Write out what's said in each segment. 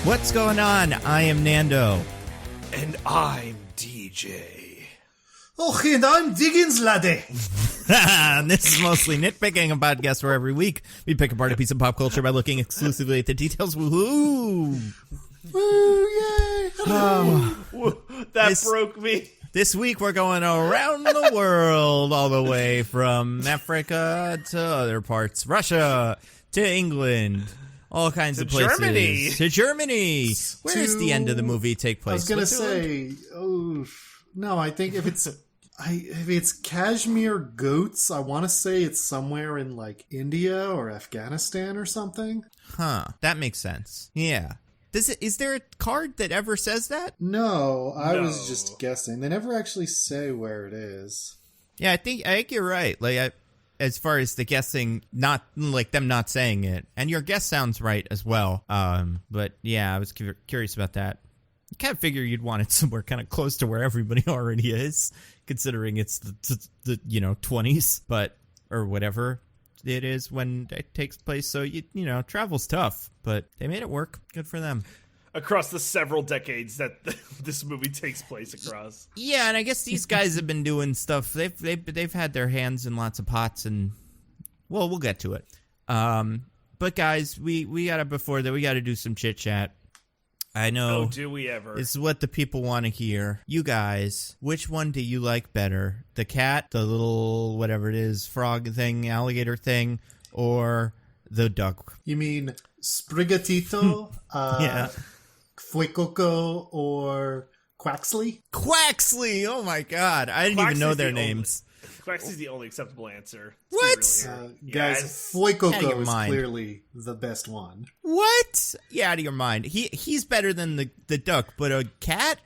What's going on? I am Nando. And I'm DJ. Oh, and I'm Diggins, laddie. This is mostly nitpicking, a podcast where every week we pick apart a piece of pop culture by looking exclusively at the details. Woohoo! Woo, yay! That broke me. This week we're going around the world, all the way from Africa to other parts, Russia to England, all kinds of places. Germany. To Germany. Where does the end of the movie take place? I was gonna say, no, I think if it's cashmere goats, I want to say it's somewhere in like India or Afghanistan or something. Huh, that makes sense. Yeah. Is there a card that ever says that? No, I was just guessing. They never actually say where it is. Yeah, I think you're right. Like, as far as the guessing, not like them not saying it, and your guess sounds right as well. But yeah, I was curious about that. You kind of figure you'd want it somewhere kind of close to where everybody already is, considering it's the 20s, but or whatever it is when it takes place. So you know, travel's tough, but they made it work. Good for them. Across the several decades that this movie takes place across. Yeah, and I guess these guys have been doing stuff. They've had their hands in lots of pots, and well, we'll get to it. But guys, we gotta do some chit chat. I know. Oh, do we ever? This is what the people want to hear. You guys, which one do you like better? The cat, the little whatever it is, frog thing, alligator thing, or the duck? You mean Sprigatito? Yeah. Fuecoco or Quaxley? Quaxley! Oh my god. I didn't even know their names. Quaxley's the only acceptable answer. What? Guys, Yes. Fuecoco is clearly the best one. What? Yeah, out of your mind. He's better than the duck, but a cat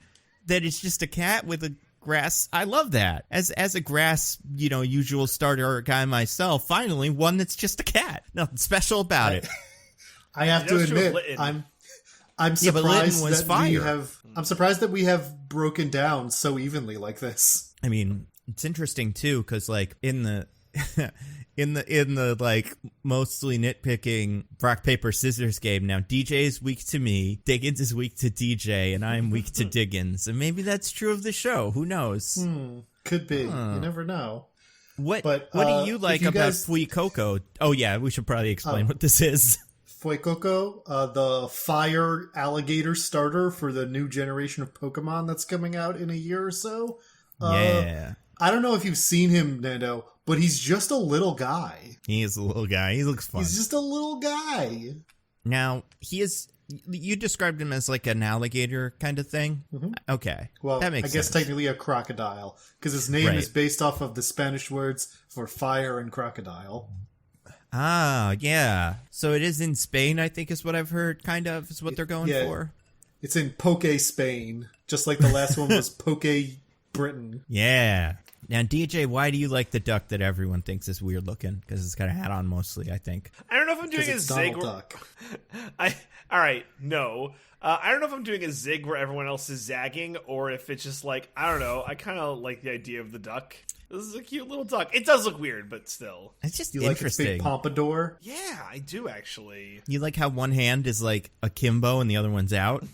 that is just a cat with a grass. I love that. As a grass, usual starter guy myself, finally one that's just a cat. Nothing special about it. I have to admit, I'm surprised I'm surprised that we have broken down so evenly like this. I mean, it's interesting too, because like in the in the like mostly nitpicking rock paper scissors game now, DJ is weak to me, Diggins is weak to DJ, and I'm weak to Diggins, and maybe that's true of the show. Who knows? Could be. You never know. What do you like about Fuecoco? Oh yeah, we should probably explain what this is. Fuecoco, the fire alligator starter for the new generation of Pokemon that's coming out in a year or so. Yeah. I don't know if you've seen him, Nando, but he's just a little guy. He is a little guy. He looks fun. He's just a little guy. Now, you described him as like an alligator kind of thing? Mm-hmm. Okay. Well, that makes I guess sense. technically a crocodile, because his name is based off of the Spanish words for fire and crocodile. Ah, yeah. So it is in Spain, I think is what I've heard, kind of, is what they're going for. It's in Poke Spain, just like the last one was Poke Britain. Yeah. Now, DJ, why do you like the duck that everyone thinks is weird looking? Because it's got a hat on mostly, I think. I don't know if I'm doing a zig. Duck. I don't know if I'm doing a zig where everyone else is zagging, or if it's just like, I don't know. I kind of like the idea of the duck. This is a cute little duck. It does look weird, but still. It's just you interesting. Like its big pompadour? Yeah, I do actually. You like how one hand is like akimbo and the other one's out?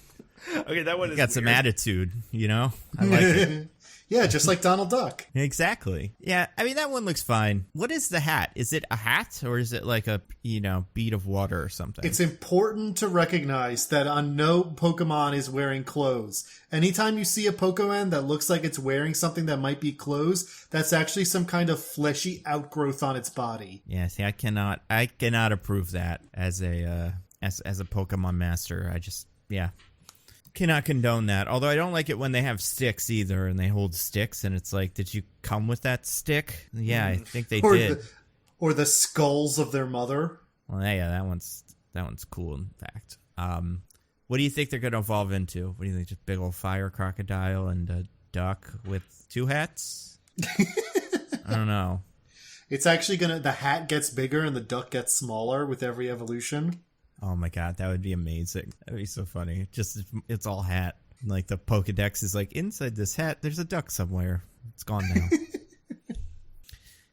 Okay, that one is got weird. some attitude, I like it. Yeah, just like Donald Duck. Exactly. Yeah, I mean, that one looks fine. What is the hat? Is it a hat or is it like a, bead of water or something? It's important to recognize that no Pokemon is wearing clothes. Anytime you see a Pokemon that looks like it's wearing something that might be clothes, that's actually some kind of fleshy outgrowth on its body. Yeah, see, I cannot approve that as a Pokemon master. Cannot condone that. Although I don't like it when they have sticks either, and they hold sticks, and it's like, did you come with that stick? Yeah, I think they did. Or the skulls of their mother. Well, yeah, that one's cool. In fact, what do you think they're going to evolve into? What do you think? Just big old fire crocodile and a duck with two hats? I don't know. It's actually the hat gets bigger and the duck gets smaller with every evolution. Oh my god, that would be amazing. That would be so funny. Just, it's all hat. Like the Pokedex is like, inside this hat, there's a duck somewhere. It's gone now.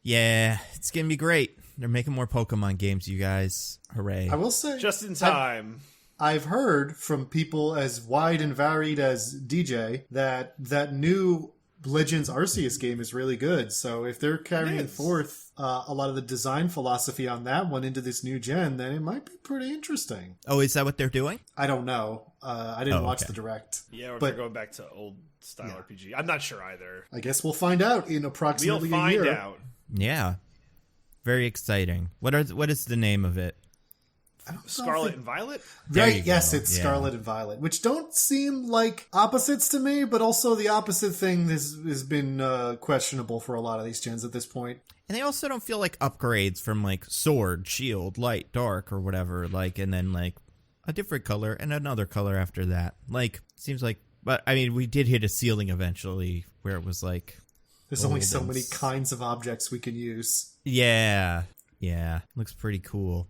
Yeah, it's going to be great. They're making more Pokemon games, you guys. Hooray. I will say, just in time. I've heard from people as wide and varied as DJ that new Legends Arceus game is really good. So if they're carrying forth a lot of the design philosophy on that one into this new gen, then it might be pretty interesting. Oh, is that what they're doing? I don't know. I didn't watch the direct. Yeah, or but they're going back to old style RPG. I'm not sure either. I guess we'll find out in approximately We'll a year. find out. Yeah. Very exciting. What is the name of it? Scarlet and Violet? Right, yes, it's Scarlet and Violet, which don't seem like opposites to me, but also the opposite thing has been questionable for a lot of these gens at this point. And they also don't feel like upgrades from like sword, shield, light, dark, or whatever, like, and then like a different color and another color after that. Like, seems like, but I mean, we did hit a ceiling eventually where it was like, there's only so many kinds of objects we can use. Yeah. Looks pretty cool.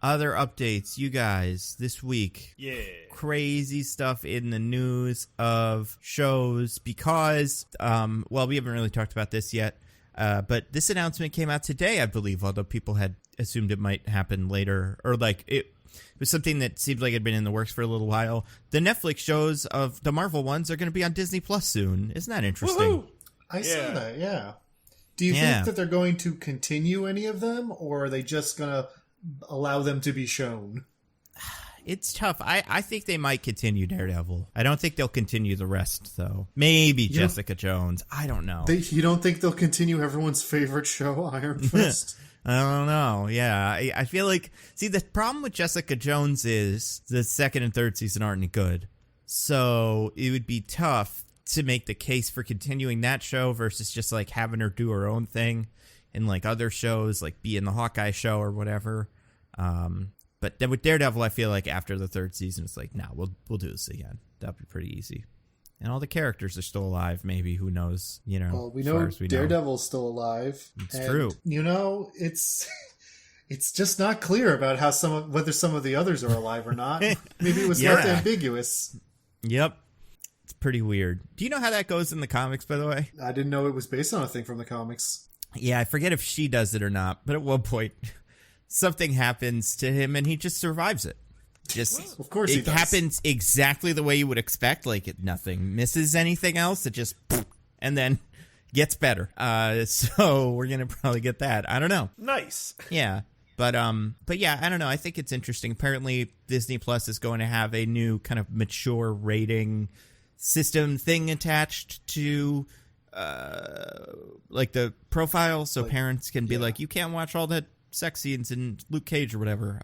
Other updates, you guys, this week. Yeah. Crazy stuff in the news of shows because, well, we haven't really talked about this yet, but this announcement came out today, I believe, although people had assumed it might happen later, or like it was something that seemed like it had been in the works for a little while. The Netflix shows of the Marvel ones are going to be on Disney Plus soon. Isn't that interesting? Woo-hoo! I saw that, yeah. Do you think that they're going to continue any of them, or are they just going to allow them to be shown? It's tough. I think they might continue Daredevil. I don't think they'll continue the rest, though. Maybe Jessica Jones. I don't know. You don't think they'll continue everyone's favorite show, Iron Fist? I don't know. Yeah, I feel like... See, the problem with Jessica Jones is the second and third season aren't any good. So it would be tough to make the case for continuing that show versus just like having her do her own thing in like other shows, like be in the Hawkeye show or whatever. But then with Daredevil, I feel like after the third season, it's like, no, we'll do this again. That'll be pretty easy. And all the characters are still alive, maybe. Who knows? You know, well, we know Daredevil's still alive. It's true. You know, it's just not clear about whether some of the others are alive or not. Maybe it was left ambiguous. Yep. It's pretty weird. Do you know how that goes in the comics, by the way? I didn't know it was based on a thing from the comics. Yeah, I forget if she does it or not, but at one point, something happens to him and he just survives it. Just, of course he does. It happens exactly the way you would expect, like nothing misses anything else. It just, and then gets better. So we're going to probably get that. I don't know. Nice. Yeah. But yeah, I don't know. I think it's interesting. Apparently, Disney Plus is going to have a new kind of mature rating system thing attached to like the profile, so parents can be like, you can't watch all the sex scenes in Luke Cage or whatever.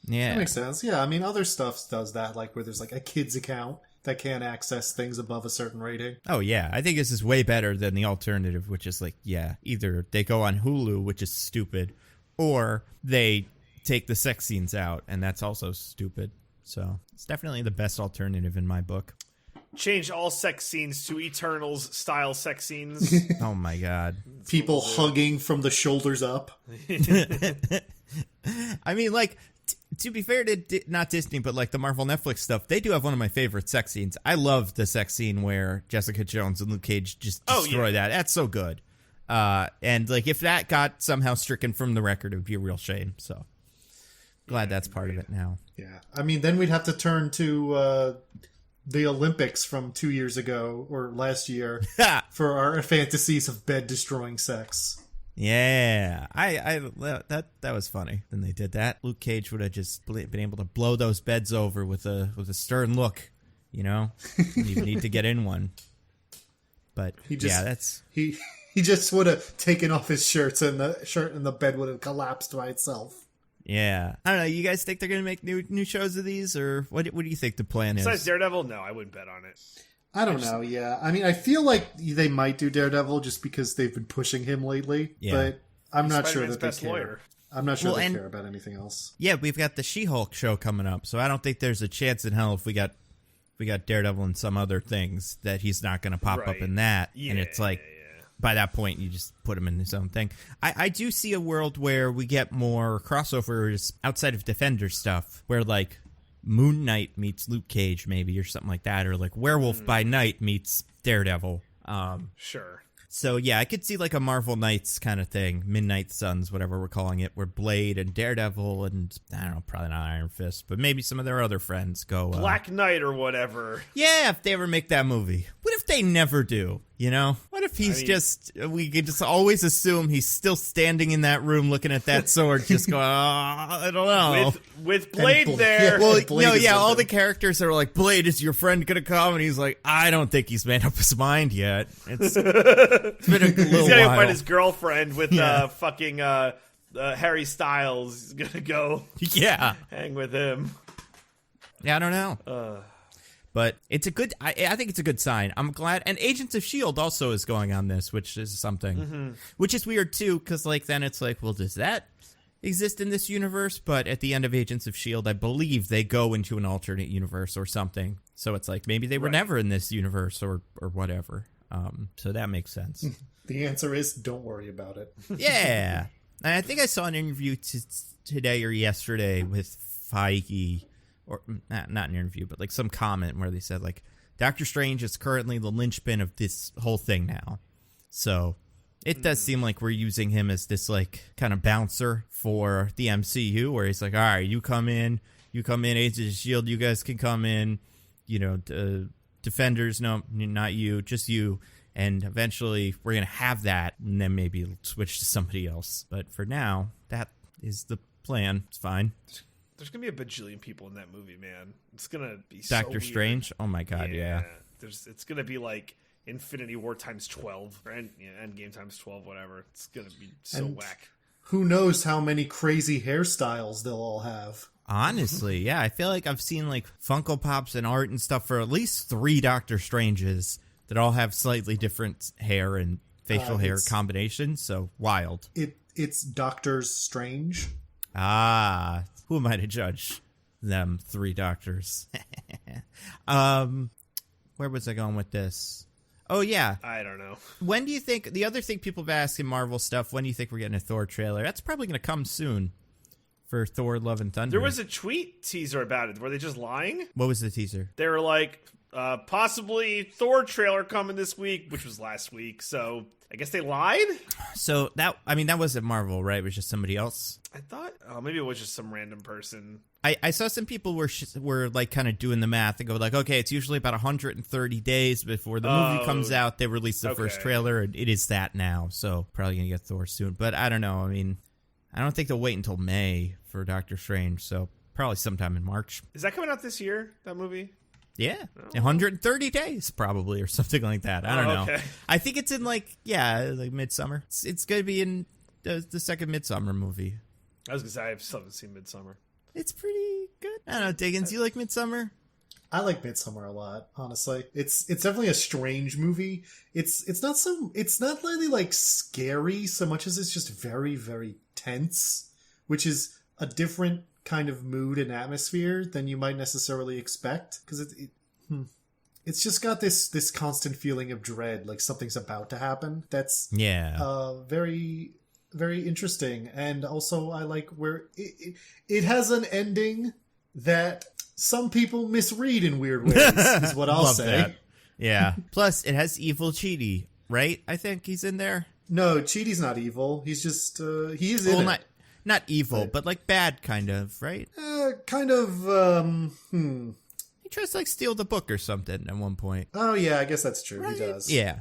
Yeah, that makes sense. Yeah, I mean, other stuff does that, like where there's like a kid's account that can't access things above a certain rating. Oh yeah, I think this is way better than the alternative, which is like, either they go on Hulu, which is stupid, or they take the sex scenes out, and that's also stupid. So it's definitely the best alternative in my book. Change all sex scenes to Eternals style sex scenes. Oh my god. People hugging from the shoulders up. I mean, like, to be fair to not Disney, but like the Marvel Netflix stuff, they do have one of my favorite sex scenes. I love the sex scene where Jessica Jones and Luke Cage just destroy that. That's so good. And like if that got somehow stricken from the record, it would be a real shame. So glad that's part of it now. Yeah. I mean, then we'd have to turn to the Olympics from 2 years ago or last year for our fantasies of bed destroying sex. Yeah, that was funny when they did that. Luke Cage would have just been able to blow those beds over with a stern look, you know. Didn't even need to get in one. But he just would have taken off his shirts and the bed would have collapsed by itself. Yeah, I don't know. You guys think they're gonna make new shows of these, or what do you think the plan is? Besides Daredevil, no, I wouldn't bet on it. I don't know, yeah. I mean, I feel like they might do Daredevil just because they've been pushing him lately, but I'm not sure that they care. Lawyer. I'm not sure they care about anything else. Yeah, we've got the She-Hulk show coming up, so I don't think there's a chance in hell if we got Daredevil and some other things that he's not going to pop up in that. Yeah, and it's like, by that point, you just put him in his own thing. I do see a world where we get more crossovers outside of Defender stuff, where like Moon Knight meets Luke Cage maybe, or something like that, or like Werewolf by Night meets Daredevil. Sure. So, yeah, I could see like a Marvel Knights kind of thing. Midnight Suns, whatever we're calling it, where Blade and Daredevil and, I don't know, probably not Iron Fist, but maybe some of their other friends go... Black Knight or whatever. Yeah, if they ever make that movie. What if they never do, you know? What if he's we could just always assume he's still standing in that room looking at that sword, just going, I don't know. With Blade there. Yeah, Well, Blade no, is yeah, with all him. the characters are like, Blade, is your friend gonna come? And he's like, I don't think he's made up his mind yet. It's been a little He's gotta go while. find his girlfriend with Yeah. fucking Harry Styles. He's gonna go Yeah. hang with him. Yeah, I don't know. But it's a good, I think it's a good sign. I'm glad. And Agents of S.H.I.E.L.D. also is going on this, which is something. Which is weird, too, because like then it's like, well, does that exist in this universe? But at the end of Agents of S.H.I.E.L.D., I believe they go into an alternate universe or something. So it's like maybe they were never in this universe or whatever. So that makes sense. The answer is don't worry about it. Yeah. And I think I saw an interview today or yesterday with Feige. Or not an interview, but like some comment where they said like Doctor Strange is currently the linchpin of this whole thing now. So it does seem like we're using him as this like kind of bouncer for the MCU where he's like, all right, you come in, Agents of S.H.I.E.L.D., you guys can come in, you know, Defenders, no, not you, just you. And eventually we're going to have that and then maybe it'll switch to somebody else. But for now, that is the plan. It's fine. There's gonna be a bajillion people in that movie, man. It's gonna be Doctor Strange? Oh my god, yeah. It's gonna be like Infinity War times 12 or Endgame times 12, whatever. It's gonna be so whack. Who knows how many crazy hairstyles they'll all have. Honestly, yeah. I feel like I've seen like Funko Pops and art and stuff for at least 3 Doctor Stranges that all have slightly different hair and facial hair combinations. So wild. It's Doctors Strange. Ah, who am I to judge them 3 doctors? Where was I going with this? Oh, yeah. I don't know. When do you think, the other thing people have asked in Marvel stuff, when do you think we're getting a Thor trailer? That's probably going to come soon for Thor Love and Thunder. There was a tweet teaser about it. Were they just lying? What was the teaser? They were like, possibly Thor trailer coming this week, which was last week. So I guess they lied? So that wasn't Marvel, right? It was just somebody else. I thought, maybe it was just some random person. I saw some people were like kind of doing the math and go like, okay, it's usually about 130 days before the movie comes out. They release the first trailer, and it is that now. So probably gonna get Thor soon. But I don't know. I mean, I don't think they'll wait until May for Doctor Strange. So probably sometime in March. Is that coming out this year? That movie? Yeah, 130 days probably or something like that. I don't know. Okay. I think it's in like Midsummer. It's gonna be in the second Midsummer movie. I was gonna say I still haven't seen Midsummer. It's pretty good. I don't know, Diggins. You like Midsummer? I like Midsommar a lot, honestly. It's definitely a strange movie. It's not really like scary so much as it's just very, very tense, which is a different kind of mood and atmosphere than you might necessarily expect, because it's just got this constant feeling of dread, like something's about to happen. That's very, very interesting. And also I like where it has an ending that some people misread in weird ways, is what I'll say. That. Yeah. Plus, it has evil Chidi, right? I think he's in there. No, Chidi's not evil. He's just he is in it. Not evil, but like bad, kind of, right? Kind of. He tries to like steal the book or something at one point. Oh yeah, I guess that's true. Right? He does. Yeah.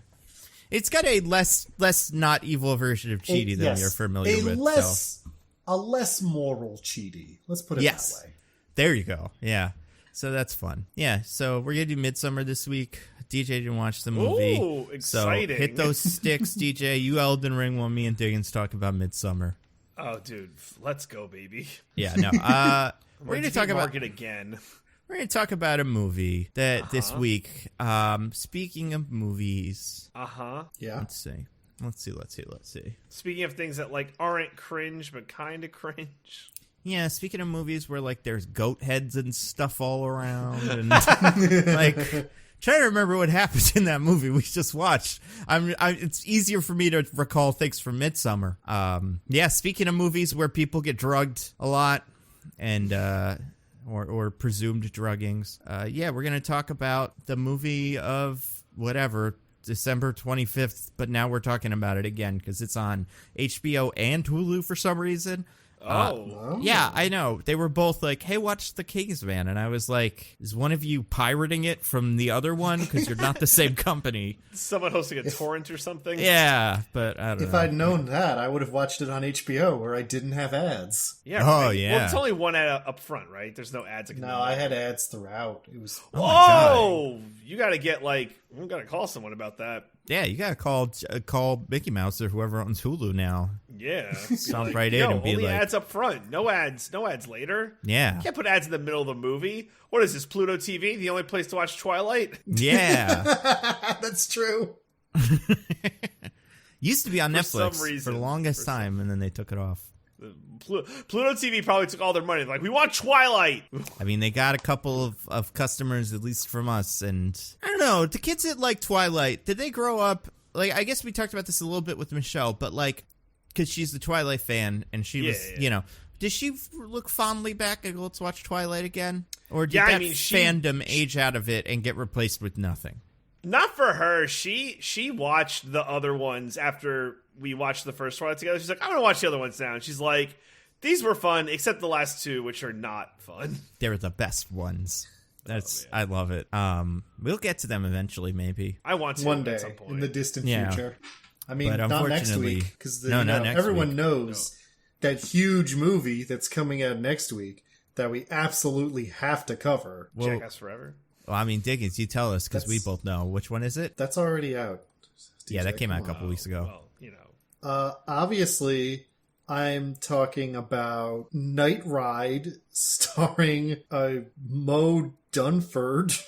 It's got a less not evil version of Chidi than you're familiar with. A less moral Chidi. Let's put it that way. There you go. Yeah. So that's fun. Yeah. So we're gonna do Midsummer this week. DJ didn't watch the movie. Ooh, exciting. So hit those sticks, DJ. You Elden Ring while me and Diggins talk about Midsummer. Oh, dude, let's go, baby. Yeah, no. We're going to talk about it again. We're going to talk about a movie that this week. Speaking of movies, yeah. Let's see. Speaking of things that like aren't cringe but kind of cringe. Yeah, speaking of movies where like there's goat heads and stuff all around, and like. Trying to remember what happens in that movie we just watched. It's easier for me to recall things from Midsummer. Yeah, speaking of movies where people get drugged a lot and or presumed druggings. Yeah, we're gonna talk about the movie of whatever December 25th, but now we're talking about it again because it's on HBO and Hulu for some reason. Yeah, I know. They were both like, hey, watch The Kingsman. And I was like, is one of you pirating it from the other one? Because you're not the same company. Someone hosting a torrent or something? Yeah, but I don't know. If I'd known that, I would have watched it on HBO where I didn't have ads. Yeah. Oh, right. yeah. Well, it's only one ad up front, right? There's no ads. No, I had ads throughout. It was. Oh, you got to get you got to call someone about that. Yeah, you gotta call Mickey Mouse or whoever owns Hulu now. Yeah, Sound right in and be only like, ads up front, no ads later. Yeah, You can't put ads in the middle of the movie. What is this, Pluto TV? The only place to watch Twilight? yeah. That's true. Used to be on Netflix some reason, for the longest time, and then they took it off. Pluto TV probably took all their money. They're like, we want Twilight. I mean, they got a couple of customers, at least from us, and I don't know, the kids that like Twilight, did they grow up, like, I guess we talked about this a little bit with Michelle, but like, because she's the Twilight fan, and she was, you know, did she look fondly back and go, let's watch Twilight again? Or did fandom age out of it and get replaced with nothing? Not for her. She watched the other ones after we watched the first Twilight together. She's like, I'm going to watch the other ones now. And she's like, these were fun, except the last two, which are not fun. They're the best ones. I love it. We'll get to them eventually, maybe. I want to one day at some point. in the distant future. I mean, but not next week because everyone knows that huge movie that's coming out next week that we absolutely have to cover. Jackass Forever. Well, I mean, Diggins, you tell us because we both know. Which one is it? That's already out. Yeah, that came out a couple weeks ago. Well, you know. Obviously, I'm talking about Night Ride starring Mo Dunford.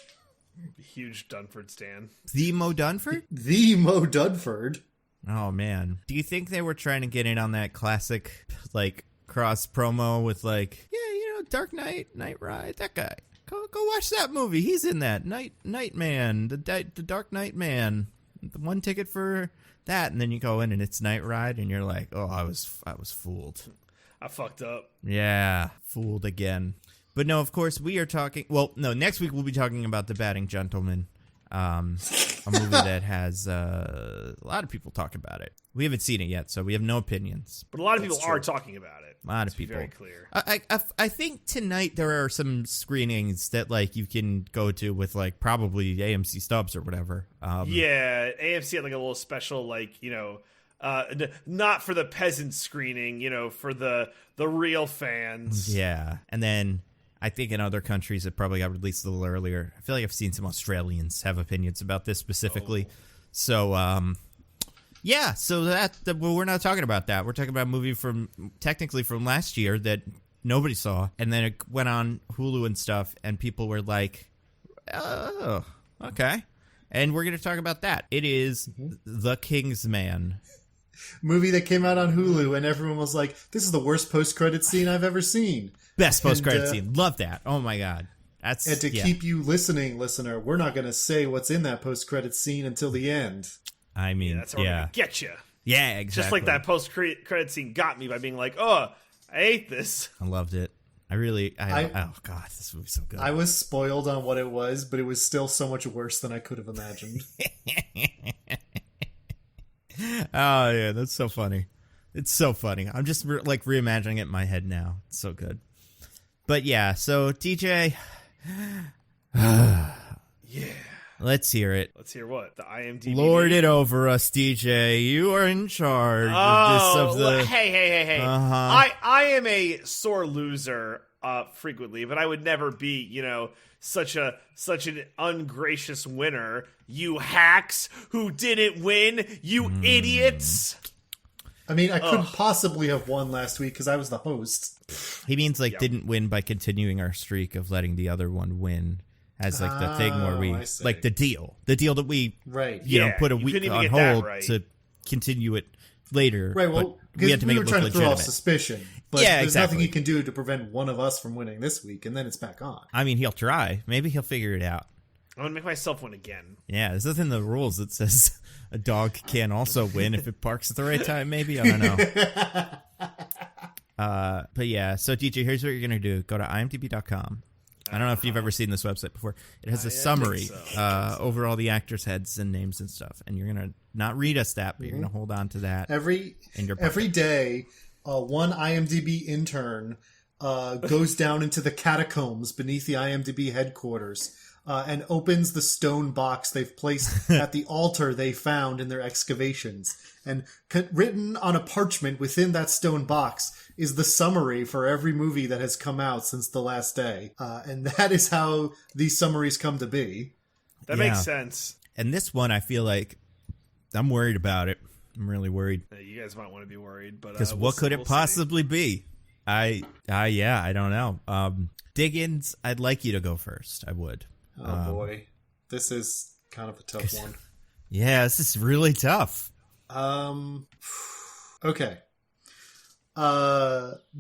Huge Dunford stan. The Mo Dunford? The Mo Dunford. Oh, man. Do you think they were trying to get in on that classic, like, cross promo with, like, yeah, you know, Dark Knight, Night Ride, that guy. Go watch that movie. He's in that. Nightman, the Dark Knight Man. The one ticket for that, and then you go in and it's Night Ride, and you're like, oh, I was fooled. I fucked up. Yeah, fooled again. But no, of course, we are talking... Well, no, next week we'll be talking about The Batting Gentleman, a movie that has a lot of people talk about it. We haven't seen it yet, so we have no opinions. But a lot of people are talking about it. A lot of people. Very clear. I think tonight there are some screenings that like you can go to with like probably AMC stubs or whatever. Yeah, AMC had like a little special like, you know, not for the peasant screening, you know, for the real fans. Yeah, and then I think in other countries it probably got released a little earlier. I feel like I've seen some Australians have opinions about this specifically. So, yeah, so that well, we're not talking about that. We're talking about a movie technically from last year that nobody saw, and then it went on Hulu and stuff, and people were like, oh, okay. And we're going to talk about that. It is The Kingsman. Movie that came out on Hulu, and everyone was like, this is the worst post-credit scene I've ever seen. Best post-credit scene. Love that. Oh, my God. And to keep you listening, listener, we're not going to say what's in that post-credit scene until the end. I mean, that's how we're going to get you. Yeah, exactly. Just like that post-credit scene got me by being like, oh, I hate this. I loved it. Oh, God, this movie's so good. I was spoiled on what it was, but it was still so much worse than I could have imagined. Oh, yeah, that's so funny. It's so funny. I'm just reimagining it in my head now. It's so good. But yeah, so DJ... Yeah. Let's hear it. Let's hear what? The IMDb. Lord it over us, DJ. You are in charge of this. Hey. Uh-huh. I am a sore loser frequently, but I would never be, you know, such an ungracious winner. You hacks who didn't win, you idiots. I mean, I couldn't possibly have won last week because I was the host. He means didn't win by continuing our streak of letting the other one win. As like the thing where we like the deal that we you know put a week on hold to continue it later. Right. Well, we had to make we were it trying look to throw off legitimate. suspicion. But there's nothing he can do to prevent one of us from winning this week, and then it's back on. I mean, he'll try. Maybe he'll figure it out. I'm gonna make myself win again. Yeah, there's nothing in the rules that says a dog can also win if it barks at the right time. Maybe, I don't know. But yeah, so DJ, here's what you're gonna do: go to imdb.com. I don't know if you've ever seen this website before. It has a I summary think so. over all the actors' heads and names and stuff. And you're going to not read us that, but you're going to hold on to that. Every day, one IMDb intern goes down into the catacombs beneath the IMDb headquarters and opens the stone box they've placed at the altar they found in their excavations. And written on a parchment within that stone box is the summary for every movie that has come out since the last day. And that is how these summaries come to be. That makes sense. And this one, I feel like I'm worried about it. I'm really worried. You guys might want to be worried, but because what could it possibly be? I don't know. Diggins, I'd like you to go first. I would. Oh boy, this is kind of a tough one. Yeah, this is really tough. Okay.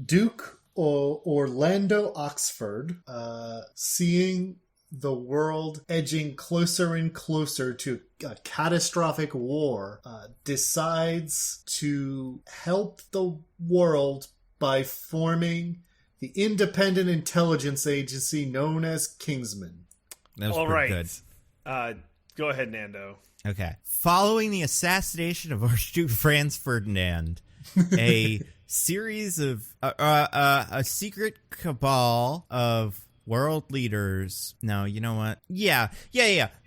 Duke Orlando Oxford, seeing the world edging closer and closer to a catastrophic war, decides to help the world by forming the independent intelligence agency known as Kingsman. That was all pretty right. good. Go ahead, Nando. Okay. Following the assassination of Archduke Franz Ferdinand, a series of a secret cabal of world leaders. No, you know what? Yeah.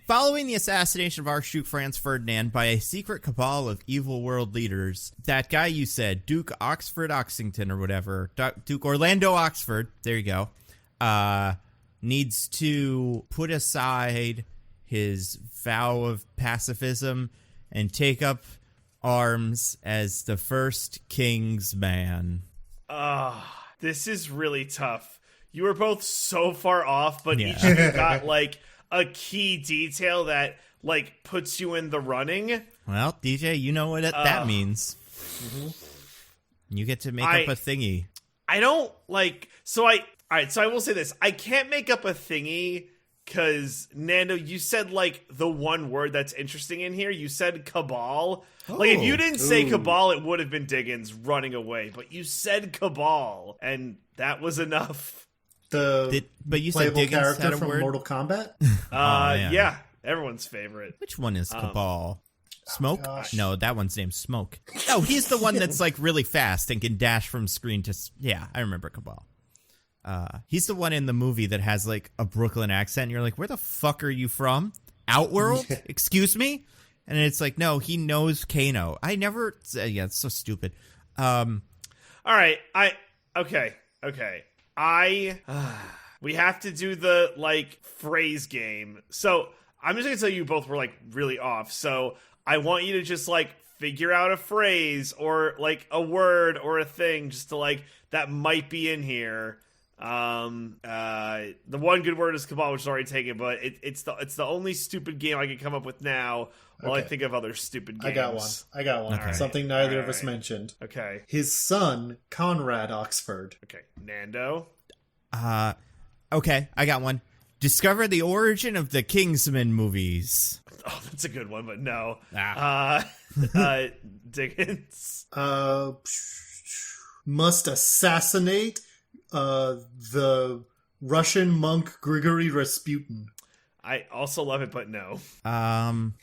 Following the assassination of Archduke Franz Ferdinand by a secret cabal of evil world leaders, that guy you said, Duke Oxford Oxington or whatever, Duke Orlando Oxford, there you go, needs to put aside his vow of pacifism and take up arms as the first king's man. This is really tough. You were both so far off, but Yeah. each of you got like a key detail that like puts you in the running. Well, DJ, you know what that means. Mm-hmm. You get to make up a thingy. I don't like, so I will say this. I can't make up a thingy because, Nando, you said like the one word that's interesting in here. You said cabal. Like if you didn't say cabal, it would have been Diggins running away. But you said cabal, and that was enough. But you said playable Diggins character had a from word? Mortal Kombat? man. Yeah, everyone's favorite. Which one is Cabal? Smoke? gosh. No, that one's named Smoke. No, he's the one that's like really fast and can dash from screen to... Yeah, I remember Cabal. He's the one in the movie that has like a Brooklyn accent. And you're like, where the fuck are you from? Outworld? Excuse me? And it's like, no, he knows Kano. I never... Yeah, it's so stupid. All right, okay. We have to do the like phrase game. So I'm just gonna tell you both were like really off. So I want you to just like figure out a phrase or like a word or a thing just to like that might be in here. The one good word is cabal, which is already taken, but it's the only stupid game I can come up with now while I think of other stupid games. I got one. Okay. Something neither of us mentioned. Okay. His son, Conrad Oxford. Okay. Nando. Okay, I got one. Discover the origin of the Kingsman movies. Oh, that's a good one, but no. Diggins. Must assassinate the Russian monk Grigory Rasputin. I also love it, but no. I'm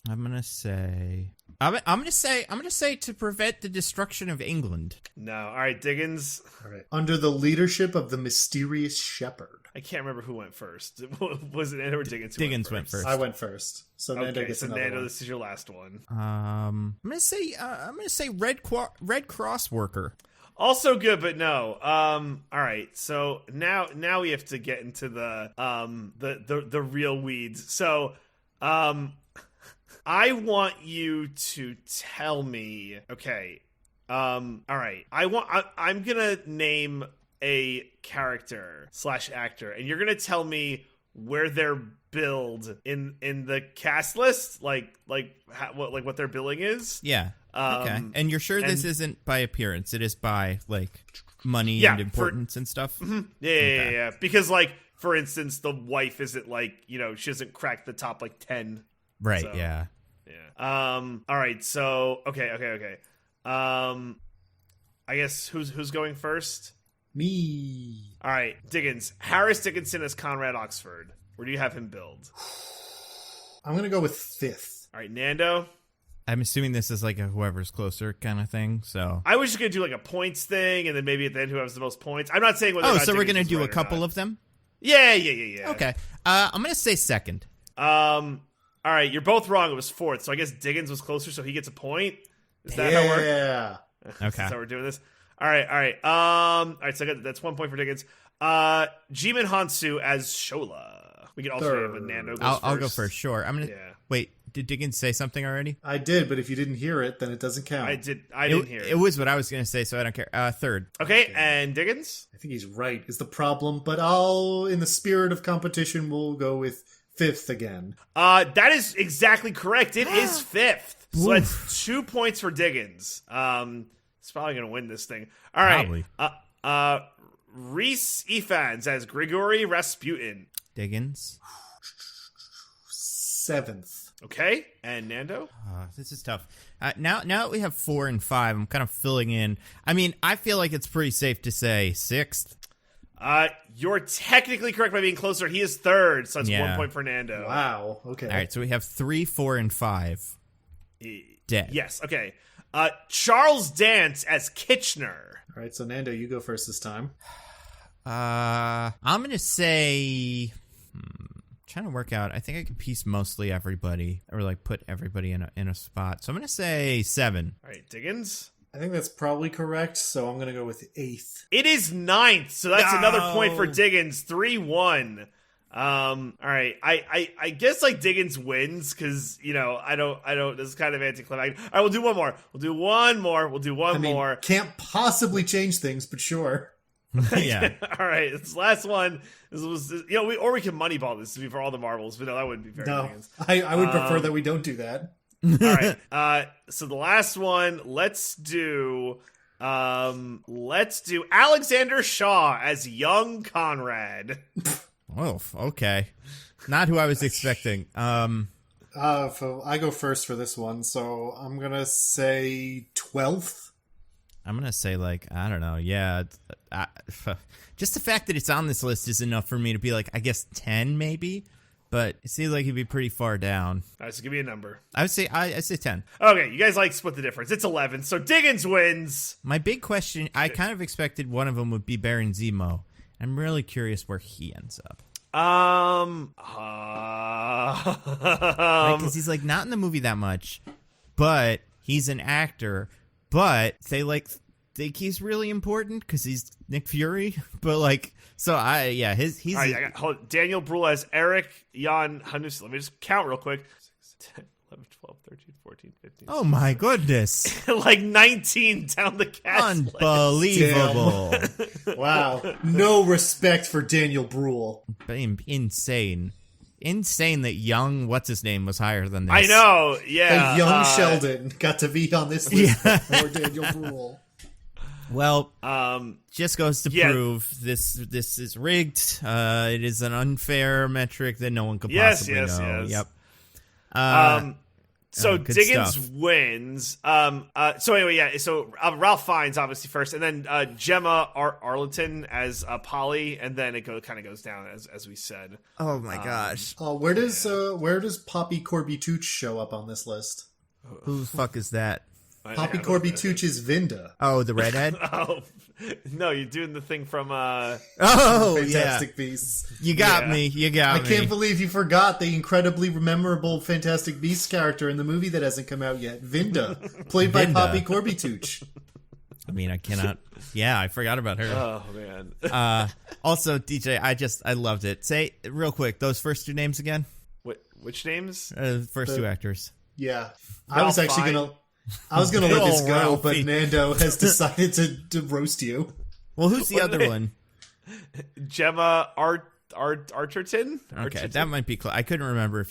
gonna say to prevent the destruction of England. No. All right, Diggins. All right. Under the leadership of the mysterious shepherd. I can't remember who went first. Was it Nando or Diggins? Diggins went first. I went first. So Nando Okay, gets so another Nando, one. this is your last one. I'm gonna say Red Cross worker. Also good, but no. All right. So now we have to get into the real weeds. So, I want you to tell me. Okay. All right. I'm gonna name a character / actor, and you're gonna tell me where they're billed in the cast list, like what their billing is. Yeah. Okay. And you're sure this isn't by appearance? It is by like money and importance and stuff. Mm-hmm. Yeah. Because like, for instance, the wife isn't like, she doesn't crack the top like 10. Right. So, yeah. All right. So okay. I guess who's going first? Me. All right, Diggins. Harris Dickinson as Conrad Oxford. Where do you have him build? I'm going to go with 5th. All right, Nando. I'm assuming this is like a whoever's closer kind of thing. So I was just going to do like a points thing, and then maybe at the end who has the most points. I'm not saying whether. oh, or not so we're Diggins gonna is do right a or couple not. of them. Yeah. Okay. I'm gonna say second. All right, you're both wrong. It was 4th, so I guess Diggins was closer, so he gets a point. Is that how it works? Yeah. Okay. That's how we're doing this. All right. All right, so that's 1 point for Diggins. Jimin Hansu as Shola. We can alternate, but Nando goes I'll go first. Sure. I'm gonna. Yeah. Wait. Did Diggins say something already? I did, but if you didn't hear it, then it doesn't count. I didn't hear it. It was what I was gonna say, so I don't care. Third. Okay, and Diggins? I think he's right is the problem, but I'll, in the spirit of competition, we'll go with 5th again. That is exactly correct. It is 5th. So that's 2 points for Diggins. It's probably going to win this thing. All right. Probably. Reese Ifans as Grigory Rasputin. Diggins. 7th. Okay, and Nando? This is tough. Now that we have 4 and 5, I'm kind of filling in. I mean, I feel like it's pretty safe to say 6th. You're technically correct by being closer. He is 3rd, so that's 1 point for Nando. Wow. Okay. All right, so we have 3, 4, and 5. Dead. Yes, okay. Charles Dance as Kitchener. All right, so Nando, you go first this time. I'm gonna say. Trying to work out. I think I can piece mostly everybody, or like put everybody in a spot. So I'm gonna say 7. All right, Diggins. I think that's probably correct, so I'm going to go with 8th. It is 9th, so that's another point for Diggins. 3-1. All right. I guess like Diggins wins because I don't. This is kind of anticlimactic. All right, we'll do one more. We'll do one more. Can't possibly change things, but sure. Yeah. All right. This last one. This was we can moneyball this to be for all the marbles, but no, that wouldn't be fair. No, I would prefer that we don't do that. All right. So the last one. Let's do Alexander Shaw as young Conrad. Oh, okay. Not who I was expecting. I go first for this one, so I'm gonna say 12th. I'm gonna say I don't know. Yeah, just the fact that it's on this list is enough for me to be I guess 10 maybe. But it seems like it'd be pretty far down. All right, so give me a number. I would say I say 10. Okay, you guys split the difference. It's 11. So Diggins wins. My big question, I kind of expected one of them would be Baron Zemo. I'm really curious where he ends up. Because he's not in the movie that much, but he's an actor. But they think he's really important because he's Nick Fury. But so he's. All right, Daniel Bruhl as Eric Jan Hanus. Let me just count real quick. 6, 10, 11, 12, 13, 14, 15. Oh my goodness. 19 down the cast. Unbelievable. Wow. No respect for Daniel Bruhl. Insane. Insane that young, what's his name, was higher than this. I know, yeah. A young Sheldon got to be on this list before Daniel Bruhl. Well, just goes to prove this is rigged. It is an unfair metric that no one could possibly know. Yes. Yep. So Diggins stuff. wins. So anyway, yeah. So Ralph Fiennes obviously first, and then Gemma Arlington as Polly, and then it kind of goes down as we said. Oh my gosh. Where does Poppy Corby Tooch show up on this list? Who the fuck is that? Poppy Corby Tooch is Vinda. Oh, the redhead? Oh, no, you're doing the thing from Fantastic Beasts. You got me. I can't believe you forgot the incredibly memorable Fantastic Beasts character in the movie that hasn't come out yet. Vinda, played by Poppy Corby Tooch. I mean, I cannot. Yeah, I forgot about her. Oh, man. Also, DJ, I loved it. Say, real quick, those first 2 names again? Which names? First 2 actors. Yeah. I was gonna let this go, but Nando has decided to roast you. Well, who's the other one? Gemma Arterton? Okay, that might be close. I couldn't remember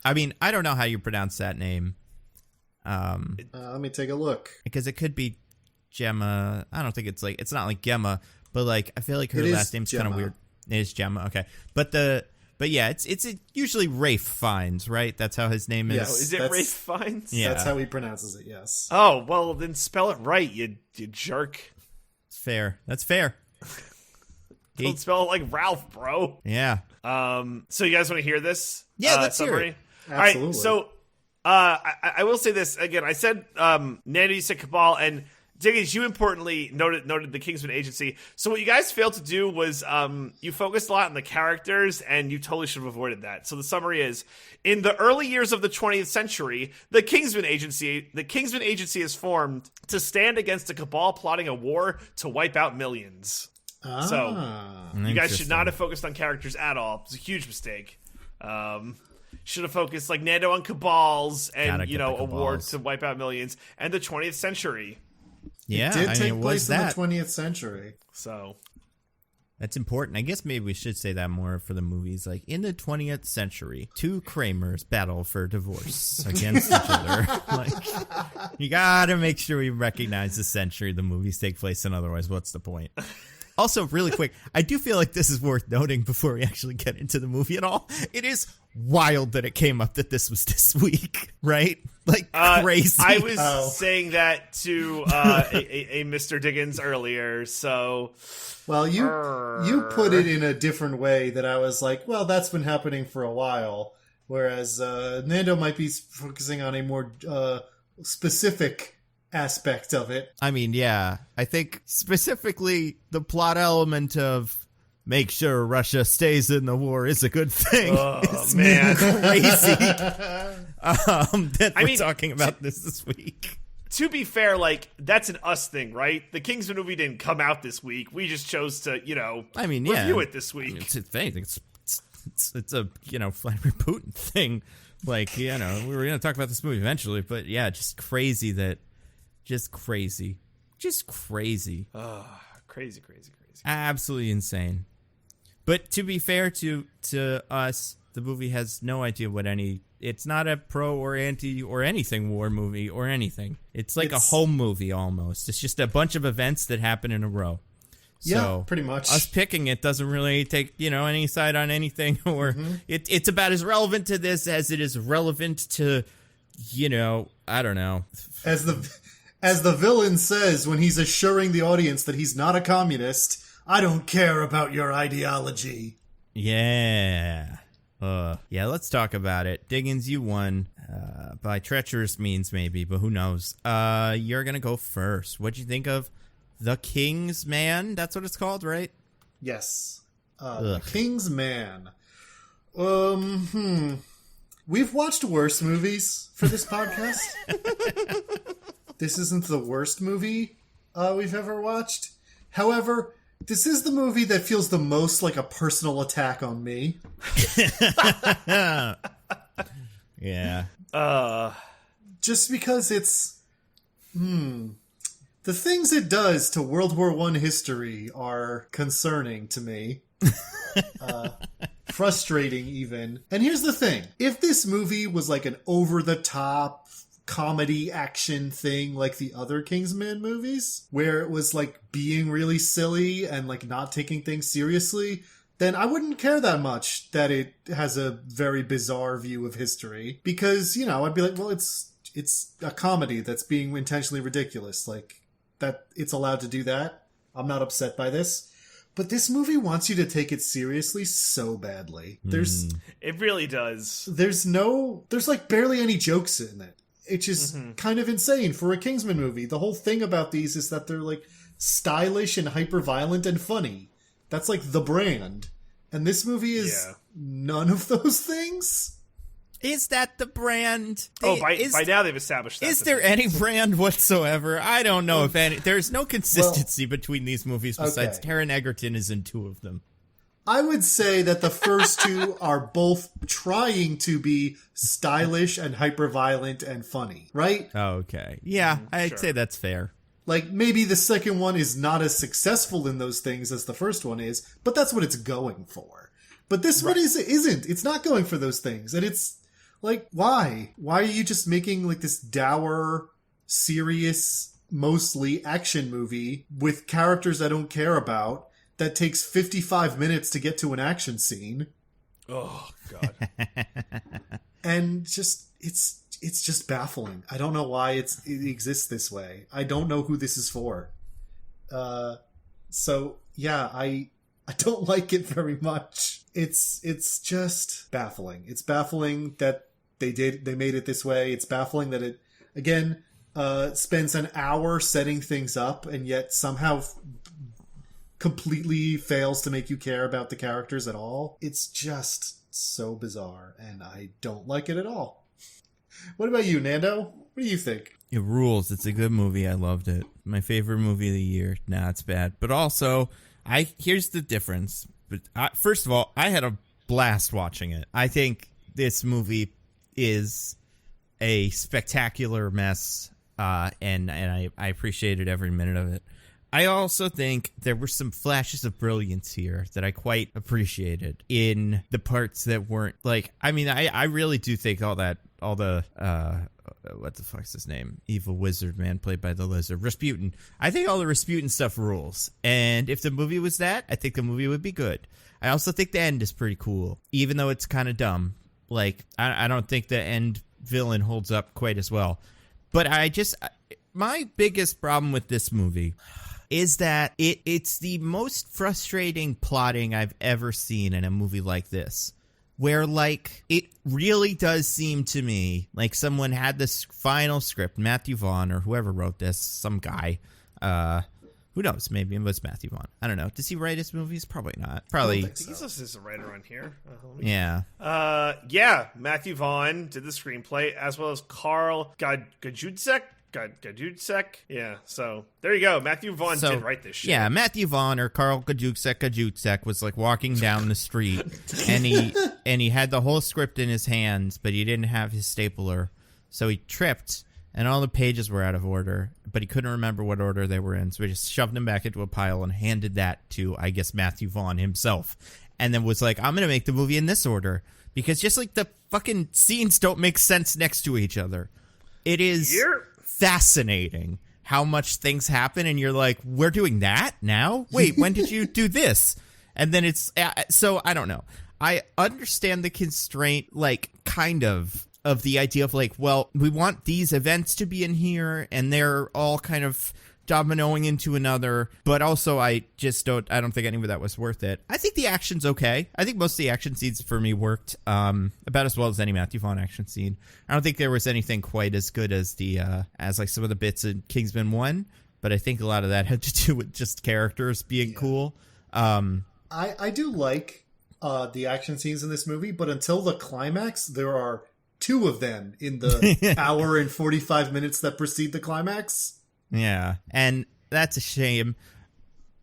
I mean, I don't know how you pronounce that name. Let me take a look. Because it could be Gemma. I don't think it's not like Gemma, but I feel like her last name's kind of weird. It is Gemma, okay. But yeah, it's usually Rafe Fiennes, right? That's how his name is. Yes, is it Rafe Fiennes? Yeah. That's how he pronounces it, yes. Oh, well, then spell it right, you jerk. fair. That's fair. Don't spell it like Ralph, bro. Yeah. So you guys want to hear this? Yeah, let's summary? hear it. Absolutely. All right, so I will say this again. I said Nando, you said Cabal, and Diggins, you importantly noted the Kingsman Agency. So what you guys failed to do was you focused a lot on the characters, and you totally should have avoided that. So the summary is: in the early years of the 20th century, the Kingsman Agency is formed to stand against a cabal plotting a war to wipe out millions. So you guys should not have focused on characters at all. It's a huge mistake. Should have focused like Nando on cabals and a war to wipe out millions and the 20th century. Yeah, it did take place in the that 20th century. So that's important. I guess maybe we should say that more for the movies. Like, in the 20th century, two Kramers battle for divorce against each other. Like, you gotta make sure we recognize the century the movies take place in. Otherwise, what's the point? Also, really quick, I do feel like this is worth noting before we actually get into the movie at all. It is wild that it came up that this was this week, right? Like, crazy. I was saying that to a Mr. Diggins earlier, so... Well, you put it in a different way that I was like, well, that's been happening for a while, whereas Nando might be focusing on a more specific aspect of it. I mean, yeah. I think specifically the plot element of make sure Russia stays in the war is a good thing. Oh, man. Crazy. That we're talking about this week. To be fair, like, that's an us thing, right? The Kingsman movie didn't come out this week. We just chose to, review it this week. It's a thing. It's a, Vladimir Putin thing. Like, we were going to talk about this movie eventually, but yeah, just crazy. Crazy. Crazy. Absolutely insane. But to be fair to us, the movie has no idea it's not a pro or anti or anything war movie or anything. It's like a home movie almost. It's just a bunch of events that happen in a row. Yeah, pretty much. Us picking it doesn't really take, any side on anything, or it's about as relevant to this as it is relevant to, I don't know. As the villain says when he's assuring the audience that he's not a communist, I don't care about your ideology. Yeah. Yeah, let's talk about it. Diggins, you won. By treacherous means, maybe, but who knows? You're going to go first. What'd you think of The King's Man? That's what it's called, right? Yes. The King's Man. We've watched worse movies for this podcast. This isn't the worst movie we've ever watched. However, this is the movie that feels the most like a personal attack on me. Yeah. Just because it's... The things it does to World War I history are concerning to me. Frustrating, even. And here's the thing. If this movie was like an over-the-top comedy action thing like the other Kingsman movies, where it was like being really silly and like not taking things seriously, then I wouldn't care that much that it has a very bizarre view of history, because, I'd be like, well, it's a comedy that's being intentionally ridiculous, like that it's allowed to do that. I'm not upset by this. But this movie wants you to take it seriously so badly. It really does. There's like barely any jokes in it. It's just kind of insane for a Kingsman movie. The whole thing about these is that they're like stylish and hyper-violent and funny. That's like the brand. And this movie is none of those things. Is that the brand? By now they've established that. Is there any brand whatsoever? I don't know if any. There's no consistency between these movies besides Taron Egerton is in two of them. I would say that the first two are both trying to be stylish and hyper-violent and funny, right? Okay. Yeah, I'd say that's fair. Like, maybe the second one is not as successful in those things as the first one is, but that's what it's going for. But this one isn't. It's not going for those things. And it's like, why? Why are you just making like this dour, serious, mostly action movie with characters I don't care about that takes 55 minutes to get to an action scene? Oh, God. And just, it's just baffling. I don't know why it exists this way. I don't know who this is for. So yeah, I don't like it very much. It's just baffling. It's baffling that they made it this way. It's baffling that it again spends an hour setting things up and yet somehow completely fails to make you care about the characters at all. It's just so bizarre, and I don't like it at all. What about you, Nando? What do you think? It rules. It's a good movie. I loved it. My favorite movie of the year. Nah, it's bad. But also, here's the difference. But first of all, I had a blast watching it. I think this movie is a spectacular mess, and I appreciated every minute of it. I also think there were some flashes of brilliance here that I quite appreciated in the parts that weren't like, I mean, I really do think all the what the fuck's his name? Evil wizard man played by the lizard. Rasputin. I think all the Rasputin stuff rules. And if the movie was that, I think the movie would be good. I also think the end is pretty cool, even though it's kind of dumb. Like, I don't think the end villain holds up quite as well. But my biggest problem with this movie is that it's the most frustrating plotting I've ever seen in a movie like this. Where, like, it really does seem to me like someone had this final script, Matthew Vaughn or whoever wrote this, some guy. Who knows? Maybe it was Matthew Vaughn. I don't know. Does he write his movies? Probably not. Probably. I think he's listed as a writer on here. Yeah. Yeah, Matthew Vaughn did the screenplay, as well as Carl Gajudsek. Yeah, so there you go. Matthew Vaughn did write this shit. Yeah, Matthew Vaughn or Carl Gajudsek was like walking down the street and he had the whole script in his hands, but he didn't have his stapler. So he tripped and all the pages were out of order, but he couldn't remember what order they were in. So he just shoved them back into a pile and handed that to, I guess, Matthew Vaughn himself. And then was like, I'm going to make the movie in this order. Because just like the fucking scenes don't make sense next to each other. It is fascinating how much things happen and you're like, we're doing that now? Wait, when did you do this? And then it's so I don't know. I understand the constraint, like, kind of the idea of like, well, we want these events to be in here and they're all kind of dominoing into another, but also I don't think any of that was worth it. I think the action's okay. I think most of the action scenes for me worked about as well as any Matthew Vaughn action scene. I don't think there was anything quite as good as as like some of the bits in Kingsman 1, but I think a lot of that had to do with just characters being cool. I do like the action scenes in this movie, but until the climax, there are 2 of them in the hour and 45 minutes that precede the climax. Yeah, and that's a shame.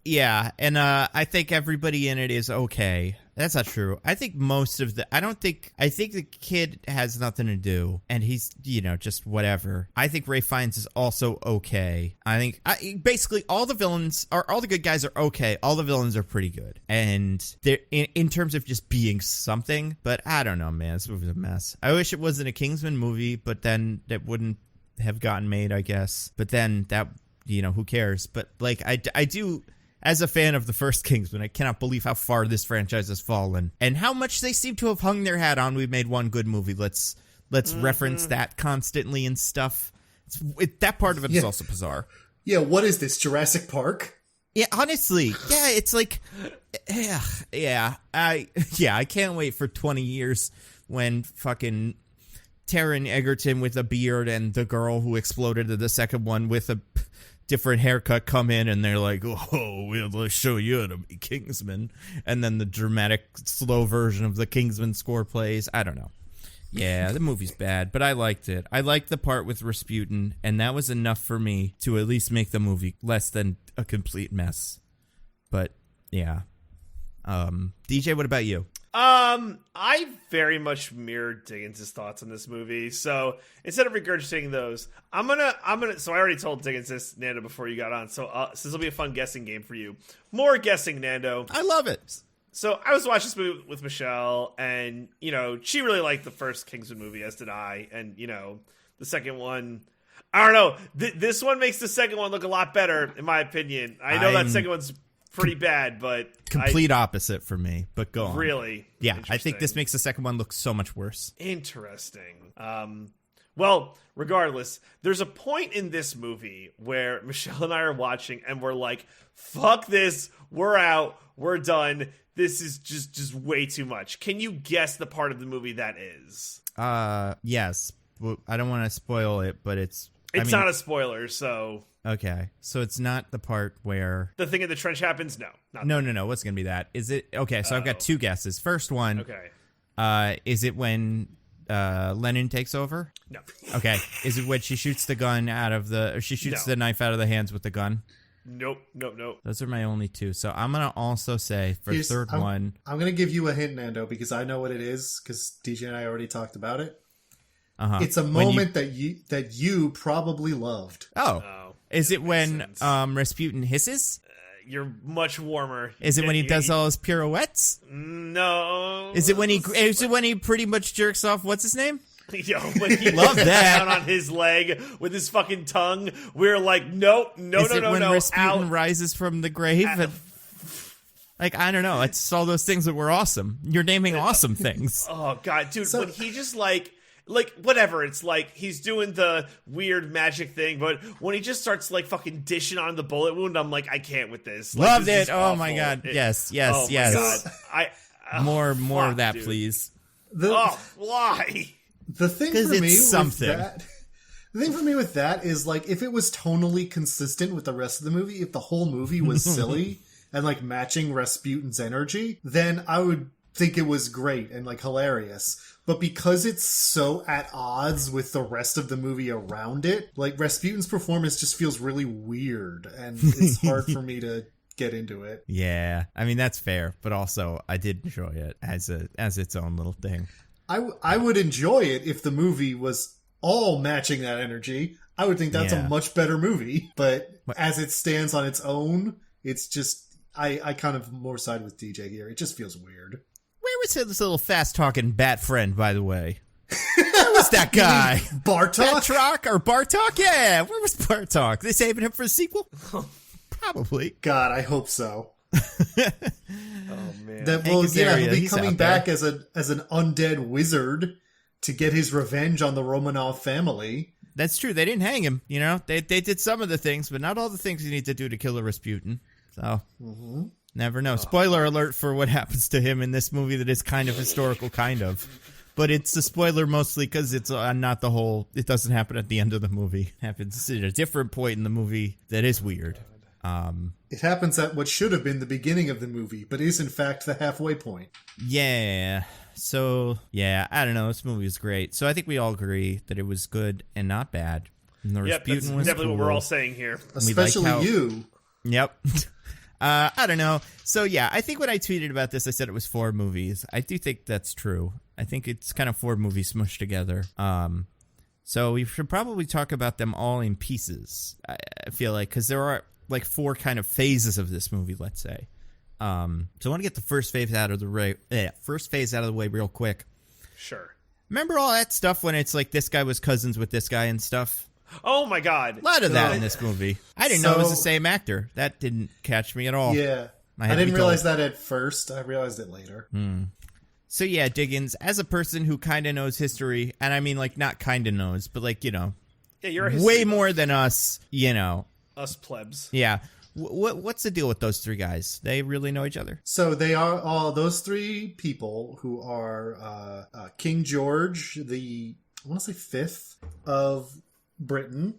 Yeah, and I think everybody in it is okay. That's not true. I think I think the kid has nothing to do, and he's, just whatever. I think Ralph Fiennes is also okay. I think basically all the good guys are okay. All the villains are pretty good. And they're in terms of just being something, but I don't know, man. This movie's a mess. I wish it wasn't a Kingsman movie, but then that wouldn't have gotten made, I guess. But then that, who cares? But like, I do, as a fan of the first Kingsman, I cannot believe how far this franchise has fallen and how much they seem to have hung their hat on. We've made one good movie. Let's reference that constantly and stuff. That part of it is also bizarre. Yeah. What is this, Jurassic Park? Yeah, honestly. Yeah. It's like, I can't wait for 20 years when fucking Taron Egerton with a beard and the girl who exploded in the second one with a different haircut come in and they're like, oh, we'll show you how to be Kingsman. And then the dramatic, slow version of the Kingsman score plays. I don't know. Yeah, the movie's bad, but I liked it. I liked the part with Rasputin, and that was enough for me to at least make the movie less than a complete mess. But, yeah. DJ, what about you? I very much mirrored Diggins' thoughts on this movie. So instead of regurgitating those, I'm gonna. So I already told Diggins this, Nando, before you got on. So this will be a fun guessing game for you. More guessing, Nando. I love it. So I was watching this movie with Michelle, and she really liked the first Kingsman movie, as did I. And the second one, I don't know. This one makes the second one look a lot better, in my opinion. I know that second one's pretty bad, but complete opposite for me. But go on. Really? Yeah, I think this makes the second one look so much worse. Interesting. Well, regardless, there's a point in this movie where Michelle and I are watching and we're like, fuck this, we're out, we're done. This is just way too much. Can you guess the part of the movie that is? Yes. Well, I don't want to spoil it, but it's not a spoiler, so... Okay, so it's not the part where... The thing in the trench happens? No. No. What's going to be that? Is it... Okay, so I've got two guesses. First one... Okay. Is it when Lennon takes over? No. Okay. Is it when she shoots the gun out of the... Or she shoots the knife out of the hands with the gun? Nope. Those are my only two. So I'm going to also say for the third one... I'm going to give you a hint, Nando, because I know what it is, because DJ and I already talked about it. Uh-huh. It's a moment that you probably loved. Oh. Is it when Rasputin hisses? You're much warmer. Is it when he does all his pirouettes? No. Is it when he pretty much jerks off what's his name? Yo, when he love that down on his leg with his fucking tongue, we're like, no. Is it when Rasputin rises from the grave? Like, I don't know. It's all those things that were awesome. You're naming awesome things. Oh god, dude, when he just like whatever, it's like he's doing the weird magic thing, but when he just starts like fucking dishing on the bullet wound, I'm like, I can't with this. Like, loved this it. Oh my god. Yes. Oh my god. More fuck, of that, dude. Please. Why? The thing for me something. The thing for me with that is, like, if it was tonally consistent with the rest of the movie, if the whole movie was silly and like matching Rasputin's energy, then I would think it was great and like hilarious. But because it's so at odds with the rest of the movie around it, like Rasputin's performance just feels really weird, and it's hard for me to get into it. Yeah, I mean that's fair, but also I did enjoy it as its own little thing. I would enjoy it if the movie was all matching that energy. I would think that's a much better movie. But as it stands on its own, it's just I kind of more side with DJ here. It just feels weird. Where was this little fast-talking bat friend, by the way? Where was that guy? Bartok? Batroc or Bartok? Yeah, where was Bartok? They saving him for a sequel? Probably. God, I hope so. Oh man. He'll be coming back as an undead wizard to get his revenge on the Romanov family. That's true. They didn't hang him. You know, they did some of the things, but not all the things you need to do to kill a Rasputin. So. Never know. Spoiler alert for what happens to him in this movie that is kind of historical, kind of. But it's a spoiler mostly because it's not the whole... It doesn't happen at the end of the movie. It happens at a different point in the movie that is weird. It happens at what should have been the beginning of the movie, but is in fact the halfway point. Yeah. So, yeah, I don't know. This movie is great. So I think we all agree that it was good and not bad. And the Rasputin was definitely cool. what we're all saying here. Especially you. Yep. I don't know. So, yeah, I think when I tweeted about this, I said it was 4 movies. I do think that's true. I think it's kind of 4 movies smushed together. So we should probably talk about them all in pieces, I feel like, because there are like 4 kind of phases of this movie, let's say. So I want to get the first phase out of the way real quick. Sure. Remember all that stuff when it's like this guy was cousins with this guy and stuff? Oh my god. A lot of that in this movie. I didn't know it was the same actor. That didn't catch me at all. Yeah. I didn't realize that at first. I realized it later. So yeah, Diggins, as a person who kind of knows history, and I mean like not kind of knows, but like, you know, yeah, you're way more than us, you know. Us plebs. Yeah. What's the deal with those 3 guys? They really know each other? So they are all those 3 people who are King George, I want to say 5th of Britain,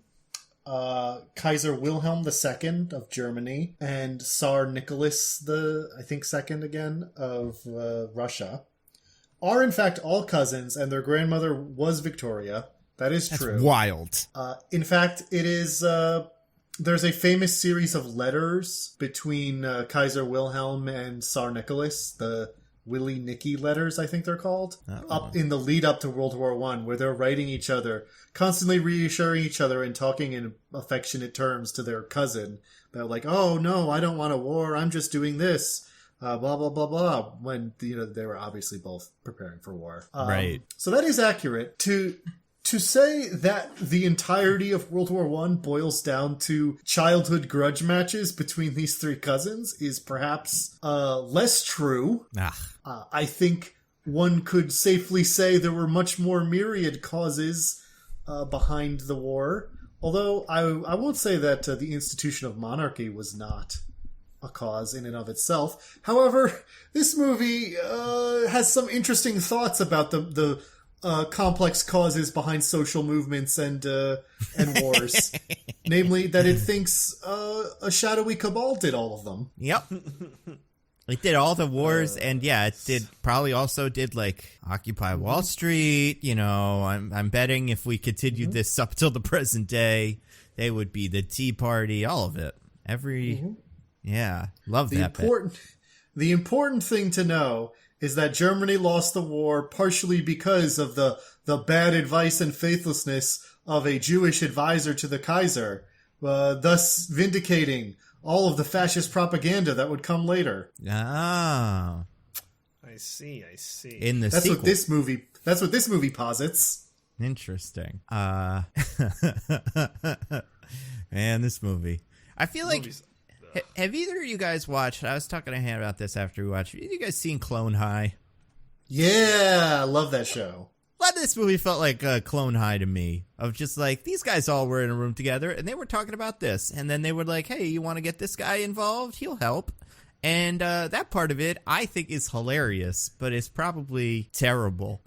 Kaiser Wilhelm II of Germany, and Tsar Nicholas I think 2nd again of Russia, are in fact all cousins, and their grandmother was Victoria. That is true. That's wild. In fact, it is... there's a famous series of letters between Kaiser Wilhelm and Tsar Nicholas, the Willy Nicky letters, I think they're called, up in the lead up to World War I, where they're writing each other, constantly reassuring each other and talking in affectionate terms to their cousin. They're like, oh, no, I don't want a war, I'm just doing this, blah, blah, blah, blah, when, you know, they were obviously both preparing for war. Right. So that is accurate. To say that the entirety of World War I boils down to childhood grudge matches between these 3 cousins is perhaps less true. I think one could safely say there were much more myriad causes behind the war. Although I won't say that the institution of monarchy was not a cause in and of itself. However, this movie has some interesting thoughts about the complex causes behind social movements and wars. Namely, that it thinks a shadowy cabal did all of them. Yep. It did all the wars, and yeah, it probably also did like Occupy Wall Street. You know, I'm betting if we continued this up till the present day, they would be the Tea Party, all of it. Yeah, love that bit. The important thing to know is that Germany lost the war partially because of the bad advice and faithlessness of a Jewish advisor to the Kaiser, thus vindicating all of the fascist propaganda that would come later. I see. In the sequel. That's what this movie posits. Interesting. Man, this movie. I feel like... Have either of you guys watched... I was talking to Han about this after we watched... Have you guys seen Clone High? Yeah, I love that show. A lot of this movie felt like Clone High to me. Of just like, these guys all were in a room together, and they were talking about this. And then they were like, hey, you want to get this guy involved? He'll help. And that part of it, I think, is hilarious, but it's probably terrible.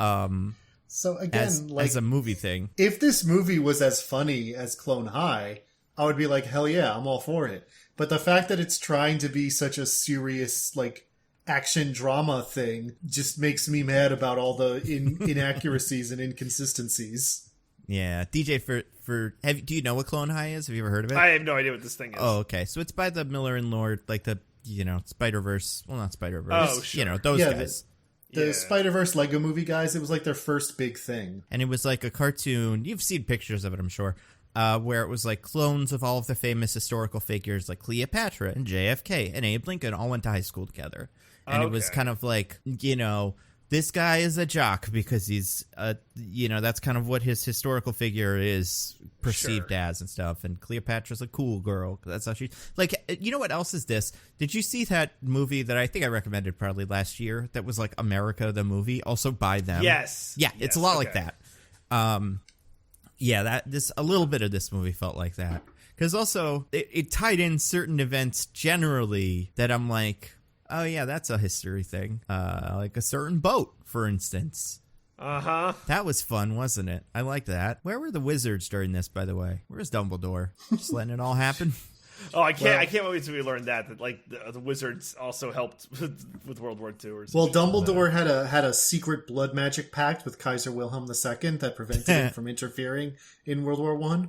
So again, as a movie thing. If this movie was as funny as Clone High, I would be like, hell yeah, I'm all for it. But the fact that it's trying to be such a serious, like, action drama thing just makes me mad about all the inaccuracies and inconsistencies. Yeah, DJ, do you know what Clone High is? Have you ever heard of it? I have no idea what this thing is. Oh, okay. So it's by the Miller and Lord, like the, Spider-Verse. Well, not Spider-Verse. Oh, sure. Those guys. The Spider-Verse Lego movie guys, it was like their first big thing. And it was like a cartoon. You've seen pictures of it, I'm sure. Where it was like clones of all of the famous historical figures like Cleopatra and JFK and Abe Lincoln all went to high school together. And it was kind of like, this guy is a jock because he's, that's kind of what his historical figure is perceived as and stuff. And Cleopatra's a cool girl. That's how she, like, you know what else is this? Did you see that movie that I think I recommended probably last year that was like America the Movie, also by them? Yes. Yeah, it's a lot like that. Yeah, a little bit of this movie felt like that. Because also, it tied in certain events generally that I'm like, oh yeah, that's a history thing. Like a certain boat, for instance. Uh-huh. That was fun, wasn't it? I like that. Where were the wizards during this, by the way? Where's Dumbledore? Just letting it all happen? Oh, I can't wait till we learn that like the wizards also helped with World War II or something. Well, Dumbledore had a secret blood magic pact with Kaiser Wilhelm II that prevented him from interfering in World War I.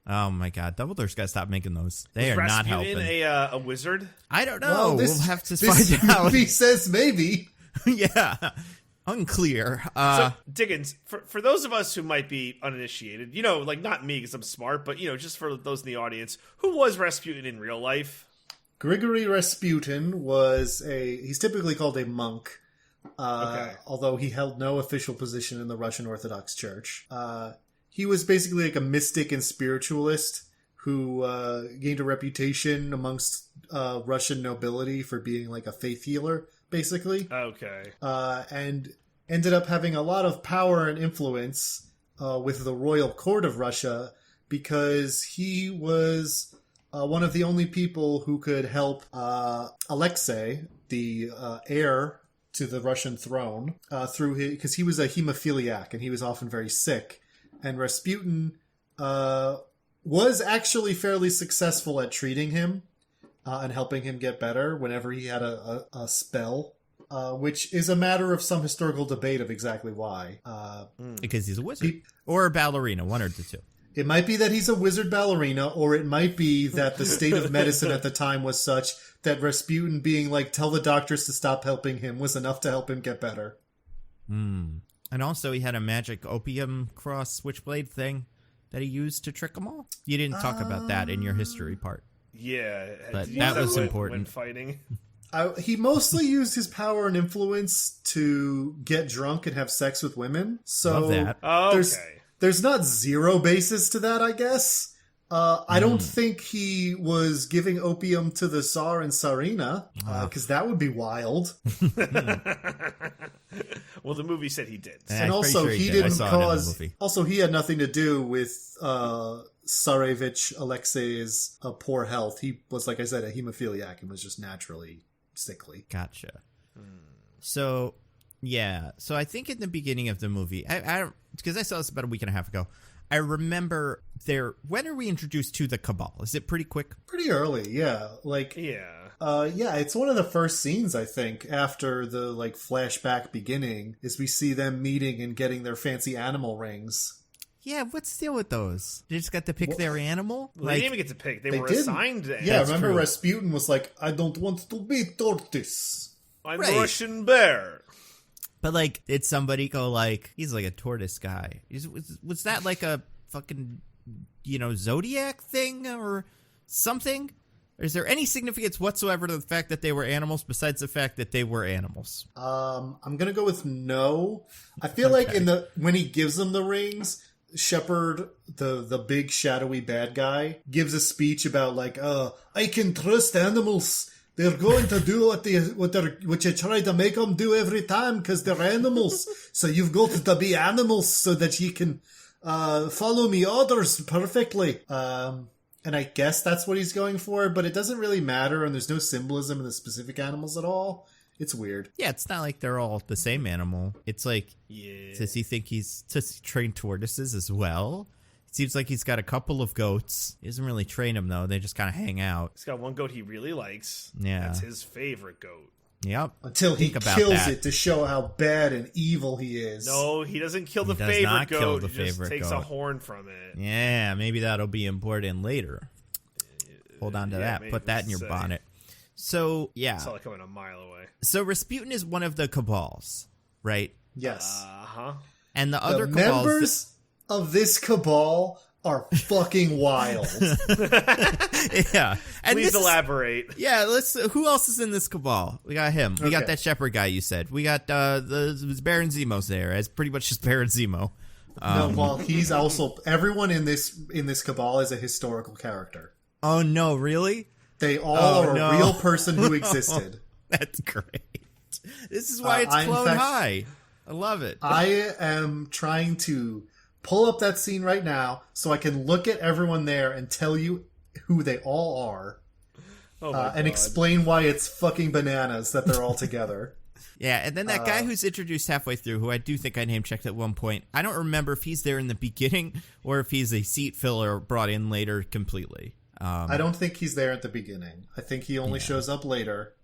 Oh my God, Dumbledore's got to stop making those. They are not helping. A wizard? I don't know. We'll have to find out. This movie says maybe. Yeah. Unclear. So, Diggins, for those of us who might be uninitiated, like not me because I'm smart, but, just for those in the audience, who was Rasputin in real life? Grigory Rasputin he's typically called a monk, although he held no official position in the Russian Orthodox Church. He was basically like a mystic and spiritualist who gained a reputation amongst Russian nobility for being like a faith healer, basically. Okay. And ended up having a lot of power and influence with the royal court of Russia because he was one of the only people who could help Alexei, the heir to the Russian throne, because he was a hemophiliac and he was often very sick. And Rasputin was actually fairly successful at treating him and helping him get better whenever he had a spell, which is a matter of some historical debate of exactly why. Because he's a wizard. Or a ballerina, one or the two. It might be that he's a wizard ballerina, or it might be that the state of medicine at the time was such that Rasputin being like, tell the doctors to stop helping him was enough to help him get better. And also he had a magic opium cross switchblade thing that he used to trick them all. You didn't talk about that in your history part. Yeah. But that was important. When fighting. He mostly used his power and influence to get drunk and have sex with women. So love that. there's not zero basis to that, I guess. I don't think he was giving opium to the Tsar and Tsarina, because that would be wild. Well, the movie said he did. And also, he didn't cause. Also, he had nothing to do with Tsarevich Alexei's poor health. He was, like I said, a hemophiliac and was just naturally sickly. Gotcha. So, yeah. So I think in the beginning of the movie, I because I saw this about a week and a half ago. I remember when are we introduced to the cabal? Is it pretty quick? Pretty early, yeah. Yeah, it's one of the first scenes, I think, after the flashback beginning, is we see them meeting and getting their fancy animal rings. Yeah, what's the deal with those? They just got to pick their animal? Well, they didn't even get to pick. They were didn't. assigned to Yeah, remember Rasputin was like, I don't want to be tortoise. I'm Russian bear. But, did somebody go, he's like a tortoise guy? Was that like a fucking, Zodiac thing or something? Or is there any significance whatsoever to the fact that they were animals besides the fact that they were animals? I'm going to go with no. I feel like when he gives them the rings, Shepard, the big shadowy bad guy, gives a speech about I can trust animals. They're going to do what you try to make them do every time because they're animals. So you've got to be animals so that you can follow me orders perfectly. And I guess that's what he's going for, but it doesn't really matter, and there's no symbolism in the specific animals at all. It's weird. Yeah, it's not like they're all the same animal. It's does he think he's trained tortoises as well? Seems like he's got a couple of goats. He doesn't really train them, though. They just kind of hang out. He's got one goat he really likes. Yeah. That's his favorite goat. Yep. Until he kills it to show how bad and evil he is. No, he doesn't kill the favorite goat. He just takes a horn from it. Yeah, maybe that'll be important later. Hold on to that. Put that in your bonnet. So, yeah. I saw it coming a mile away. So Rasputin is one of the cabals, right? Yes. Uh-huh. And the other cabals... members of this cabal are fucking wild. Yeah. And Please elaborate. Yeah, who else is in this cabal? We got him. We got that Shepherd guy you said. We got Baron Zemo's there, as pretty much just Baron Zemo. No, well, he's also everyone in this cabal is a historical character. Oh no, really? They all are a real person who existed. That's great. This is why it's Clone High. I love it. I am trying to pull up that scene right now so I can look at everyone there and tell you who they all are. And explain why it's fucking bananas that they're all together. Yeah, and then that guy who's introduced halfway through, who I do think I name-checked at one point, I don't remember if he's there in the beginning or if he's a seat filler brought in later completely. I don't think he's there at the beginning. I think he only shows up later.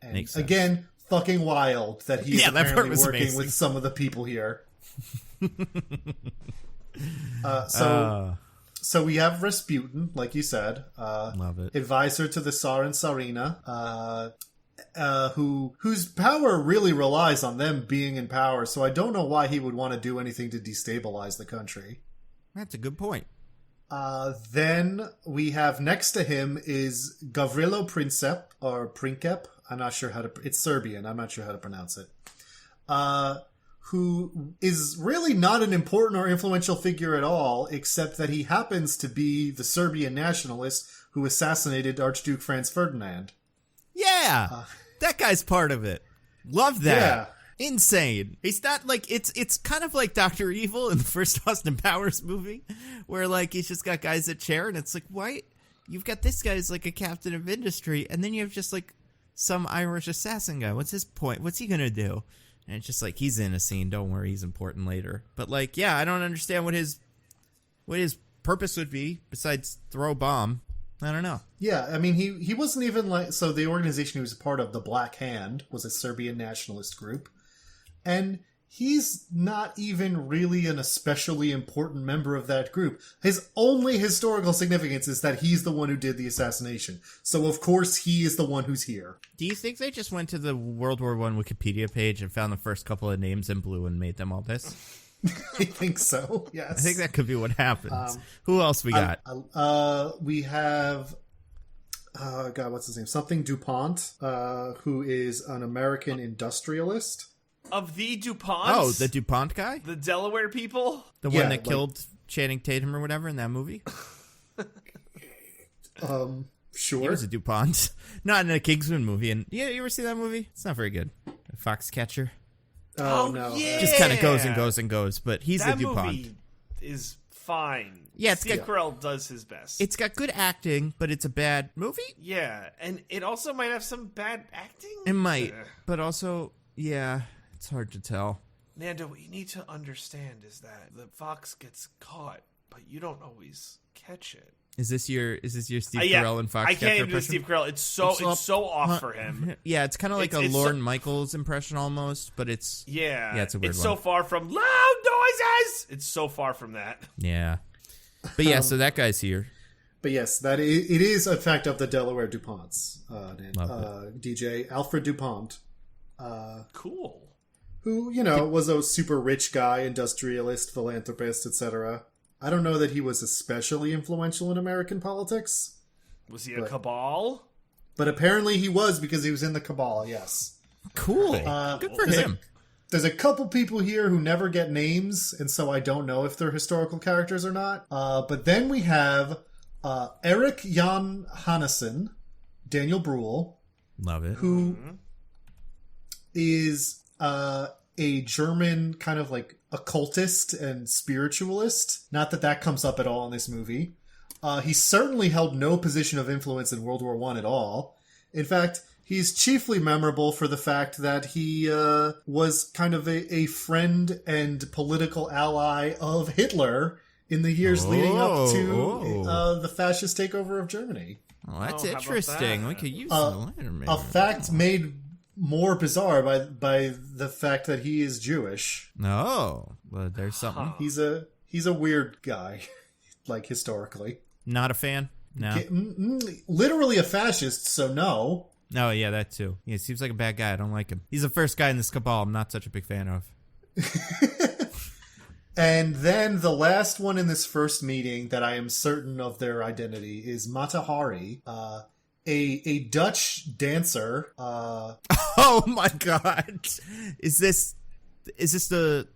And makes sense. Again, fucking wild that he's apparently working with some of the people here. So we have Rasputin, like you said, love it. Advisor to the Tsar and Tsarina, whose power really relies on them being in power. So I don't know why he would want to do anything to destabilize the country. That's a good point. Then we have next to him is Gavrilo Princip. I'm not sure it's Serbian. I'm not sure how to pronounce it. Who is really not an important or influential figure at all, except that he happens to be the Serbian nationalist who assassinated Archduke Franz Ferdinand. Yeah! That guy's part of it. Love that. Yeah. Insane. He's not it's kind of like Dr. Evil in the first Austin Powers movie, where he's just got guys at chair, and it's why? You've got this guy as a captain of industry, and then you have just some Irish assassin guy. What's his point? What's he gonna do? And it's just he's in a scene. Don't worry, he's important later. But I don't understand what his purpose would be besides throw a bomb. I don't know. Yeah, I mean, he wasn't even so the organization he was a part of, the Black Hand, was a Serbian nationalist group. And he's not even really an especially important member of that group. His only historical significance is that he's the one who did the assassination. So, of course, he is the one who's here. Do you think they just went to the World War I Wikipedia page and found the first couple of names in blue and made them all this? I think so, yes. I think that could be what happens. Who else we got? We have... God, what's his name? Something DuPont, who is an American industrialist. Of the DuPonts? Oh, the DuPont guy? The Delaware people? The one that killed Channing Tatum or whatever in that movie? Sure. He was a DuPont. Not in a Kingsman movie. And yeah, you ever see that movie? It's not very good. Foxcatcher. Oh, no. Yeah. Just kind of goes and goes and goes, but he's That a DuPont. movie is fine. Yeah, it's Steve got- Carell does his best. It's got good acting, but it's a bad movie? Yeah, and it also might have some bad acting. It might. Ugh. But also, yeah, it's hard to tell. Nando, what you need to understand is that the fox gets caught, but you don't always catch it. Is this your Steve Yeah, Carell and Foxcatcher I can't even do impression? Steve Carell. It's so off for him. Yeah, it's kind of like It's a so- Lorne Michaels impression almost, but it's Yeah, it's a weird It's one. so far from loud noises. It's so far from that. Yeah. But yeah, so that guy's here. But yes, it is a fact of the Delaware DuPonts. Love DJ Alfred DuPont, Cool. who, was a super rich guy, industrialist, philanthropist, etc. I don't know that he was especially influential in American politics, Was he a cabal? but apparently he was because he was in the cabal, yes. Cool. Good for there's him. There's a couple people here who never get names, and so I don't know if they're historical characters or not. But then we have Eric Jan Hanneson, Daniel Bruhl, Love it. who is a German kind of like occultist and spiritualist. Not that comes up at all in this movie. He certainly held no position of influence in World War I at all. In fact, he's chiefly memorable for the fact that he was kind of a friend and political ally of Hitler in the years leading up to the fascist takeover of Germany. Oh, that's how about interesting. that? We could use that later, maybe. A fact made more bizarre by the fact that he is Jewish. No, well, there's something. He's a weird guy, like historically. Not a fan? No. Literally a fascist, so no. No, yeah, that too. Yeah, seems like a bad guy. I don't like him. He's the first guy in this cabal I'm not such a big fan of. And then the last one in this first meeting that I am certain of their identity is Mata Hari, a Dutch dancer. Oh my god. Is this the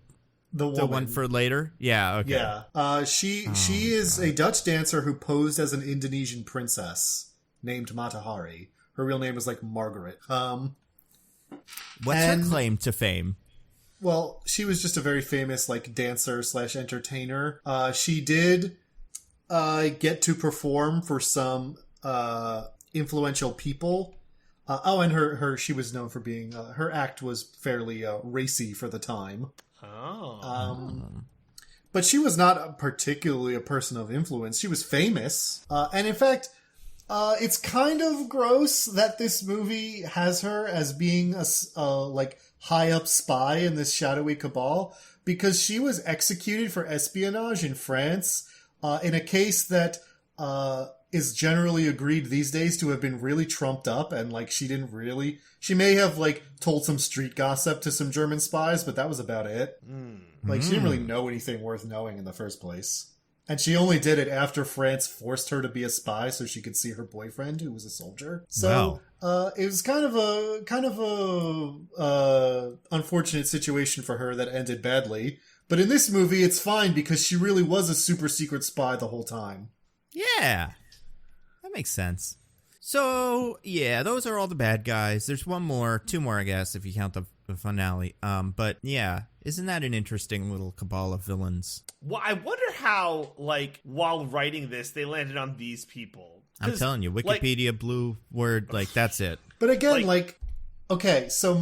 one for later? Yeah, okay. Yeah. She is a Dutch dancer who posed as an Indonesian princess named Mata Hari. Her real name is like Margaret. What's her claim to fame? Well, she was just a very famous like dancer / entertainer. She did get to perform for some influential people. And she was known for being her act was fairly racy for the time. But she was not particularly a person of influence. She was famous, and in fact, it's kind of gross that this movie has her as being a like high up spy in this shadowy cabal, because she was executed for espionage in France in a case that is generally agreed these days to have been really trumped up, and like she may have like told some street gossip to some German spies, but that was about it. Like she didn't really know anything worth knowing in the first place. And she only did it after France forced her to be a spy so she could see her boyfriend, who was a soldier. So it was kind of a unfortunate situation for her that ended badly. But in this movie, it's fine because she really was a super secret spy the whole time. Yeah. That makes sense. So, yeah, those are all the bad guys. There's two more, I guess, if you count the finale. But yeah, isn't that an interesting little cabal of villains? Well, I wonder how, like, while writing this, they landed on these people. I'm telling you, Wikipedia, blue word, like, that's it. But again, okay, so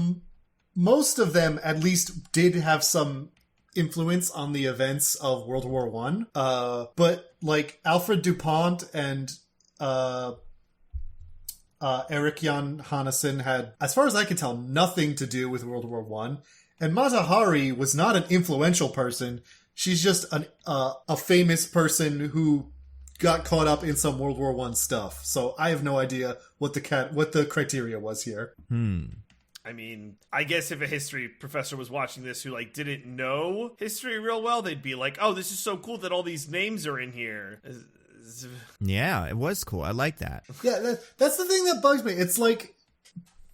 most of them at least did have some influence on the events of World War One. But like Alfred DuPont and Eric Jan Hanneson had, as far as I can tell, nothing to do with World War One. And Mata Hari was not an influential person. She's just a famous person who got caught up in some World War One stuff. So I have no idea what the criteria was here. I mean, I guess if a history professor was watching this who, like, didn't know history real well, they'd be like, oh, this is so cool that all these names are in here. Yeah, it was cool. I like that. Yeah, that's the thing that bugs me. It's like,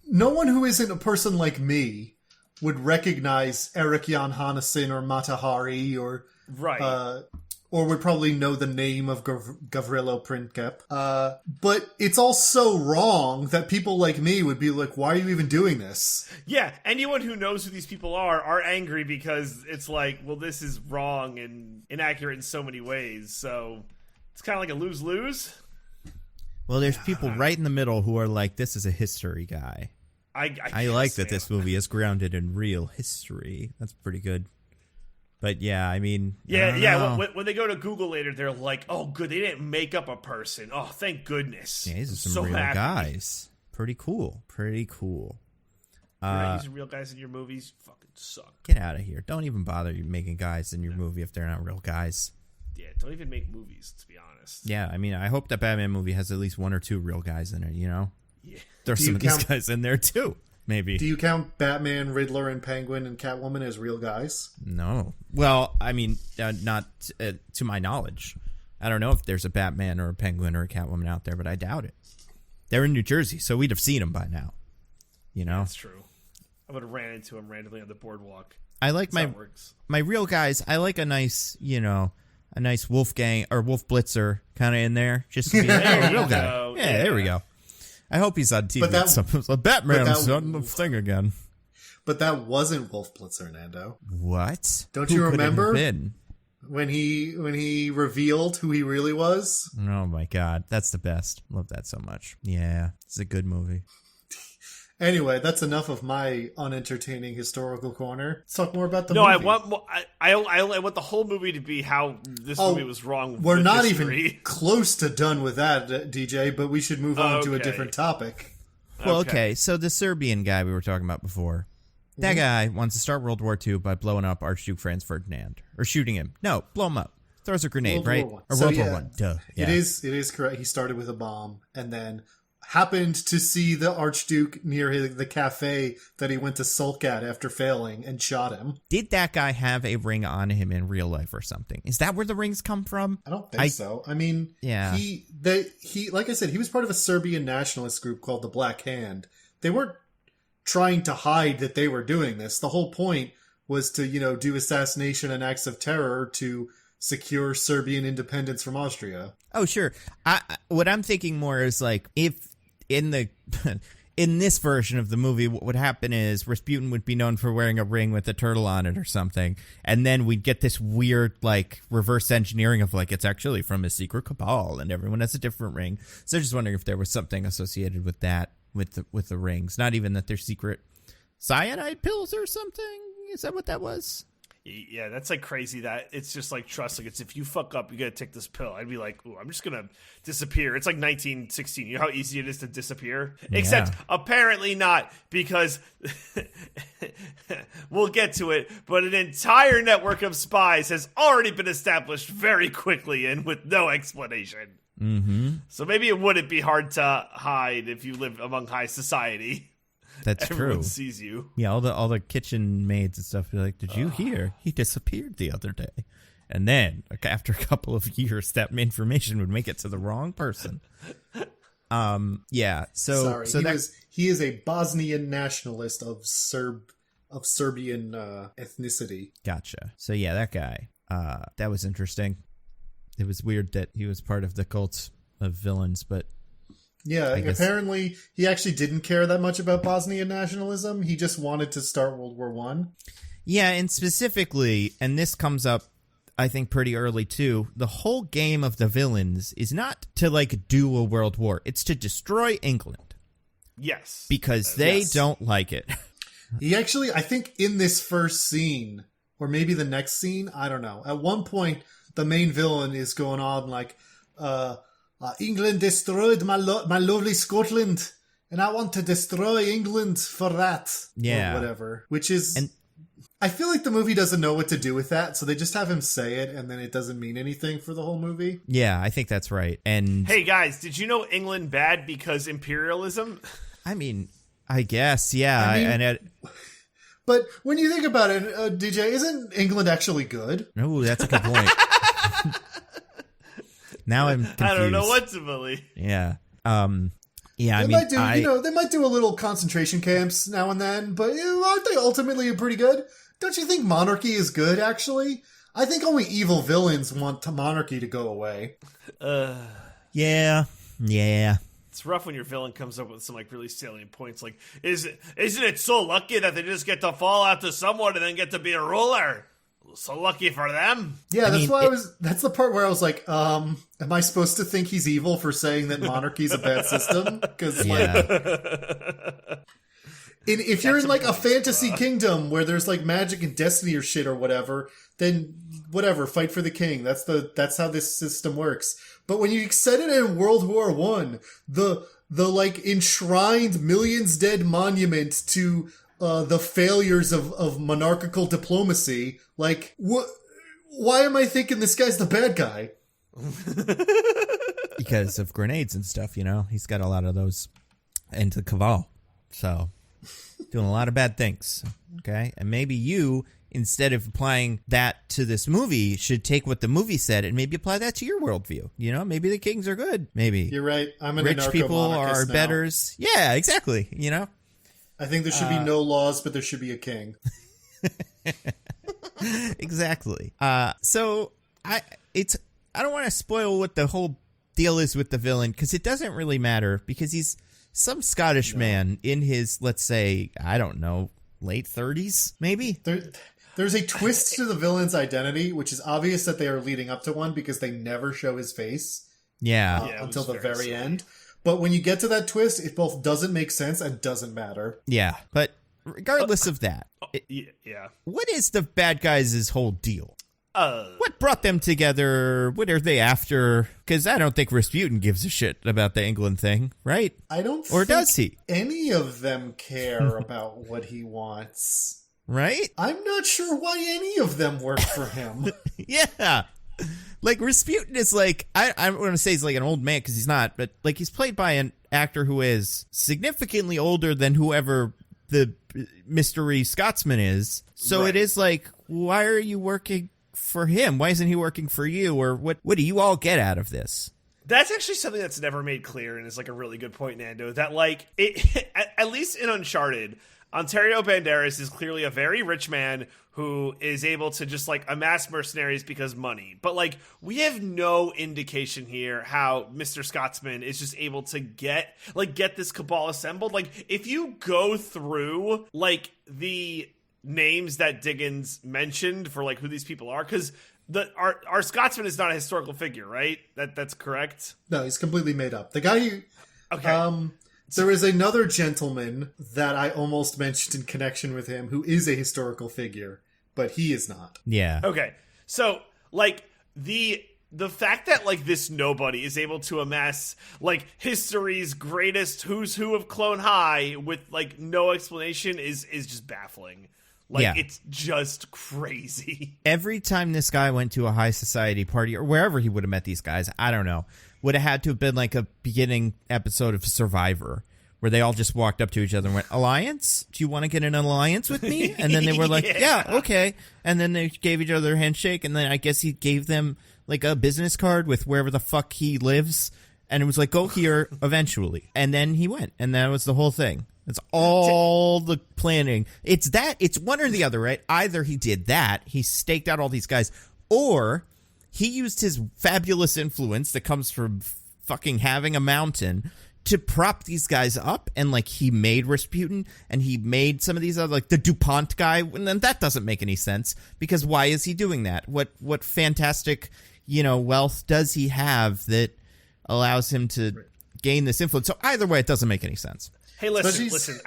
no one who isn't a person like me would recognize Eric Jan Hanneson or Mata Hari or Right. or would probably know the name of Gavrilo Princip. But it's all so wrong that people like me would be like, why are you even doing this? Yeah, anyone who knows who these people are angry because it's like, well, this is wrong and inaccurate in so many ways. So it's kind of like a lose-lose. Well, there's people right in the middle who are like, this is a history guy. I like that this movie is grounded in real history. That's pretty good. But yeah, I mean... Yeah. When they go to Google later, they're like, oh, good, they didn't make up a person. Oh, thank goodness. Yeah, these are some so real happy. guys. Pretty cool. You're not using real guys in your movies? Fucking suck. Get out of here. Don't even bother making guys in your movie if they're not real guys. Yeah, don't even make movies, to be honest. Yeah, I mean, I hope that Batman movie has at least one or two real guys in it, you know? Yeah. There's some of these guys in there, too. Maybe. Do you count Batman, Riddler, and Penguin and Catwoman as real guys? No. Well, I mean, not to my knowledge. I don't know if there's a Batman or a Penguin or a Catwoman out there, but I doubt it. They're in New Jersey, so we'd have seen them by now. You know? That's true. I would have ran into him randomly on the boardwalk. I like my real guys. I like a nice, a nice Wolfgang or Wolf Blitzer kind of in there. Just to be a real guy. Yeah, there we go. I hope he's on TV. But Batman's on the thing again. But that wasn't Wolf Blitzer, Nando. What? Don't you remember when he revealed who he really was? Oh my god, that's the best. Love that so much. Yeah, it's a good movie. Anyway, that's enough of my unentertaining historical corner. Let's talk more about the movie. No, I want more. I want the whole movie to be how this movie was wrong. We're not even close to done with that, DJ, but we should move on to a different topic. Well, okay, so the Serbian guy we were talking about before, that guy wants to start World War II by blowing up Archduke Franz Ferdinand. Or shooting him. No, blow him up. Throws a grenade, right? Or World War I. Duh. Yeah. It is correct. He started with a bomb and then happened to see the Archduke near the cafe that he went to sulk at after failing and shot him. Did that guy have a ring on him in real life or something? Is that where the rings come from? I don't think so. I mean, yeah. He like I said, he was part of a Serbian nationalist group called the Black Hand. They weren't trying to hide that they were doing this. The whole point was to, do assassination and acts of terror to secure Serbian independence from Austria. Oh, sure. What I'm thinking more is like if in this version of the movie, what would happen is Rasputin would be known for wearing a ring with a turtle on it or something, and then we'd get this weird like reverse engineering of like it's actually from a secret cabal and everyone has a different ring. So just wondering if there was something associated with that with the rings, not even that they're secret cyanide pills or something. Is that what that was? Yeah, that's like crazy that it's just like trust. Like it's if you fuck up, you gotta take this pill. I'd be like, ooh, I'm just gonna disappear. It's like 1916. You know how easy it is to disappear? Yeah. Except apparently not, because we'll get to it. But an entire network of spies has already been established very quickly and with no explanation. Mm-hmm. So maybe it wouldn't be hard to hide if you live among high society. That's Everyone true. Sees you. Yeah, all the kitchen maids and stuff are like, did you hear? He disappeared the other day. And then, after a couple of years, that information would make it to the wrong person. Yeah. So, sorry, he is a Bosnian nationalist of Serbian ethnicity. Gotcha. So yeah, that guy. That was interesting. It was weird that he was part of the cult of villains, but. Yeah, apparently he actually didn't care that much about Bosnian nationalism. He just wanted to start World War I. Yeah, and specifically, and this comes up, I think, pretty early too, the whole game of the villains is not to, like, do a world war. It's to destroy England. Yes. Because they don't like it. He actually, I think in this first scene, or maybe the next scene, I don't know. At one point, the main villain is going on like, England destroyed my lovely Scotland, and I want to destroy England for that. Yeah. Or whatever. Which is... And I feel like the movie doesn't know what to do with that, so they just have him say it, and then it doesn't mean anything for the whole movie. Yeah, I think that's right. And hey, guys, did you know England bad because imperialism? I mean, I guess, yeah. But when you think about it, DJ, isn't England actually good? Oh, that's a good point. Now I'm confused. I don't know what to believe. Yeah. They might do a little concentration camps now and then, but aren't they ultimately pretty good? Don't you think monarchy is good, actually? I think only evil villains want monarchy to go away. Yeah. It's rough when your villain comes up with some like really salient points, like isn't it so lucky that they just get to fall out to someone and then get to be a ruler? So lucky for them. Yeah, that's the part where I was like, am I supposed to think he's evil for saying that monarchy's a bad system? Because if you're in like a fantasy kingdom where there's like magic and destiny or shit or whatever, then whatever, fight for the king. That's how this system works. But when you set it in World War I, the like enshrined millions dead monument to the failures of monarchical diplomacy, like why am I thinking this guy's the bad guy? Because of grenades and stuff, he's got a lot of those into cabal. So doing a lot of bad things. Okay. And maybe you, instead of applying that to this movie, should take what the movie said and maybe apply that to your worldview. Maybe the kings are good. Maybe you're right. I'm an rich people are now. betters. Yeah, exactly. I think there should be no laws, but there should be a king. Exactly. So I don't want to spoil what the whole deal is with the villain, because it doesn't really matter, because he's some Scottish man in his, let's say, I don't know, late 30s, maybe? There's a twist to the villain's identity, which is obvious that they are leading up to one because they never show his face. Until the very end. But when you get to that twist, it both doesn't make sense and doesn't matter. Yeah, but regardless of that, what is the bad guys' whole deal? What brought them together? What are they after? Because I don't think Rasputin gives a shit about the England thing, right? I don't Or think does he? Any of them care about what he wants. Right? I'm not sure why any of them work for him. Yeah. Like, Rasputin is like, I don't want to say he's like an old man, because he's not, but like he's played by an actor who is significantly older than whoever the mystery Scotsman is. So It is like, why are you working for him? Why isn't he working for you? Or what do you all get out of this? That's actually something that's never made clear, and is like a really good point, Nando, that like it, at least in Uncharted, Ontario Banderas is clearly a very rich man who is able to just like amass mercenaries because money. But like, we have no indication here how Mr. Scotsman is just able to get this cabal assembled. Like, if you go through like the names that Diggins mentioned for like who these people are, because our Scotsman is not a historical figure, right? That's correct. No, he's completely made up. The guy who okay. There is another gentleman that I almost mentioned in connection with him who is a historical figure, but he is not. Yeah. Okay. So, like, the fact that, like, this nobody is able to amass, like, history's greatest who's who of Clone High with, like, no explanation is just baffling. Like, it's just crazy. Every time this guy went to a high society party, or wherever he would have met these guys, I don't know, would have had to have been like a beginning episode of Survivor, where they all just walked up to each other and went, "Alliance? Do you want to get in an alliance with me?" And then they were like, yeah, okay. And then they gave each other a handshake, and then I guess he gave them like a business card with wherever the fuck he lives, and it was like, go here eventually. And then he went, and that was the whole thing. It's all the planning. It's one or the other, right? Either he did that, he staked out all these guys, or he used his fabulous influence that comes from fucking having a mountain to prop these guys up, and like he made Rasputin, and he made some of these other, like the DuPont guy, and then that doesn't make any sense, because why is he doing that? What fantastic, wealth does he have that allows him to gain this influence? So either way, it doesn't make any sense. Hey, listen.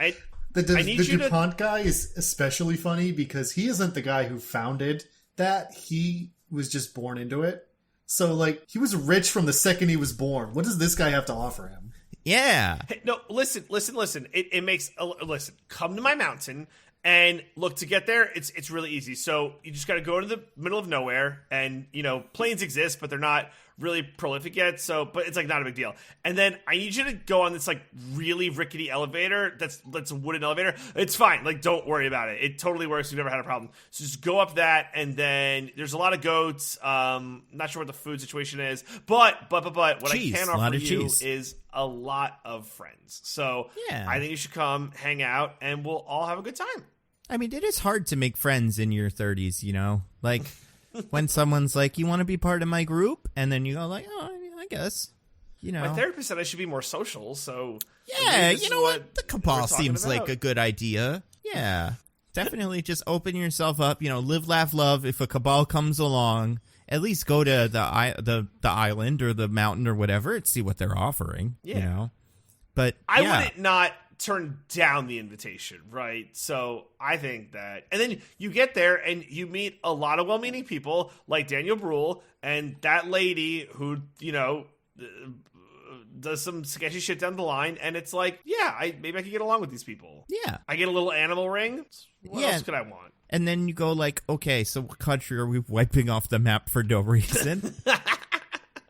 The DuPont guy is especially funny because he isn't the guy who founded that. He was just born into it. So, like, he was rich from the second he was born. What does this guy have to offer him? Yeah. Hey, no, listen. It makes listen. Come to my mountain, and look, to get there, it's really easy. So you just got to go to the middle of nowhere, and planes exist, but they're not really prolific yet. So, but it's like not a big deal. And then I need you to go on this like really rickety elevator. That's a wooden elevator. It's fine. Like, don't worry about it. It totally works. We've never had a problem. So just go up that, and then there's a lot of goats. Not sure what the food situation is, but what cheese, I can offer you is a lot of friends. So yeah. I think you should come hang out, and we'll all have a good time. I mean, it is hard to make friends in your 30s, like when someone's like, you want to be part of my group? And then you go like, oh, I guess. You know. My therapist said I should be more social, so... Yeah, you know what? The cabal we're talking seems like about. a good idea. Yeah. Definitely just open yourself up, live, laugh, love. If a cabal comes along, at least go to the island or the mountain or whatever and see what they're offering, But I wouldn't not turn down the invitation, right? So I think that... And then you get there and you meet a lot of well-meaning people like Daniel Bruhl and that lady who, does some sketchy shit down the line, and it's like, maybe I could get along with these people. Yeah. I get a little animal ring. What else could I want? And then you go like, okay, so what country are we wiping off the map for no reason?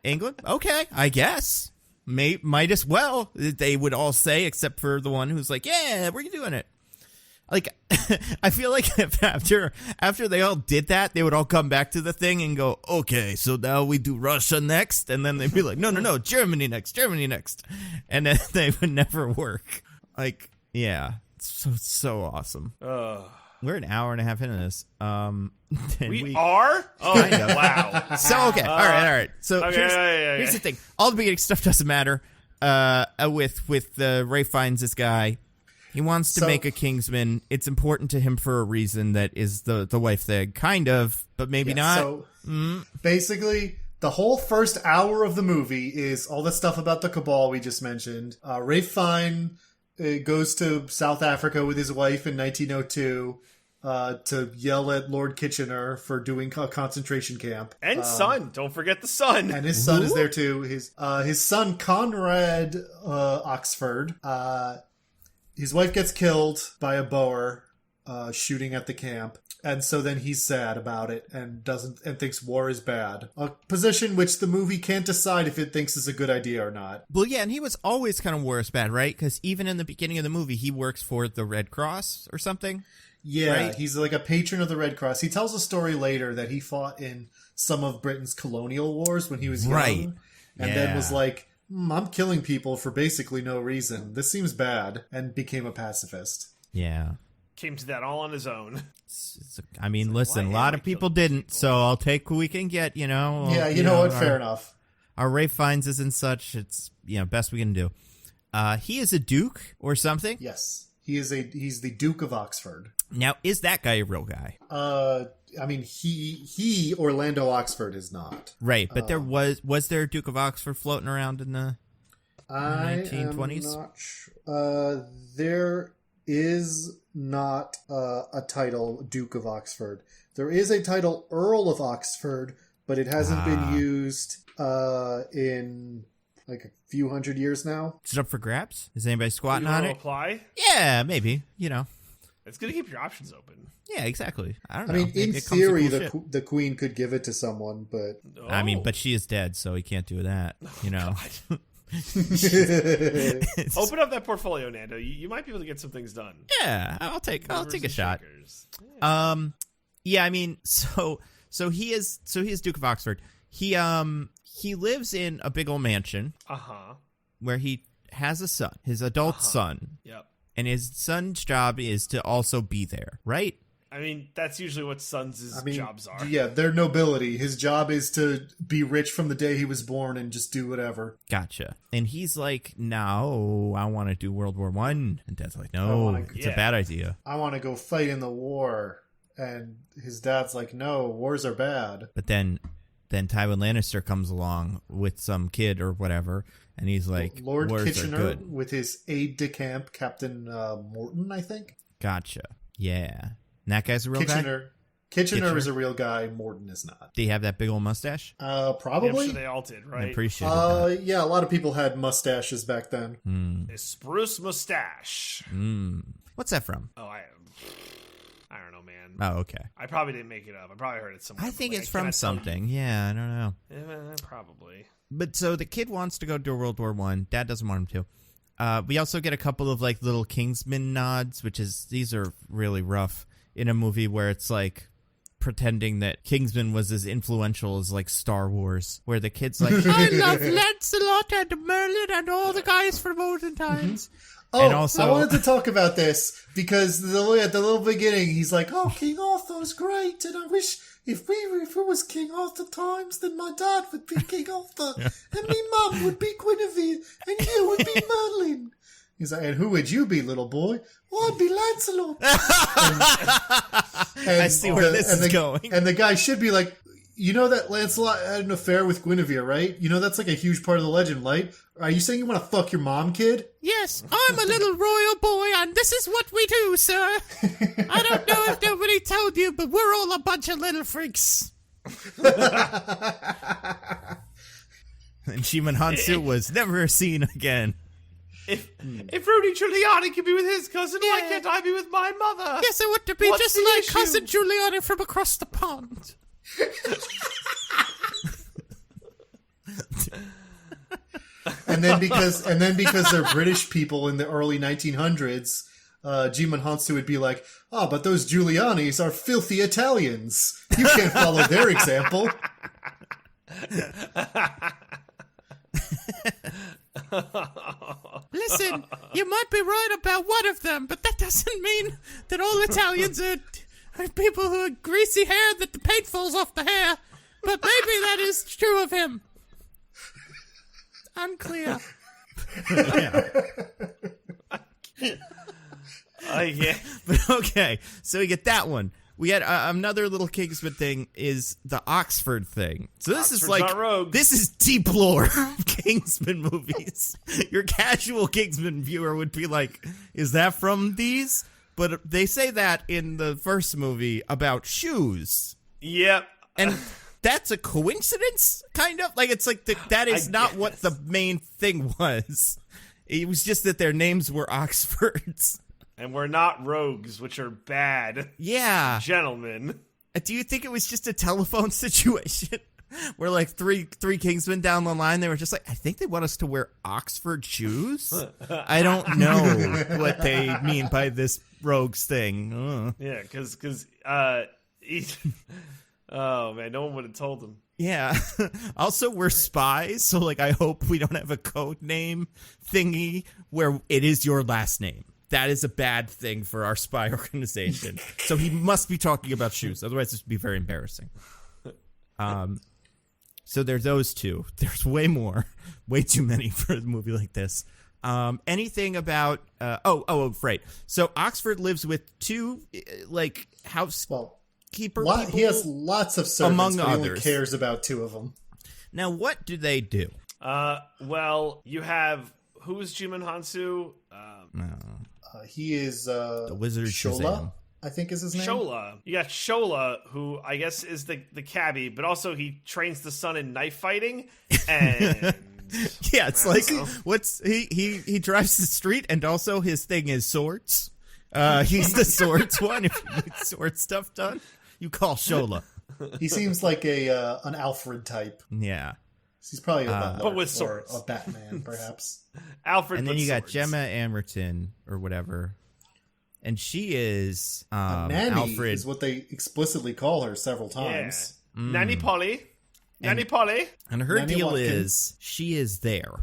England? Okay, I guess. Might as well, they would all say, except for the one who's like, yeah, we're doing it. Like, I feel like if after they all did that, they would all come back to the thing and go, okay, so now we do Russia next? And then they'd be like, no, Germany next. And then they would never work. Like, yeah, it's so awesome. We're an hour and a half into this. We are? Oh, wow. So, okay. All right. So okay, here's the thing. All the beginning stuff doesn't matter. With Ray finds this guy. He wants to make a Kingsman. It's important to him for a reason that is the wife thing. Kind of, but maybe not. So, basically, the whole first hour of the movie is all the stuff about the cabal we just mentioned. Ray Fine goes to South Africa with his wife in 1902 to yell at Lord Kitchener for doing a concentration camp. And son. Don't forget the son. And his son is there too. His son, Conrad Oxford, his wife gets killed by a Boer shooting at the camp. And so then he's sad about it and thinks war is bad. A position which the movie can't decide if it thinks is a good idea or not. Well, yeah, and he was always kind of war is bad, right? Because even in the beginning of the movie, he works for the Red Cross or something. Yeah, right? He's like a patron of the Red Cross. He tells a story later that he fought in some of Britain's colonial wars when he was young. Right. And then was like, I'm killing people for basically no reason. This seems bad. And became a pacifist. Yeah. Came to that all on his own. Listen, a lot of people didn't, so I'll take who we can get, Yeah, you know what? Fair enough. Our Ray finds us and such. It's, best we can do. He is a duke or something? Yes. He's the Duke of Oxford. Now, is that guy a real guy? He Orlando Oxford is not. Right, but there was there a Duke of Oxford floating around in the 1920s? I'm not sure. There is not a title Duke of Oxford. There is a title Earl of Oxford, but it hasn't been used in like a few hundred years now. Is it up for grabs? Is anybody squatting on it? Apply? Yeah, maybe. It's going to keep your options open. Yeah, exactly. I don't know. I mean, Maybe in it comes with theory, cool shit. the queen could give it to someone, but... I mean, but she is dead, so he can't do that, Open up that portfolio, Nando. You might be able to get some things done. Yeah, I'll take a shot. Yeah. Yeah, I mean, so he is Duke of Oxford. He lives in a big old mansion. Where he has a son, his adult son. Yep. And his son's job is to also be there, right? I mean, that's usually what sons' jobs are. Yeah, they're nobility. His job is to be rich from the day he was born and just do whatever. Gotcha. And he's like, no, I want to do World War I. And Dad's like, no, it's a bad idea. I want to go fight in the war. And his dad's like, no, wars are bad. But then Tywin Lannister comes along with some kid or whatever, and he's like, Lord wars Kitchener are good. with his aide-de-camp, Captain Morton, I think. Gotcha. Yeah. And that guy's a real guy? Kitchener is a real guy. Morton is not. Do you have that big old mustache? Probably. I'm sure they all did, right? I appreciate that. Yeah, a lot of people had mustaches back then. A spruce mustache. What's that from? Oh, I don't know, man. Oh, okay. I probably didn't make it up. I probably heard it somewhere. I think it's from something. Yeah, I don't know. Probably. But so the kid wants to go to World War I. Dad doesn't want him to. We also get a couple of like little Kingsman nods, these are really rough in a movie where it's like pretending that Kingsman was as influential as like Star Wars, where the kid's like, I love Lancelot and Merlin and all the guys from olden times. Oh, and also, I wanted to talk about this because at the little beginning, he's like, "Oh, King Arthur's great, and I wish if it was King Arthur times, then my dad would be King Arthur, and me mum would be Guinevere, and you would be Merlin. He's like, and who would you be, little boy? Well, I'd be Lancelot. I see where this is going. And the guy should be like, you know that Lancelot had an affair with Guinevere, right? You know that's like a huge part of the legend, right? Are you saying you want to fuck your mom, kid? Yes, I'm a little royal boy, and this is what we do, sir. I don't know if nobody told you, but we're all a bunch of little freaks. And Jimon Hansu was never seen again. If Rudy Giuliani can be with his cousin, why can't I be with my mother? Yes, I want to be What's just the like issue? cousin Giuliani from across the pond. And then because they're British people in the early 1900s, Jimon Hansu would be like, but those Giulianis are filthy Italians. You can't follow their example. Listen, you might be right about one of them, but that doesn't mean that all Italians are people who have greasy hair that the paint falls off the hair. But maybe that is true of him. Unclear. Yeah. But okay, so we get that one. We had another little Kingsman thing is the Oxford thing. So this Oxford's is like not rogue. this is deep lore of Kingsman movies. Your casual Kingsman viewer would be like, "Is that from these?" But they say that in the first movie about shoes. Yep. And that's a coincidence, kind of? Like, it's like that is not what the main thing was. It was just that their names were Oxfords. And we're not rogues, which are bad. Yeah. Gentlemen. Do you think it was just a telephone situation? Where, like, three Kingsmen down the line, they were just like, I think they want us to wear Oxford shoes? I don't know what they mean by this rogues thing. Yeah, because oh, man, no one would have told him. Yeah. Also, we're spies, so, like, I hope we don't have a code name thingy where it is your last name. That is a bad thing for our spy organization. So he must be talking about shoes. Otherwise, this would be very embarrassing. So there's those two. There's way more. Way too many for a movie like this. Anything about... right. So Oxford lives with two, like, housekeeper people. He has lots of servants, among but he others. only cares about two of them. Now, what do they do? Well, you have... Who's Jimon Hansu? He is the wizard Shola, Shazam. I think is his name. Shola. You got Shola, who I guess is the cabbie, but also he trains the son in knife fighting. And yeah, it's like he drives the street, and also his thing is swords. He's the swords one. If you need sword stuff done, you call Shola. He seems like an Alfred type. Yeah. He's probably a butler, but with swords. or a Batman, perhaps. Alfred. And then you got swords. Gemma Amerton or whatever, and she is Nanny Alfred. is what they explicitly call her several times. Yeah. Nanny Polly. Nanny Polly. And her Nanny deal Watkins. is she is there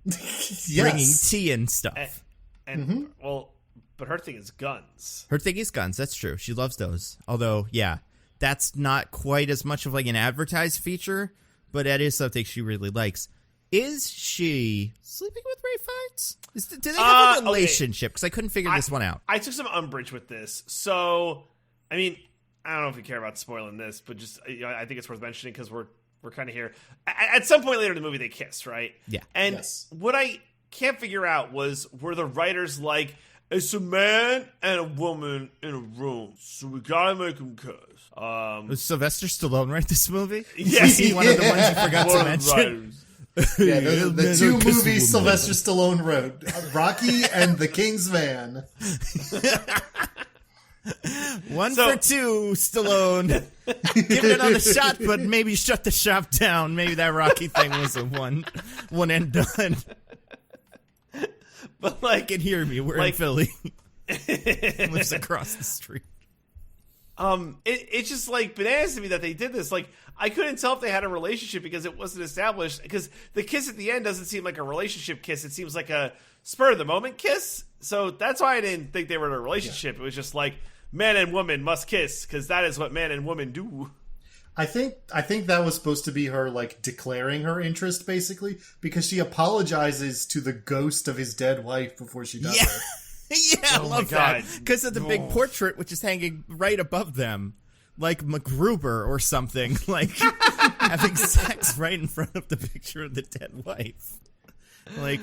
Yes. bringing tea and stuff. And well, but her thing is guns. Her thing is guns. That's true. She loves those. Although, yeah, that's not quite as much of like an advertised feature, but that is something she really likes. Is she sleeping with Ray Fiennes? Do they have a relationship? Because I couldn't figure this one out. I took some umbrage with this. So, I mean, I don't know if we care about spoiling this, but just I think it's worth mentioning because we're kind of here. At some point later in the movie, they kiss, right? Yeah. And what I can't figure out were the writers like, it's a man and a woman in a room, so we gotta make them kiss. Was Sylvester Stallone write this movie? Yes, he one of the ones you forgot to One of the mention. writers. Yeah, the two kiss a movies woman. Sylvester Stallone wrote, Rocky and The King's Man. One for two, Stallone. Give it another shot, but maybe shut the shop down. Maybe that Rocky thing was a one and done. But like, You can hear me. We're in Philly. Lives across the street. it's just like bananas to me that they did this. Like, I couldn't tell if they had a relationship because it wasn't established. Because the kiss at the end doesn't seem like a relationship kiss. It seems like a spur of the moment kiss. So that's why I didn't think they were in a relationship. It was just like man and woman must kiss because that is what man and woman do. I think that was supposed to be her like declaring her interest, basically, because she apologizes to the ghost of his dead wife before she does it. Yeah, I love that because of the big portrait which is hanging right above them, like MacGruber or something, like having sex right in front of the picture of the dead wife. Like,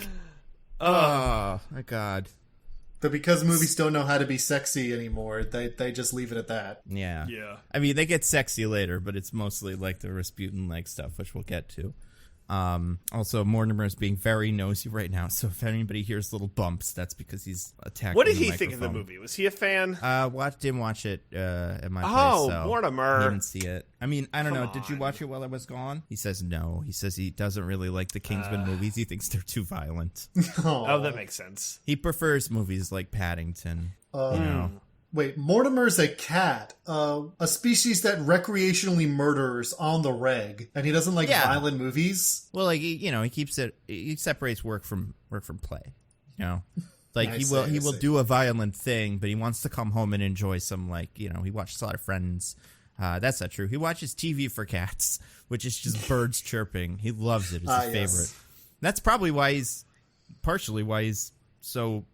oh my god. But because movies don't know how to be sexy anymore, they just leave it at that. Yeah. Yeah. I mean, they get sexy later, but it's mostly like the Rasputin leg stuff, which we'll get to. Also, Mortimer's being very nosy right now, so if anybody hears little bumps, that's because he's attacking. What did the he think of the microphone. movie? Was he a fan? Didn't watch it at my place. Oh, So Mortimer. he didn't see it. I mean, I don't know. Come Did you on. watch it while I was gone? He says no. He says he doesn't really like the Kingsman movies. He thinks they're too violent. Oh, that makes sense. He prefers movies like Paddington. You know. Wait, Mortimer's a cat, a species that recreationally murders on the reg, and he doesn't like violent movies. Well, like he keeps it. He separates work from play. You know, like he will do a violent thing, but he wants to come home and enjoy some he watches a lot of Friends. That's not true. He watches TV for cats, which is just birds chirping. He loves it. It's his favorite. That's probably partially why he's so,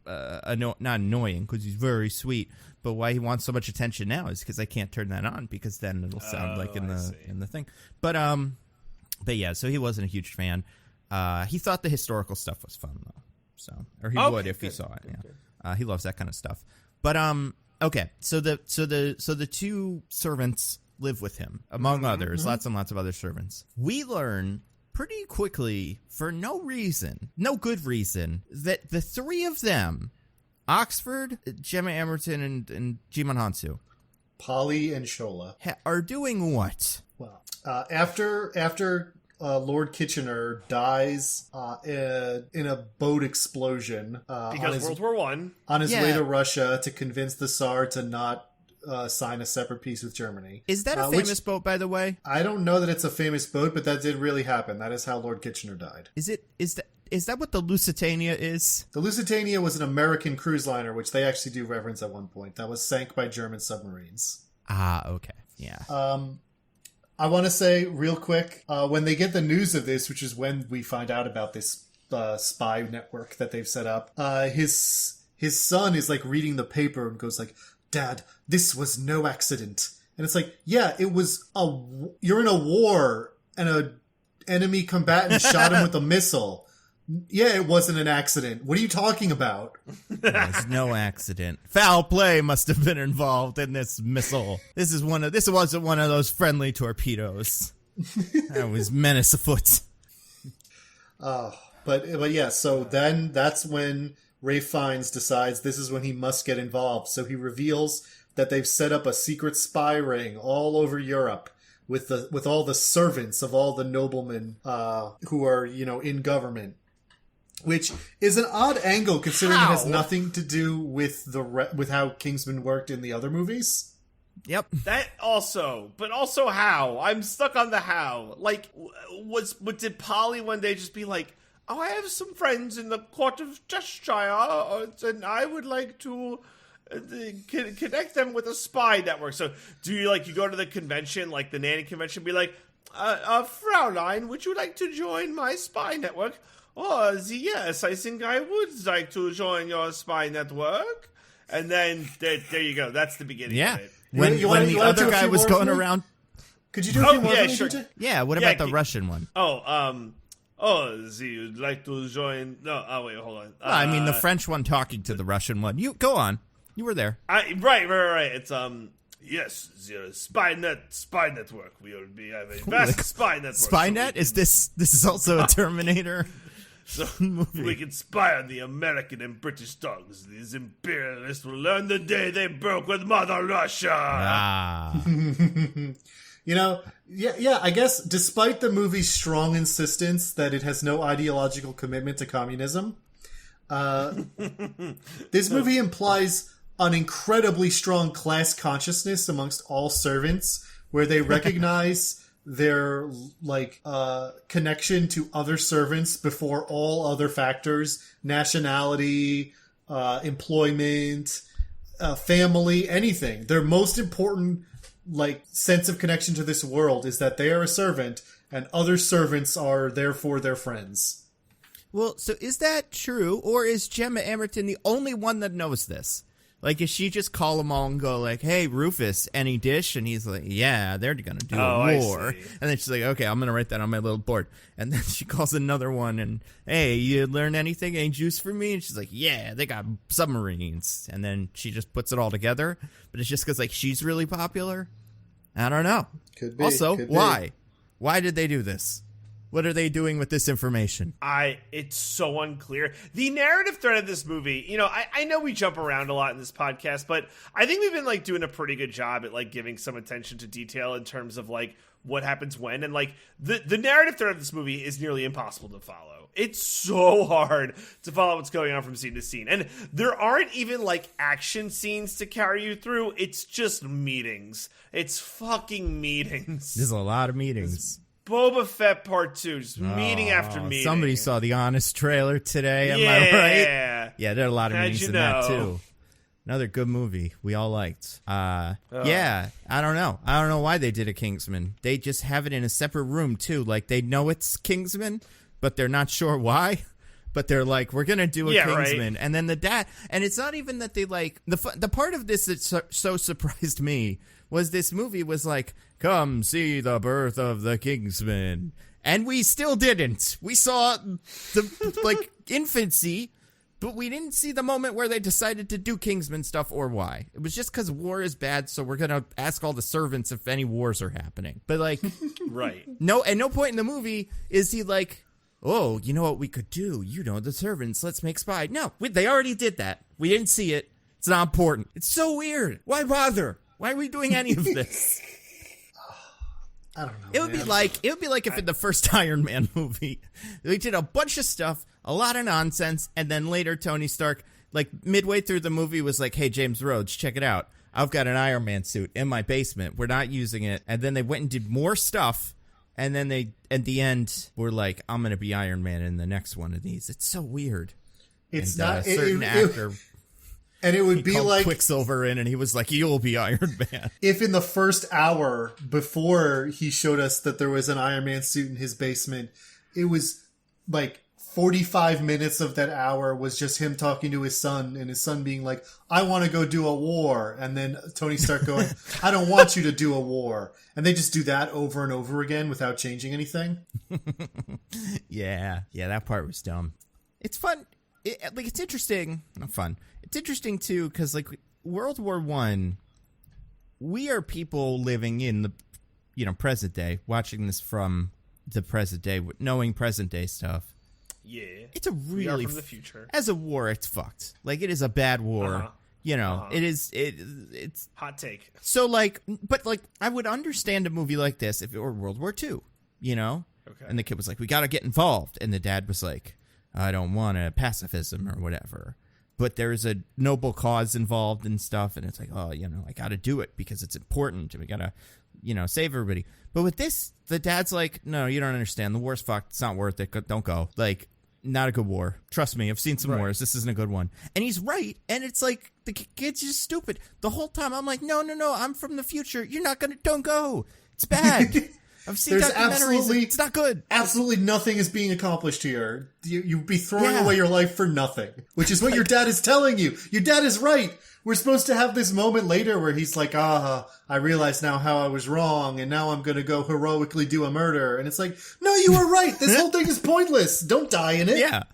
not annoying because he's very sweet, but why he wants so much attention now is because I can't turn that on because then it'll sound like in the thing. But yeah, so he wasn't a huge fan. He thought the historical stuff was fun though, or he would if he saw it. Yeah, he loves that kind of stuff. But okay, so the two servants live with him among others, lots and lots of other servants. We learn pretty quickly, for no good reason, that the three of them, Oxford, Gemma Emerton, and Jimon Hansu, Polly and Shola, are doing what? Well, after Lord Kitchener dies in a boat explosion Because World War One, on his way to Russia to convince the Tsar to not sign a separate peace with Germany. Is that a famous boat, by the way? I don't know that it's a famous boat, but that did really happen. That is how Lord Kitchener died. Is that what the Lusitania is? The Lusitania was an American cruise liner, which they actually do reference at one point. That was sank by German submarines. Ah, okay. Yeah. I want to say real quick, when they get the news of this, which is when we find out about this spy network that they've set up, his son is like reading the paper and goes like, "Dad, this was no accident." And it's like, yeah, it was you're in a war and a enemy combatant shot him with a missile. Yeah, it wasn't an accident. What are you talking about? There's no accident. Foul play must have been involved in this missile. This wasn't one of those friendly torpedoes. That was menace afoot. But yeah, so then that's when Ralph Fiennes decides this is when he must get involved. So he reveals that they've set up a secret spy ring all over Europe with all the servants of all the noblemen who are, in government. Which is an odd angle considering it has nothing to do with with how Kingsman worked in the other movies. Yep. That also, but also how? I'm stuck on the how. Like, did Polly one day just be like, "Oh, I have some friends in the court of Cheshire, and I would like to connect them with a spy network." So, do you go to the convention, like the nanny convention, be like, "Fraulein, would you like to join my spy network?" "Oh, yes, I think I would like to join your spy network." And then there you go. That's the beginning of it. When the other guy was going around. Could you do a few more? Yeah, sure. Yeah, what about the Russian one? You'd like to join? No, wait, hold on. I mean, the French one talking to the Russian one. You go on. You were there. Right. It's yes, the spy network. We will be have a vast spy network. Spynet? This is also a Terminator? So we can spy on the American and British dogs. These imperialists will learn the day they broke with Mother Russia. I guess despite the movie's strong insistence that it has no ideological commitment to communism, this movie implies an incredibly strong class consciousness amongst all servants, where they recognize their connection to other servants before all other factors: nationality, employment, family, anything. Their most important like sense of connection to this world is that they are a servant and other servants are therefore their friends. Well, so is that true, or is Gemma Amerton the only one that knows this? Like, is she just call them all and go like, "Hey, Rufus, any dish?" And he's like, "Yeah, they're gonna do a war." And then she's like, "Okay, I'm gonna write that on my little board." And then she calls another one and, "Hey, you learn anything? Any juice for me?" And she's like, "Yeah, they got submarines." And then she just puts it all together. But it's just because like she's really popular. I don't know. Could be. Also, could be. why? Why did they do this? What are they doing with this information? It's so unclear. The narrative thread of this movie, you know, I know we jump around a lot in this podcast, but I think we've been like doing a pretty good job at like giving some attention to detail in terms of like what happens when, and like the narrative thread of this movie is nearly impossible to follow. It's so hard to follow what's going on from scene to scene. And there aren't even like action scenes to carry you through. It's just meetings. It's fucking meetings. There's a lot of meetings. Boba Fett Part 2, just meeting after meeting. Somebody saw the Honest trailer today, am I right? Yeah, there are a lot of meetings in that, too. Another good movie we all liked. Yeah, I don't know. I don't know why they did a Kingsman. They just have it in a separate room, too. Like, they know it's Kingsman, but they're not sure why. But they're like, we're going to do a Kingsman. Right. And then the dad... And it's not even that they, like... The part of this that so surprised me was this movie was like, come see the birth of the Kingsman. And we still didn't. We saw the, like, infancy, but we didn't see the moment where they decided to do Kingsman stuff or why. It was just because war is bad, so we're going to ask all the servants if any wars are happening. But, like... Right. No, at no point in the movie is he like... Oh, you know what we could do? You know, the servants, let's make spy. No, they already did that. We didn't see it. It's not important. It's so weird. Why bother? Why are we doing any of this? I don't know. It would be like if in the first Iron Man movie, they did a bunch of stuff, a lot of nonsense, and then later Tony Stark, like midway through the movie, was like, hey, James Rhodes, check it out. I've got an Iron Man suit in my basement. We're not using it. And then they went and did more stuff. And then they, at the end, were like, I'm going to be Iron Man in the next one of these. It's so weird. It's and, not a certain actor. And it would be like Quicksilver in, and he was like, you'll be Iron Man. If in the first hour before he showed us that there was an Iron Man suit in his basement, it was like 45 minutes of that hour was just him talking to his son, and his son being like, I want to go do a war. And then Tony Stark going, I don't want you to do a war. And they just do that over and over again without changing anything. Yeah, that part was dumb. It's fun. It's interesting. Not fun. It's interesting, too, because, like, World War I, we are people living in the, present day, watching this from the present day, knowing present day stuff. Yeah. It's a really... from the future. As a war, it's fucked. Like, it is a bad war. Uh-huh. It is... It's... Hot take. So, like... But, like, I would understand a movie like this if it were World War II, Okay. And the kid was like, we gotta get involved. And the dad was like, I don't want a pacifism or whatever. But there's a noble cause involved and stuff. And it's like, oh, I gotta do it because it's important. And we gotta, save everybody. But with this, the dad's like, no, you don't understand. The war's fucked. It's not worth it. Don't go. Like... Not a good war. Trust me, I've seen some wars. This isn't a good one. And he's right. And it's like, the kid's just stupid. The whole time, I'm like, no, I'm from the future. You're not going to, don't go. It's bad. I've seen documentaries. It's not good. Absolutely nothing is being accomplished here. You'd be throwing away your life for nothing, which is what your dad is telling you. Your dad is right. We're supposed to have this moment later where he's like, I realize now how I was wrong, and now I'm going to go heroically do a murder. And it's like, no, you were right. This whole thing is pointless. Don't die in it. Yeah.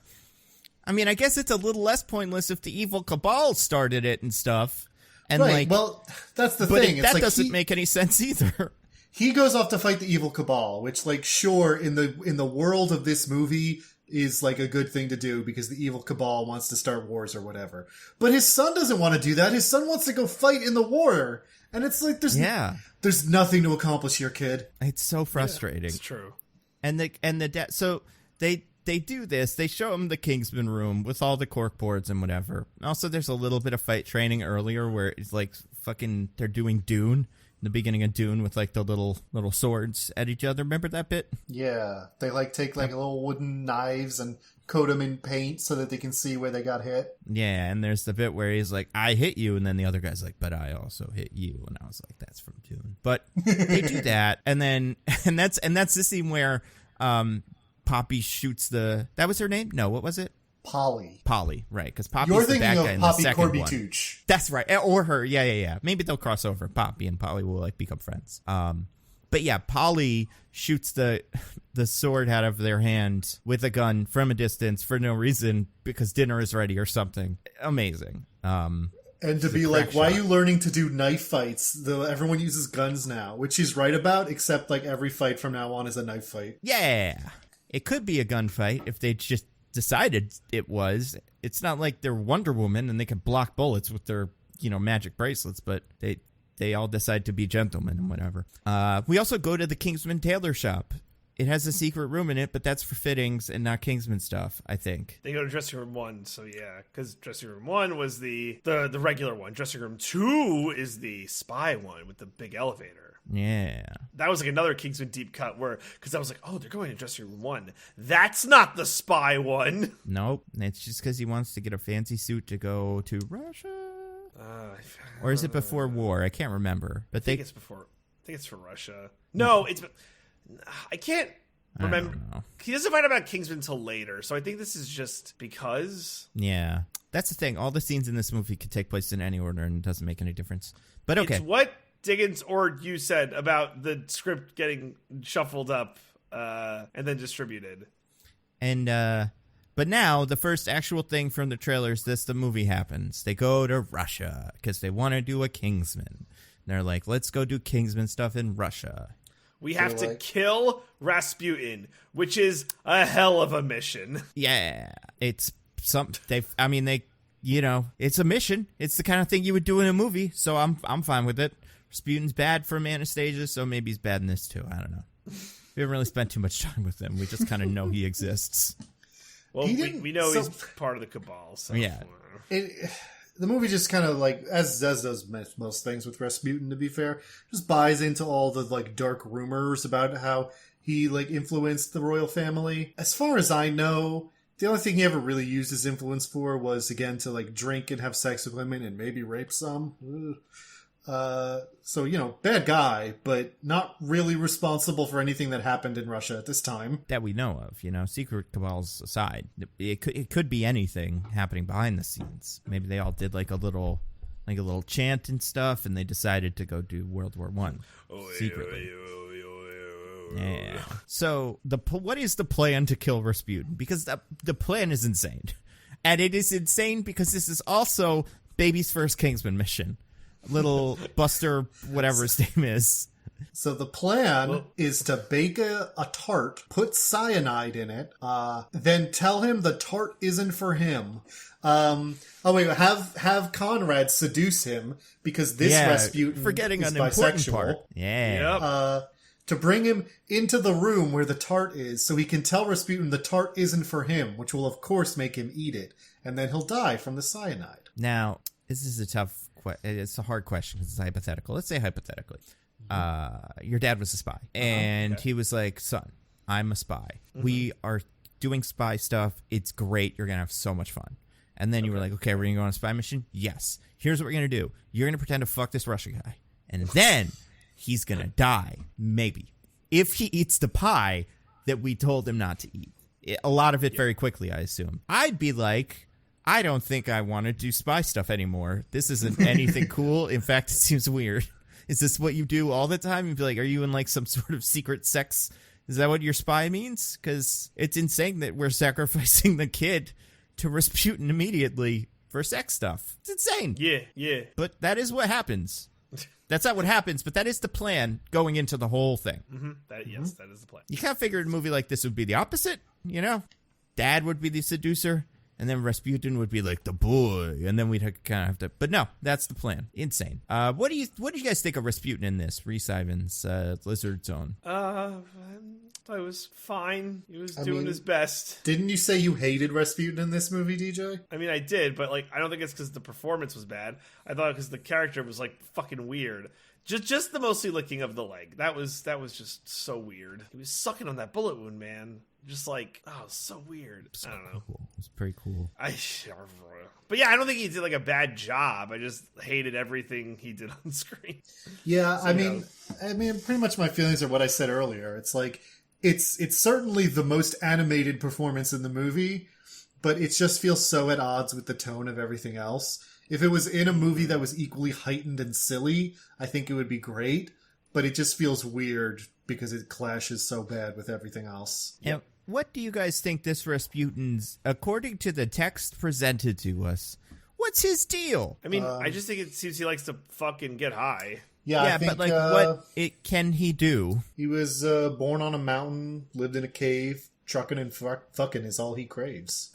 I mean, I guess it's a little less pointless if the evil cabal started it and stuff. And right. Well, that's the thing. That doesn't make any sense either. He goes off to fight the evil cabal, which, like, sure, in the world of this movie is like a good thing to do because the evil cabal wants to start wars or whatever. But his son doesn't want to do that. His son wants to go fight in the war. And it's like, there's nothing to accomplish here, kid. It's so frustrating. Yeah, it's true. And the dad, so they do this. They show him the Kingsman room with all the cork boards and whatever. Also, there's a little bit of fight training earlier where it's like fucking, they're doing Dune. In the beginning of Dune with like the little swords at each other. Remember that bit? Yeah. They like take like little wooden knives and coat them in paint so that they can see where they got hit. Yeah, and there's the bit where he's like, I hit you, and then the other guy's like, but I also hit you. And I was like, that's from Dune. But they do that, and that's the scene where Poppy shoots that was her name? No, what was it? Polly, right, because Poppy's the bad guy in the Poppy second Corby one. Tooch. That's right, or her, yeah. Maybe they'll cross over. Poppy and Polly will like become friends. But yeah, Polly shoots the sword out of their hand with a gun from a distance for no reason because dinner is ready or something. Amazing. And to be like, why are you learning to do knife fights? Though everyone uses guns now, which she's right about, except like every fight from now on is a knife fight. Yeah, it could be a gunfight if they just decided it was. It's not like they're Wonder Woman and they can block bullets with their, magic bracelets, but they all decide to be gentlemen and whatever. We also go to the Kingsman tailor shop. It has a secret room in it, but that's for fittings and not Kingsman stuff, I think. They go to dressing room 1, so yeah, because dressing room 1 was the regular one. Dressing room 2 is the spy one with the big elevator. Yeah. That was like another Kingsman deep cut because I was like, oh, they're going to dressing room 1. That's not the spy one. Nope. It's just because he wants to get a fancy suit to go to Russia. Or is it before war? I can't remember. But I think it's before. I think it's for Russia. No, I can't remember. He doesn't find out about Kingsman until later, so I think this is just because. Yeah, that's the thing. All the scenes in this movie could take place in any order, and it doesn't make any difference. But okay, it's what Diggins or you said about the script getting shuffled up and then distributed. And but now the first actual thing from the trailer is the movie happens. They go to Russia because they want to do a Kingsman. And they're like, let's go do Kingsman stuff in Russia. We have to kill Rasputin, which is a hell of a mission. Yeah, it's it's a mission. It's the kind of thing you would do in a movie, so I'm fine with it. Rasputin's bad from Anastasia, so maybe he's bad in this too. I don't know. We haven't really spent too much time with him. We just kind of know he exists. Well, we know he's part of the cabal. So. Yeah. The movie just kind of like, as does most things with Rasputin, to be fair, just buys into all the like dark rumors about how he like influenced the royal family. As far as I know, the only thing he ever really used his influence for was, again, to like drink and have sex with women and maybe rape some. So, bad guy, but not really responsible for anything that happened in Russia at this time. That we know of, secret cabals aside. It could be anything happening behind the scenes. Maybe they all did like a little chant and stuff, and they decided to go do World War I secretly. Yeah. So what is the plan to kill Rasputin? Because the plan is insane. And it is insane because this is also Baby's first Kingsman mission. Little Buster, whatever his name is. So the plan is to bake a tart, put cyanide in it, then tell him the tart isn't for him. Have Conrad seduce him because this Rasputin forgetting is an important bisexual. part. Yeah. Yep. To bring him into the room where the tart is so he can tell Rasputin the tart isn't for him, which will of course make him eat it, and then he'll die from the cyanide. Now, this is it's a hard question because it's hypothetical. Let's say hypothetically. Your dad was a spy, and he was like, son, I'm a spy. We are doing spy stuff. It's great. You're going to have so much fun. And then you were like, okay, we're going to go on a spy mission? Yes. Here's what we're going to do. You're going to pretend to fuck this Russian guy. And then he's going to die. Maybe. If he eats the pie that we told him not to eat. A lot of it very quickly, I assume. I'd be like, I don't think I want to do spy stuff anymore. This isn't anything cool. In fact, it seems weird. Is this what you do all the time? You'd be like, are you in like some sort of secret sex? Is that what your spy means? Because it's insane that we're sacrificing the kid to Rasputin immediately for sex stuff. It's insane. Yeah. But that is what happens. That's not what happens, but that is the plan going into the whole thing. Yes, that is the plan. You kind of figured a movie like this would be the opposite, Dad would be the seducer. And then Rasputin would be like the boy, and then we'd kind of have to. But no, that's the plan. Insane. What do you guys think of Rasputin in this? Rhys Ifans, Lizard Zone. I thought it was fine. He was doing his best. Didn't you say you hated Rasputin in this movie, DJ? I mean, I did, but like, I don't think it's because the performance was bad. I thought because the character was like fucking weird. Just the mostly licking of the leg. That was just so weird. He was sucking on that bullet wound, man. Just like, oh, so weird. I don't know. Cool. It's pretty cool. But yeah, I don't think he did like a bad job. I just hated everything he did on screen. Yeah, So, I mean, pretty much my feelings are what I said earlier. It's like it's certainly the most animated performance in the movie, but it just feels so at odds with the tone of everything else. If it was in a movie that was equally heightened and silly, I think it would be great, but it just feels weird because it clashes so bad with everything else. Yeah. What do you guys think this Rasputin's, according to the text presented to us, what's his deal? I mean, I just think it seems he likes to fucking get high. Yeah, I think, but like, what can he do? He was born on a mountain, lived in a cave, trucking and fucking is all he craves.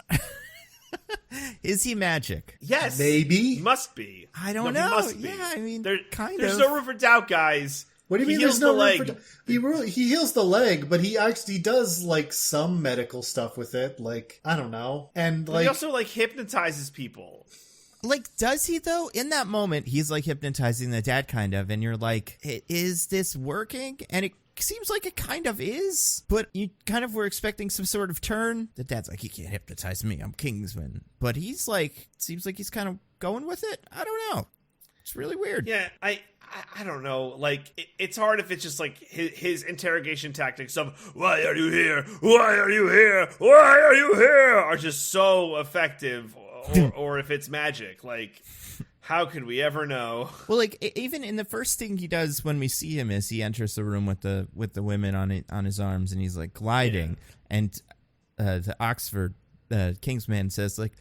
Is he magic? Yes. Maybe. He must be. I don't know. He must be. Yeah, I mean, there's of. no room for doubt, guys. What do you mean He there's heals no the room leg. he heals the leg, but he actually does like some medical stuff with it, like I don't know. And But like he also like hypnotizes people. Like, does he though? In that moment, he's like hypnotizing the dad, kind of, and you're like, is this working? And it seems like it kind of is, but you kind of were expecting some sort of turn. The dad's like, you can't hypnotize me, I'm Kingsman. But he's like, seems like he's kind of going with it. I don't know. It's really weird. Yeah, I don't know. Like, it's hard if it's just like his interrogation tactics of "Why are you here? Why are you here? Why are you here?" are just so effective, or if it's magic. Like, how could we ever know? Well, like even in the first thing he does when we see him is he enters the room with the women on his arms, and he's like gliding, and the Oxford Kingsman says like,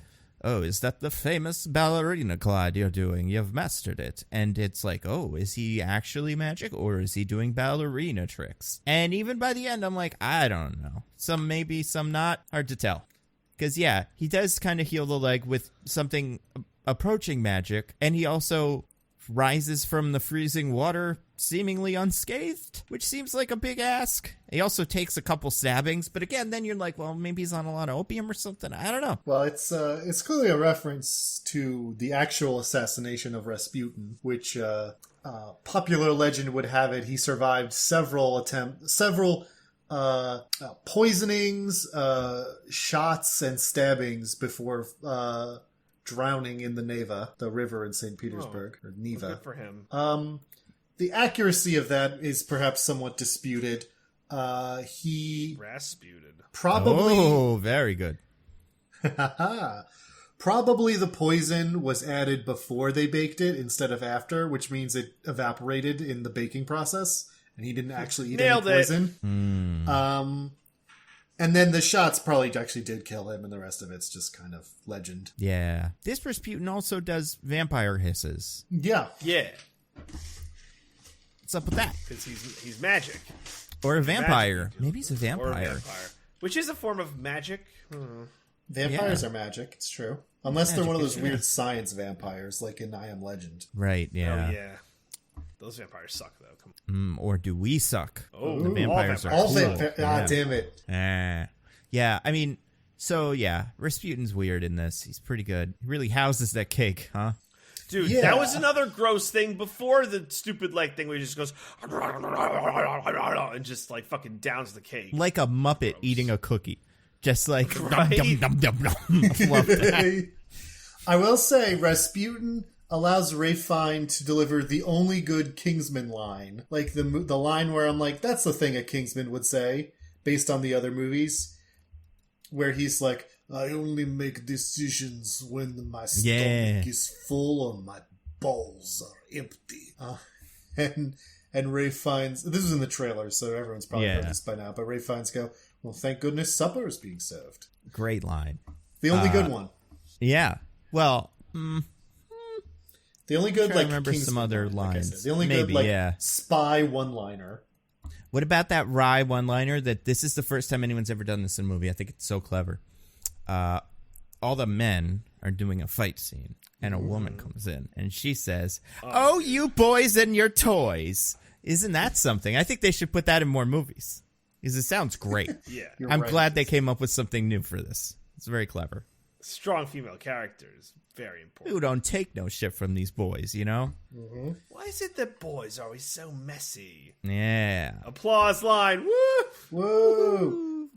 "Oh, is that the famous ballerina glide you're doing? You've mastered it." And it's like, oh, is he actually magic or is he doing ballerina tricks? And even by the end, I'm like, I don't know. Some maybe, some not. Hard to tell. Because, yeah, he does kind of heal the leg with something approaching magic. And he also rises from the freezing water seemingly unscathed, which seems like a big ask. He also takes a couple stabbings, but again, then you're like, well, maybe he's on a lot of opium or something. I don't know. Well, it's clearly a reference to the actual assassination of Rasputin, which popular legend would have it he survived several poisonings, shots, and stabbings before drowning in the Neva, the river in St. Petersburg, or Neva. Good for him. The accuracy of that is perhaps somewhat disputed. He Rasputin. probably... Oh, very good. Probably the poison was added before they baked it instead of after, which means it evaporated in the baking process, and he didn't actually eat any poison. And then the shots probably actually did kill him, and the rest of it's just kind of legend. Yeah. This Rasputin also does vampire hisses. Yeah. Yeah, What's up with that? because he's magic. Or a vampire. Magic. Maybe he's a vampire. Or a vampire. Which is a form of magic. Vampires are magic, it's true. Unless they're one of those Magic, yeah. weird science vampires, like in I Am Legend. Right, yeah. Oh, yeah. Those vampires suck, though. Come on. Or do we suck? Oh, the vampires are All cool. vampires. Ah, damn it. Yeah, I mean, so yeah, Rasputin's weird in this. He's pretty good. He really houses that cake, huh? Dude, Yeah. that was another gross thing before the stupid leg thing where he just goes and just like fucking downs the cake. Like a Muppet eating a cookie. Just like, Right? dum, dum, dum, dum, dum. I love that. I will say, Rasputin allows Ralph Fiennes to deliver the only good Kingsman line. Like the line where I'm like, that's the thing a Kingsman would say, based on the other movies. Where he's like, I only make decisions when my stomach is full or my balls are empty. And Ralph Fiennes, this was in the trailer, so everyone's probably heard this by now, but Ralph Fiennes go, well, thank goodness supper is being served. Great line. The only good one. Yeah. Well, The only good, I like, remember Kingsman some other line, like I lines. said. The only Maybe, good, like, yeah. spy one-liner. what about that wry one-liner that this is the first time anyone's ever done this in a movie? I think it's so clever. All the men are doing a fight scene, and a woman comes in, and she says, "Oh, you boys and your toys." Isn't that something? I think they should put that in more movies, because it sounds great. Yeah. You're I'm right. glad they came up with something new for this. It's very clever. strong female characters, very important. Who don't take no shit from these boys, you know? Mm-hmm. Why is it that boys are always so messy? Yeah. Applause line. Woo! Woo!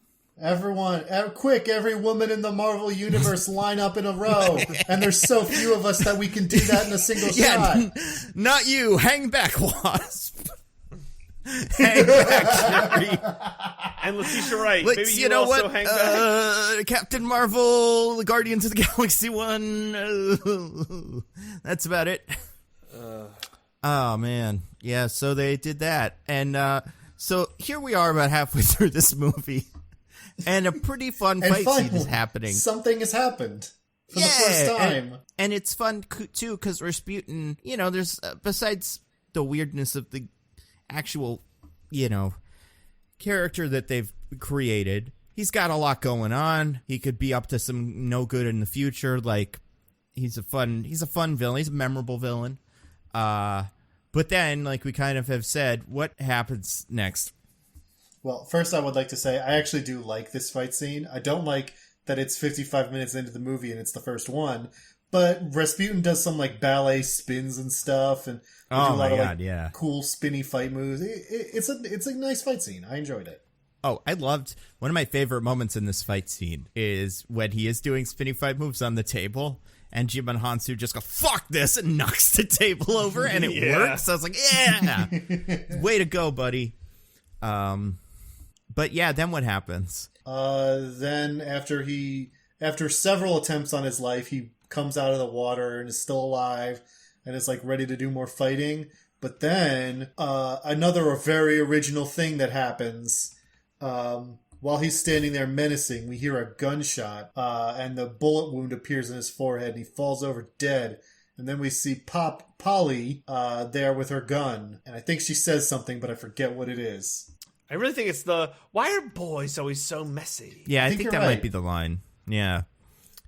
Everyone, quick, every woman in the Marvel Universe line up in a row. And there's so few of us that we can do that in a single shot. Not you. Hang back, Wasp. Hang back, Jerry. And Letitia Wright. Like, Maybe you know also what? hang back. Captain Marvel, the Guardians of the Galaxy one. That's about it. Oh, man. Yeah, so they did that. And so here we are about halfway through this movie. And a pretty fun fight scene is happening. Something has happened for the first time. And it's fun, too, because Rasputin, you know, there's, besides the weirdness of the actual, you know, character that they've created, he's got a lot going on. He could be up to some no good in the future. Like, he's a fun villain. He's a memorable villain. But then, like we kind of have said, what happens next? Well, first I would like to say I actually do like this fight scene. I don't like that it's 55 minutes into the movie and it's the first one. But Rasputin does some like ballet spins and stuff, and they do a lot of cool spinny fight moves. It's a nice fight scene. I enjoyed it. Oh, I loved one of my favorite moments in this fight scene is when he is doing spinny fight moves on the table, and Jimon Hansu just goes "fuck this" and knocks the table over, and it works. I was like, yeah, way to go, buddy. But yeah, then what happens? Then after several attempts on his life, he comes out of the water and is still alive and is like ready to do more fighting. But then another very original thing that happens while he's standing there menacing, we hear a gunshot and the bullet wound appears in his forehead and he falls over dead. And then we see Polly there with her gun, and I think she says something, but I forget what it is. I really think it's why are boys always so messy? Yeah, I think that right. might be the line. Yeah.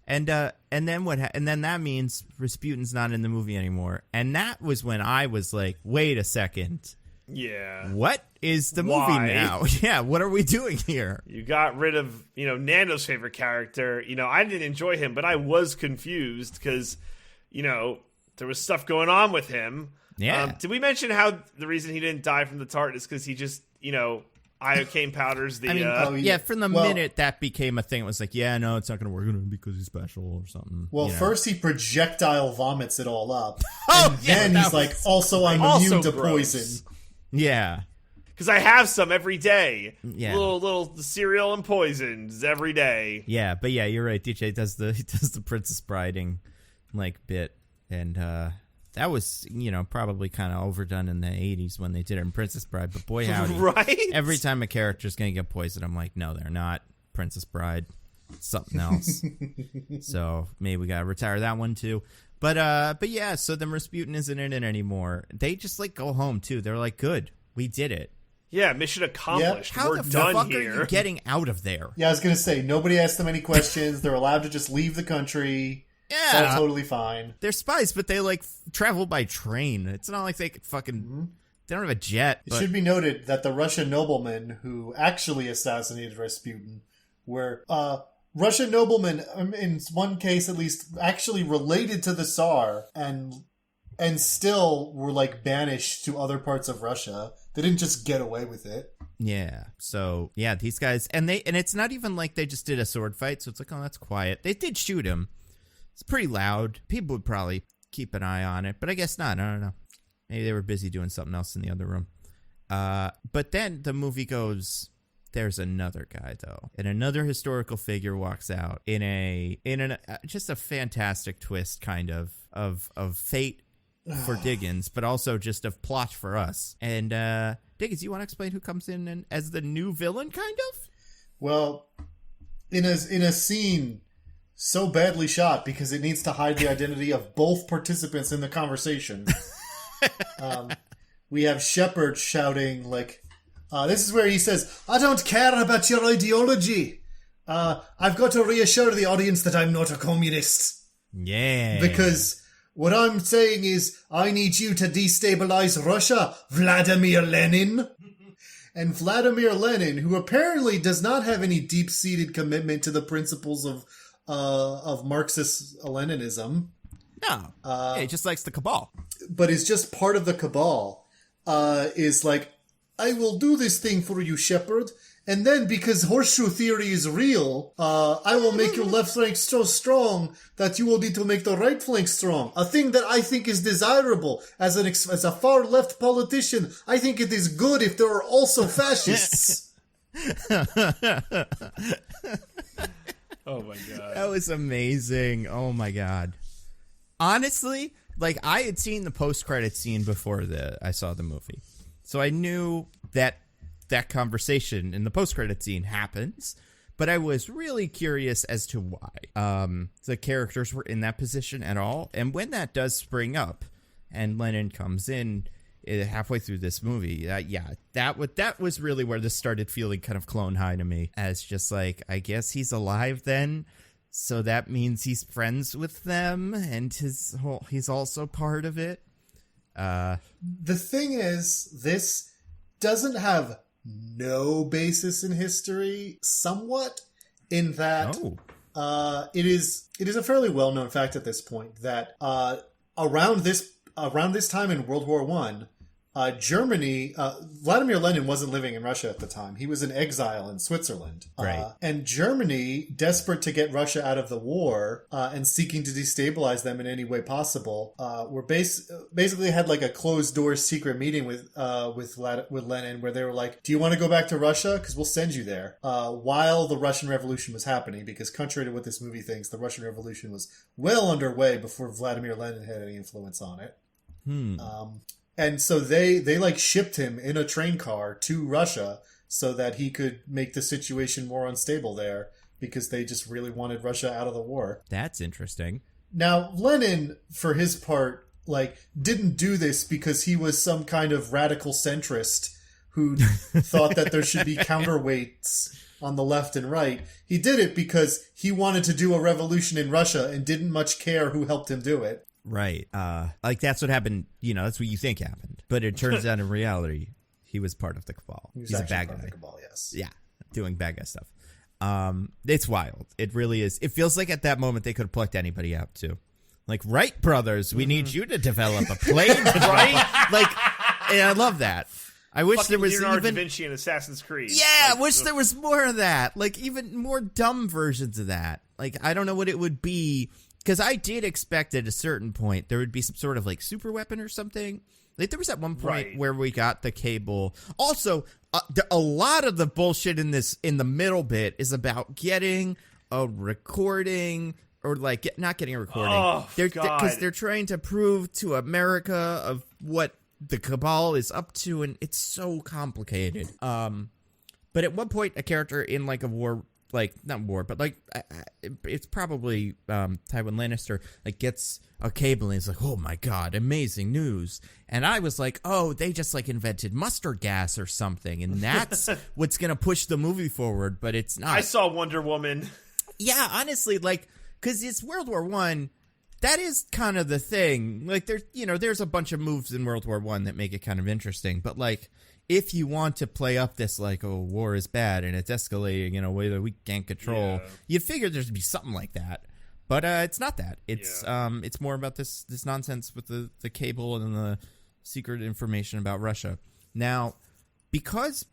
And then and then that means Rasputin's not in the movie anymore. And that was when I was like, wait a second. Yeah. What is the movie now? Yeah, what are we doing here? You got rid of, Nando's favorite character. I didn't enjoy him, but I was confused because, there was stuff going on with him. Yeah. Did we mention how the reason he didn't die from the tart is because he just, iocane powders the... from the minute that became a thing, it was like, yeah, no, it's not going to work because he's special or something. Well, first he projectile vomits it all up. Oh, and then he's like, also I'm immune to poison. Yeah. Because I have some every day. Yeah. Little cereal and poisons every day. Yeah, but yeah, you're right. DJ does the Princess Briding bit, and that was probably kind of overdone in the 80s when they did it in Princess Bride. But boy howdy, right? Every time a character's gonna get poisoned, I'm like, no, they're not. Princess Bride, it's something else. So maybe we gotta retire that one too. But yeah, so then Rasputin isn't in it anymore. They just go home too. They're like, good, we did it. Yeah, mission accomplished. Yep. How We're the done fuck here. are you getting out of there? Yeah, I was gonna say nobody asked them any questions. They're allowed to just leave the country. Yeah, it's all totally fine. They're spies, but they travel by train. It's not like they could fucking. They don't have a jet. It should be noted that the Russian noblemen who actually assassinated Rasputin were Russian noblemen, in one case at least, actually related to the Tsar and still were banished to other parts of Russia. They didn't just get away with it. Yeah. So yeah, these guys and it's not even like they just did a sword fight. So it's like, oh, that's quiet. They did shoot him. It's pretty loud. People would probably keep an eye on it, but I guess not. I don't know. Maybe they were busy doing something else in the other room. But then the movie goes, there's another guy though, and another historical figure walks out in just a fantastic twist, kind of fate for Diggins, but also just of plot for us. And Diggins, you want to explain who comes in as the new villain, kind of? Well, in a scene so badly shot because it needs to hide the identity of both participants in the conversation. We have Shepard shouting this is where he says, "I don't care about your ideology. I've got to reassure the audience that I'm not a communist." Yeah. Because what I'm saying is, I need you to destabilize Russia, Vladimir Lenin. And Vladimir Lenin, who apparently does not have any deep-seated commitment to the principles of of Marxist-Leninism. No. He just likes the cabal. But is just part of the cabal, is like, I will do this thing for you, Shepherd, and then because horseshoe theory is real, I will make your left flank so strong that you will need to make the right flank strong. A thing that I think is desirable. As a far-left politician, I think it is good if there are also fascists. Oh my god. That was amazing. Oh my god. Honestly, like, I had seen the post-credit scene before I saw the movie. So I knew that conversation in the post-credit scene happens, but I was really curious as to why the characters were in that position at all. And when that does spring up and Lenin comes in halfway through this movie, that was really where this started feeling kind of Clone High to me, as just like, I guess he's alive then, so that means he's friends with them, and he's also part of it. The thing is, this doesn't have no basis in history, somewhat, in that it is a fairly well-known fact at this point that around this time in World War One, Germany, Vladimir Lenin wasn't living in Russia at the time. He was in exile in Switzerland. Right. And Germany, desperate to get Russia out of the war and seeking to destabilize them in any way possible, were basically had like a closed-door secret meeting with Lenin, where they were like, do you want to go back to Russia? Because we'll send you there. While the Russian Revolution was happening, because contrary to what this movie thinks, the Russian Revolution was well underway before Vladimir Lenin had any influence on it. And so they like shipped him in a train car to Russia so that he could make the situation more unstable there, because they just really wanted Russia out of the war. That's interesting. Now, Lenin, for his part, like, didn't do this because he was some kind of radical centrist who thought that there should be counterweights on the left and right. He did it because he wanted to do a revolution in Russia and didn't much care who helped him do it. Right. Like, that's what happened, that's what you think happened. But it turns out in reality, he was part of the cabal. He's a bad guy. Part of the cabal, yes. Yeah, doing bad guy stuff. It's wild. It really is. It feels like at that moment they could have plucked anybody out, too. Like, Wright brothers, we need you to develop a plane. Right? Like, and I love that. I wish fucking there was Leonardo even... da Vinci and Assassin's Creed. Yeah, I wish there was more of that. Like, even more dumb versions of that. Like, I don't know what it would be... Because I did expect at a certain point there would be some sort of like super weapon or something. Like, there was at one point where we got the cable. Also, a lot of the bullshit in the middle bit is about getting a recording, or like not getting a recording. Oh, because they're trying to prove to America of what the cabal is up to, and it's so complicated. But at one point, a character in like a war. Like, not war, but like, it's probably Tywin Lannister, like, gets a cable and he's like, oh my god, amazing news. And I was like, oh, they just like invented mustard gas or something, and that's what's gonna push the movie forward, but it's not. I saw Wonder Woman. Yeah, honestly, like, because it's World War One. That is kind of the thing. Like, there's a bunch of moves in World War One that make it kind of interesting, but like, if you want to play up this, like, oh, war is bad and it's escalating in a way that we can't control, you'd figure there'd be something like that. But it's not that. It's more about this nonsense with the cable and the secret information about Russia. Now, because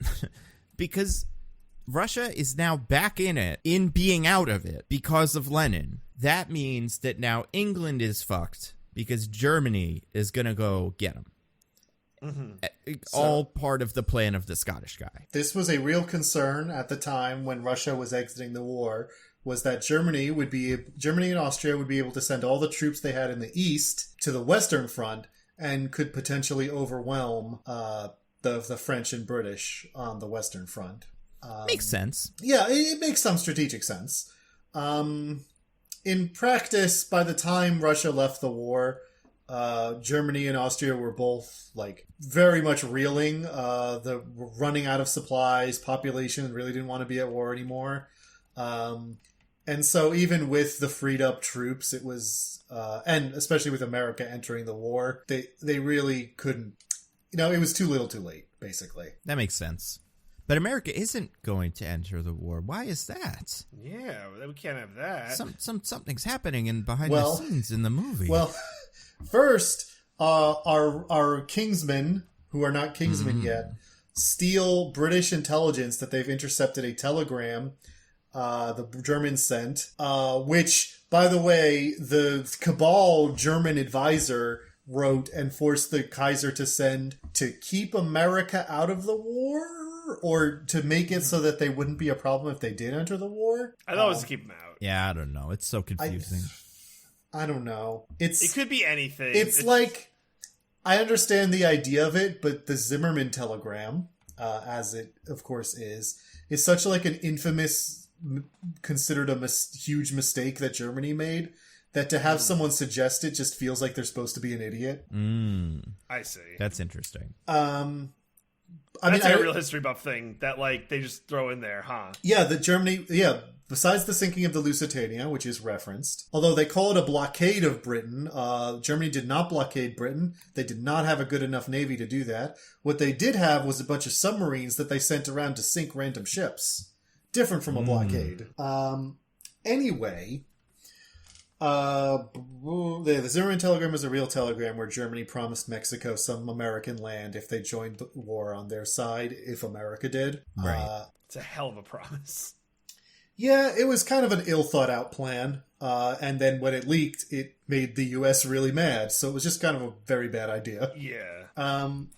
Russia is now back in it, in being out of it, because of Lenin, that means that now England is fucked because Germany is going to go get them. Mm-hmm. All part of the plan of the Scottish guy. This was a real concern at the time when Russia was exiting the war, was that Germany and Austria would be able to send all the troops they had in the east to the Western Front and could potentially overwhelm the French and British on the Western Front. Makes sense. Yeah, it makes some strategic sense. In practice, by the time Russia left the war, Germany and Austria were both like very much reeling. The running out of supplies, population really didn't want to be at war anymore. And so even with the freed up troops, it was, and especially with America entering the war, they really couldn't, it was too little too late, basically. That makes sense. But America isn't going to enter the war. Why is that? Yeah, we can't have that. Something's happening behind the scenes in the movie. Well, first, our Kingsmen, who are not Kingsmen yet, steal British intelligence that they've intercepted a telegram the Germans sent, which, by the way, the cabal German advisor wrote and forced the Kaiser to send to keep America out of the war, or to make it so that they wouldn't be a problem if they did enter the war. I thought it was to keep them out. Yeah, I don't know. It's so confusing. I don't know. It could be anything. It's like, I understand the idea of it, but the Zimmerman telegram, as it of course is such like an infamous, considered a huge mistake that Germany made, that to have someone suggest it just feels like they're supposed to be an idiot. I see. That's interesting. That's a real history buff thing that like they just throw in there, huh? Yeah, besides the sinking of the Lusitania, which is referenced, although they call it a blockade of Britain, Germany did not blockade Britain. They did not have a good enough navy to do that. What they did have was a bunch of submarines that they sent around to sink random ships. Different from a blockade. Anyway, the Zimmerman telegram is a real telegram where Germany promised Mexico some American land if they joined the war on their side, if America did. Right. It's a hell of a promise. Yeah, it was kind of an ill-thought-out plan. And then when it leaked, it made the U.S. really mad. So it was just kind of a very bad idea. Yeah.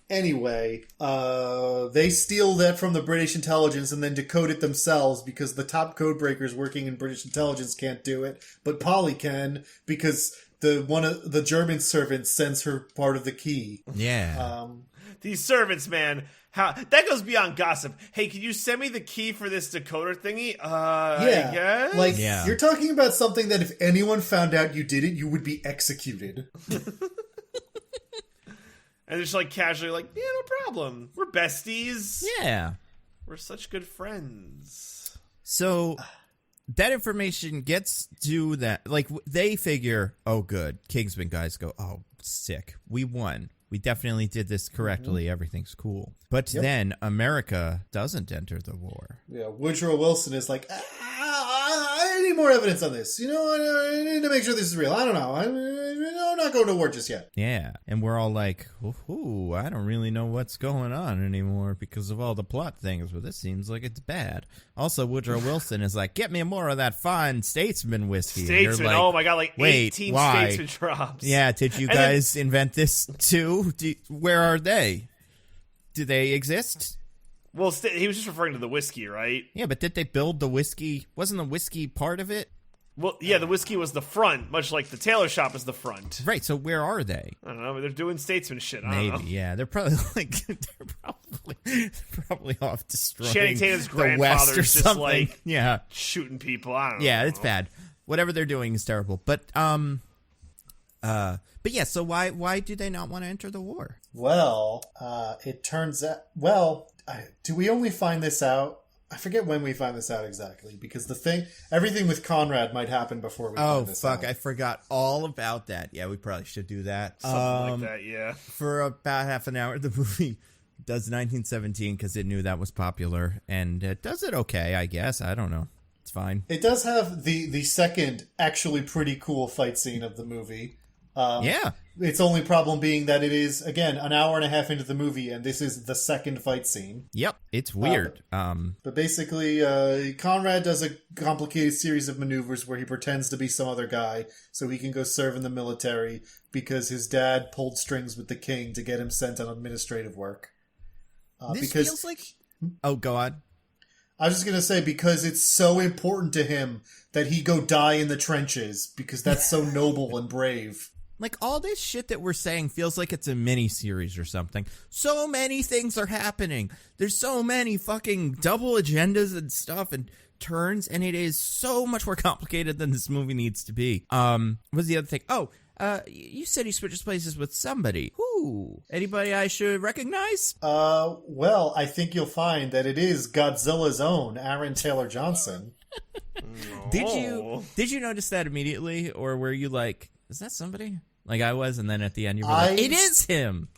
Anyway, they steal that from the British intelligence and then decode it themselves because the top code breakers working in British intelligence can't do it, but Polly can because one of the German servants sends her part of the key. Yeah. These servants, man. That goes beyond gossip. Hey, can you send me the key for this decoder thingy? Yeah. I guess? Like, you're talking about something that if anyone found out you did it, you would be executed. And just like casually like, yeah, no problem. We're besties. Yeah. We're such good friends. So that information gets to that. Like, they figure, oh, good. Kingsman guys go, oh, sick. We won. We definitely did this correctly. Everything's cool. But then America doesn't enter the war. Yeah, Woodrow Wilson is like, I need more evidence on this. You know, I need to make sure this is real. I don't know. I'm not going to war just yet. Yeah. And we're all like, ooh, I don't really know what's going on anymore because of all the plot things, but this seems like it's bad. Also, Woodrow Wilson is like, get me more of that fine Statesman whiskey. Statesman, like, oh my god, like 18 why? Statesman drops. Yeah, did you guys invent this too? Where are they? Do they exist? Well, he was just referring to the whiskey, right? Yeah, but did they build the whiskey? Wasn't the whiskey part of it? Well, yeah, the whiskey was the front, much like the tailor shop is the front. Right, so where are they? I don't know, they're doing statesman shit. I don't know. Yeah. They're probably like, probably off destroying Channing Tatum's the West or grandfather's just something. like yeah. shooting people. I don't know. Yeah, it's bad. Whatever they're doing is terrible. But yeah, so why do they not want to enter the war? Well, it turns out, do we only find this out? I forget when we find this out exactly, because everything with Conrad might happen before we find this out. I forgot all about that. Yeah, we probably should do that. Something like that, yeah. For about half an hour, the movie does 1917 because it knew that was popular, and it does it okay, I guess. I don't know. It's fine. It does have the second actually pretty cool fight scene of the movie. Yeah. Its only problem being that it is, again, an hour and a half into the movie, and this is the second fight scene. Yep, it's weird. But basically, Conrad does a complicated series of maneuvers where he pretends to be some other guy so he can go serve in the military because his dad pulled strings with the king to get him sent on administrative work. This feels like... Oh, go on. I was just going to say, because it's so important to him that he go die in the trenches, because that's so noble and brave. Like, all this shit that we're saying feels like it's a mini-series or something. So many things are happening. There's so many fucking double agendas and stuff and turns, and it is so much more complicated than this movie needs to be. What's the other thing? Oh, you said he switches places with somebody. Who? Anybody I should recognize? Well, I think you'll find that it is Godzilla's own Aaron Taylor Johnson. Did you notice that immediately, or were you like, is that somebody? Like I was, and then at the end you were like, it is him.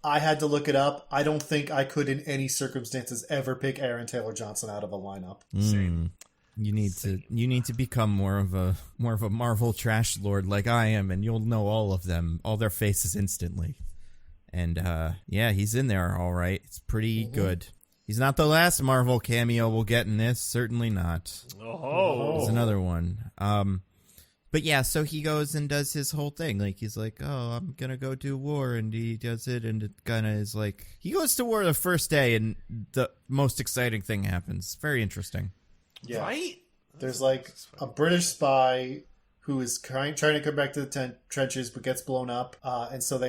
I had to look it up. I don't think I could in any circumstances ever pick Aaron Taylor Johnson out of a lineup. Same. You need to become more of a Marvel trash lord like I am, and you'll know all of them, all their faces instantly. And yeah, he's in there all right. It's pretty good. He's not the last Marvel cameo we'll get in this. Certainly not. Oh. There's another one. But yeah, so he goes and does his whole thing. Like, he's like, oh, I'm going to go do war. And he does it. And it kind of is like, he goes to war the first day and the most exciting thing happens. Very interesting. Yeah. Right? There's like a British spy who is trying to come back to the trenches but gets blown up. And so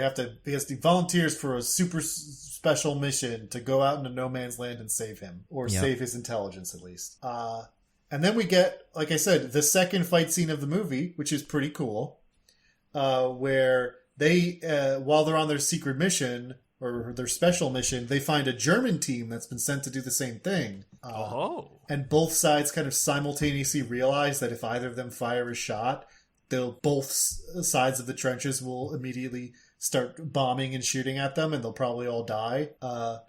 because he volunteers for a super special mission to go out into no man's land and save him. Or save his intelligence, at least. And then we get, like I said, the second fight scene of the movie, which is pretty cool, where they, while they're on their secret mission, or their special mission, they find a German team that's been sent to do the same thing. And both sides kind of simultaneously realize that if either of them fire a shot, both sides of the trenches will immediately start bombing and shooting at them, and they'll probably all die.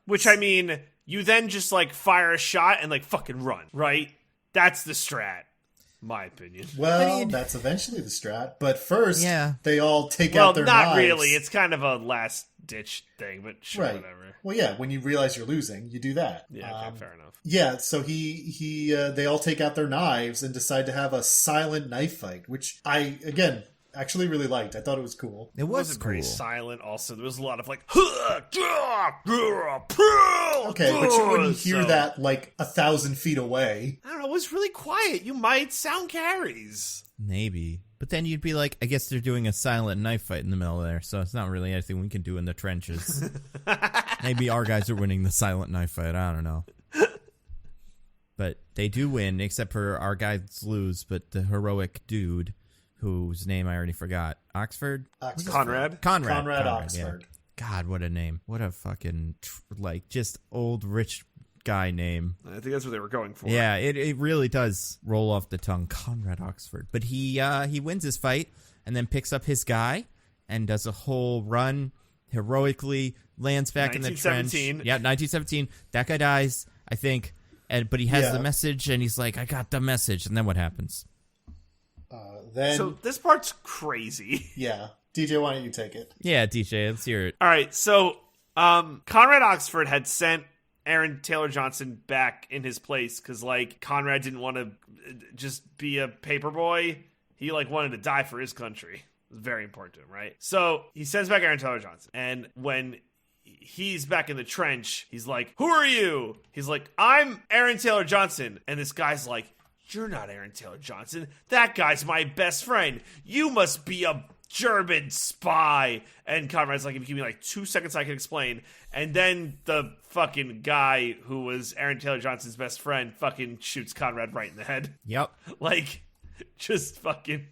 Which, I mean, you then just, like, fire a shot and, like, fucking run, right? That's the strat, my opinion. Well, that's eventually the strat. But first, they all take out their knives. Well, not really. It's kind of a last-ditch thing, but sure, whatever. Well, yeah, when you realize you're losing, you do that. Yeah, okay, fair enough. Yeah, so they all take out their knives and decide to have a silent knife fight, which I, again, actually really liked. I thought it was cool. It was pretty cool. silent. Also, there was a lot of like, okay, but you wouldn't hear that like 1,000 feet away. I don't know. It was really quiet. You might sound carries. Maybe. But then you'd be like, I guess they're doing a silent knife fight in the middle there, so it's not really anything we can do in the trenches. Maybe our guys are winning the silent knife fight. I don't know. But they do win, except for our guys lose, but the heroic dude, whose name I already forgot. Oxford? Conrad Oxford. Yeah. God, what a name. What a fucking, just old rich guy name. I think that's what they were going for. Yeah, it really does roll off the tongue. Conrad Oxford. But he wins his fight and then picks up his guy and does a whole run heroically, lands back in the trench. Yeah, 1917. That guy dies, I think. But he has the message, and he's like, I got the message. And then what happens? So this part's crazy. Yeah. DJ, why don't you take it? Yeah, DJ, let's hear it. All right, so Conrad Oxford had sent Aaron Taylor Johnson back in his place because, like, Conrad didn't want to just be a paper boy. He, like, wanted to die for his country. It was very important to him, right? So he sends back Aaron Taylor Johnson, and when he's back in the trench, he's like, who are you? He's like, I'm Aaron Taylor Johnson. And this guy's like, you're not Aaron Taylor Johnson. That guy's my best friend. You must be a German spy. And Conrad's like, if you give me like 2 seconds, I can explain. And then the fucking guy who was Aaron Taylor Johnson's best friend fucking shoots Conrad right in the head. Yep. Like, just fucking...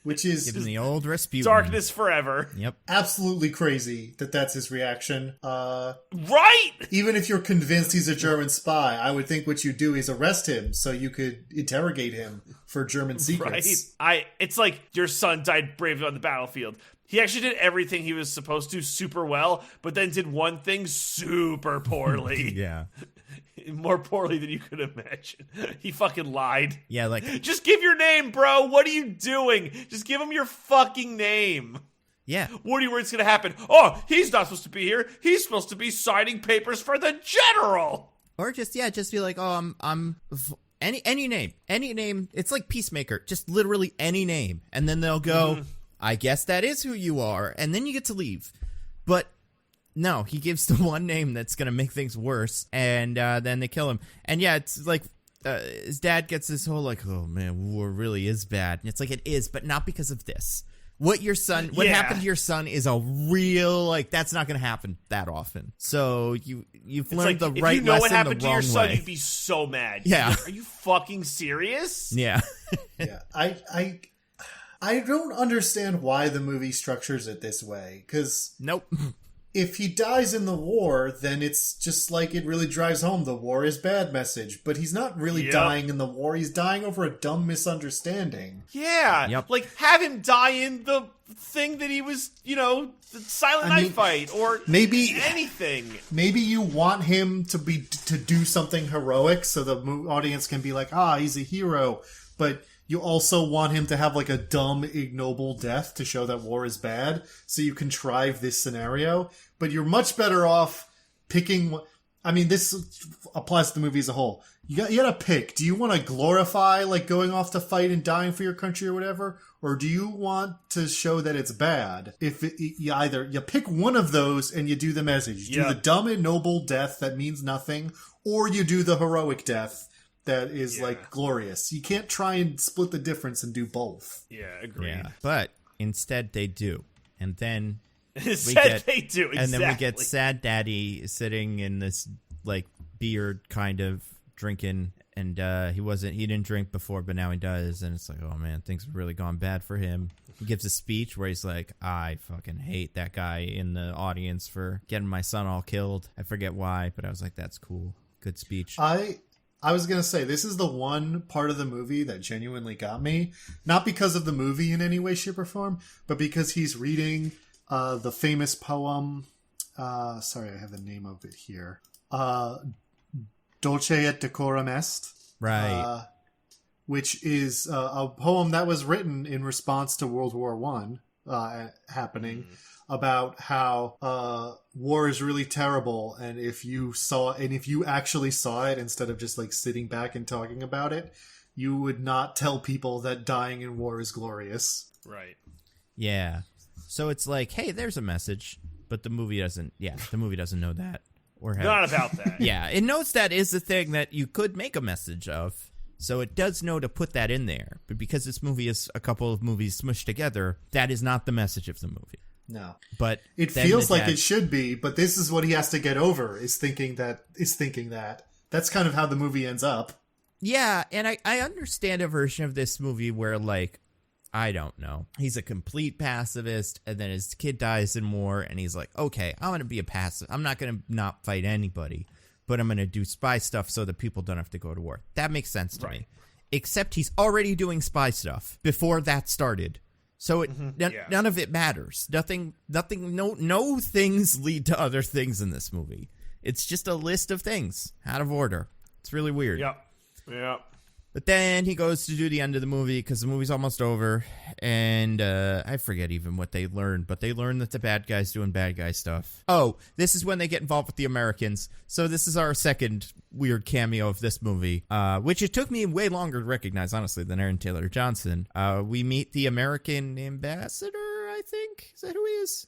Which is gives him the old Rasputin. Darkness forever. Yep. Absolutely crazy that's his reaction. Right? Even if you're convinced he's a German spy, I would think what you do is arrest him so you could interrogate him for German secrets. Right. It's like your son died bravely on the battlefield. He actually did everything he was supposed to super well, but then did one thing super poorly. Yeah. More poorly than you could imagine. He fucking lied. Yeah, like... Just give your name, bro. What are you doing? Just give him your fucking name. Yeah. What are you worried it's going to happen? Oh, he's not supposed to be here. He's supposed to be signing papers for the general. Or just be like, oh, any name. Any name. It's like Peacemaker. Just literally any name. And then they'll go, I guess that is who you are. And then you get to leave. But... no, he gives the one name that's going to make things worse, and then they kill him. And yeah, it's like his dad gets this whole like, oh man, war really is bad. And it's like, it is, but not because of this. What happened to your son is a real, like, that's not going to happen that often. So you've learned the right lesson the wrong way. If you know what happened to your son, you'd be so mad. Yeah. Like, are you fucking serious? Yeah. Yeah. I don't understand why the movie structures it this way, because... nope. if he dies in the war, then it's just like it really drives home the war is bad message. But he's not really dying in the war. He's dying over a dumb misunderstanding. Yeah. Yep. Like, have him die in the thing that he was, the Silent Night fight, or maybe anything. Maybe you want him to do something heroic so the audience can be like, he's a hero. But you also want him to have like a dumb, ignoble death to show that war is bad. So you contrive this scenario. But you're much better off picking. I mean, this applies to the movie as a whole. You gotta pick. Do you want to glorify like going off to fight and dying for your country or whatever, or do you want to show that it's bad? You pick one of those and you do the message. You do the dumb and noble death that means nothing, or you do the heroic death that is like glorious. You can't try and split the difference and do both. Yeah, agreed. Yeah, but instead they do, and then. They do, exactly. And then we get Sad Daddy sitting in this like beard kind of drinking, and he didn't drink before, but now he does, and it's like, oh man, things have really gone bad for him. He gives a speech where he's like, I fucking hate that guy in the audience for getting my son all killed. I forget why, but I was like, that's cool. Good speech. I was going to say, this is the one part of the movie that genuinely got me. Not because of the movie in any way, shape, or form, but because he's reading the famous poem, sorry, I have the name of it here. Dolce et decorum est. Right. Which is a poem that was written in response to World War I happening, about how war is really terrible, and if you actually saw it instead of just like sitting back and talking about it, you would not tell people that dying in war is glorious. Right. Yeah. So it's like, hey, there's a message, but the movie doesn't know that. Or not about that. Yeah, it knows that is the thing that you could make a message of. So it does know to put that in there. But because this movie is a couple of movies smushed together, that is not the message of the movie. No. But it feels like it should be, but this is what he has to get over, is thinking that. That's kind of how the movie ends up. Yeah, and I understand a version of this movie where, like, I don't know, he's a complete pacifist, and then his kid dies in war, and he's like, okay, I'm going to be a pacifist. I'm not going to not fight anybody, but I'm going to do spy stuff so that people don't have to go to war. That makes sense to me. Except he's already doing spy stuff before that started. So none of it matters. Nothing, no things lead to other things in this movie. It's just a list of things out of order. It's really weird. Yep. But then he goes to do the end of the movie because the movie's almost over, and I forget even what they learned, but they learn that the bad guy's doing bad guy stuff. Oh, this is when they get involved with the Americans. So this is our second weird cameo of this movie, which it took me way longer to recognize, honestly, than Aaron Taylor Johnson. We meet the American ambassador, I think. Is that who he is?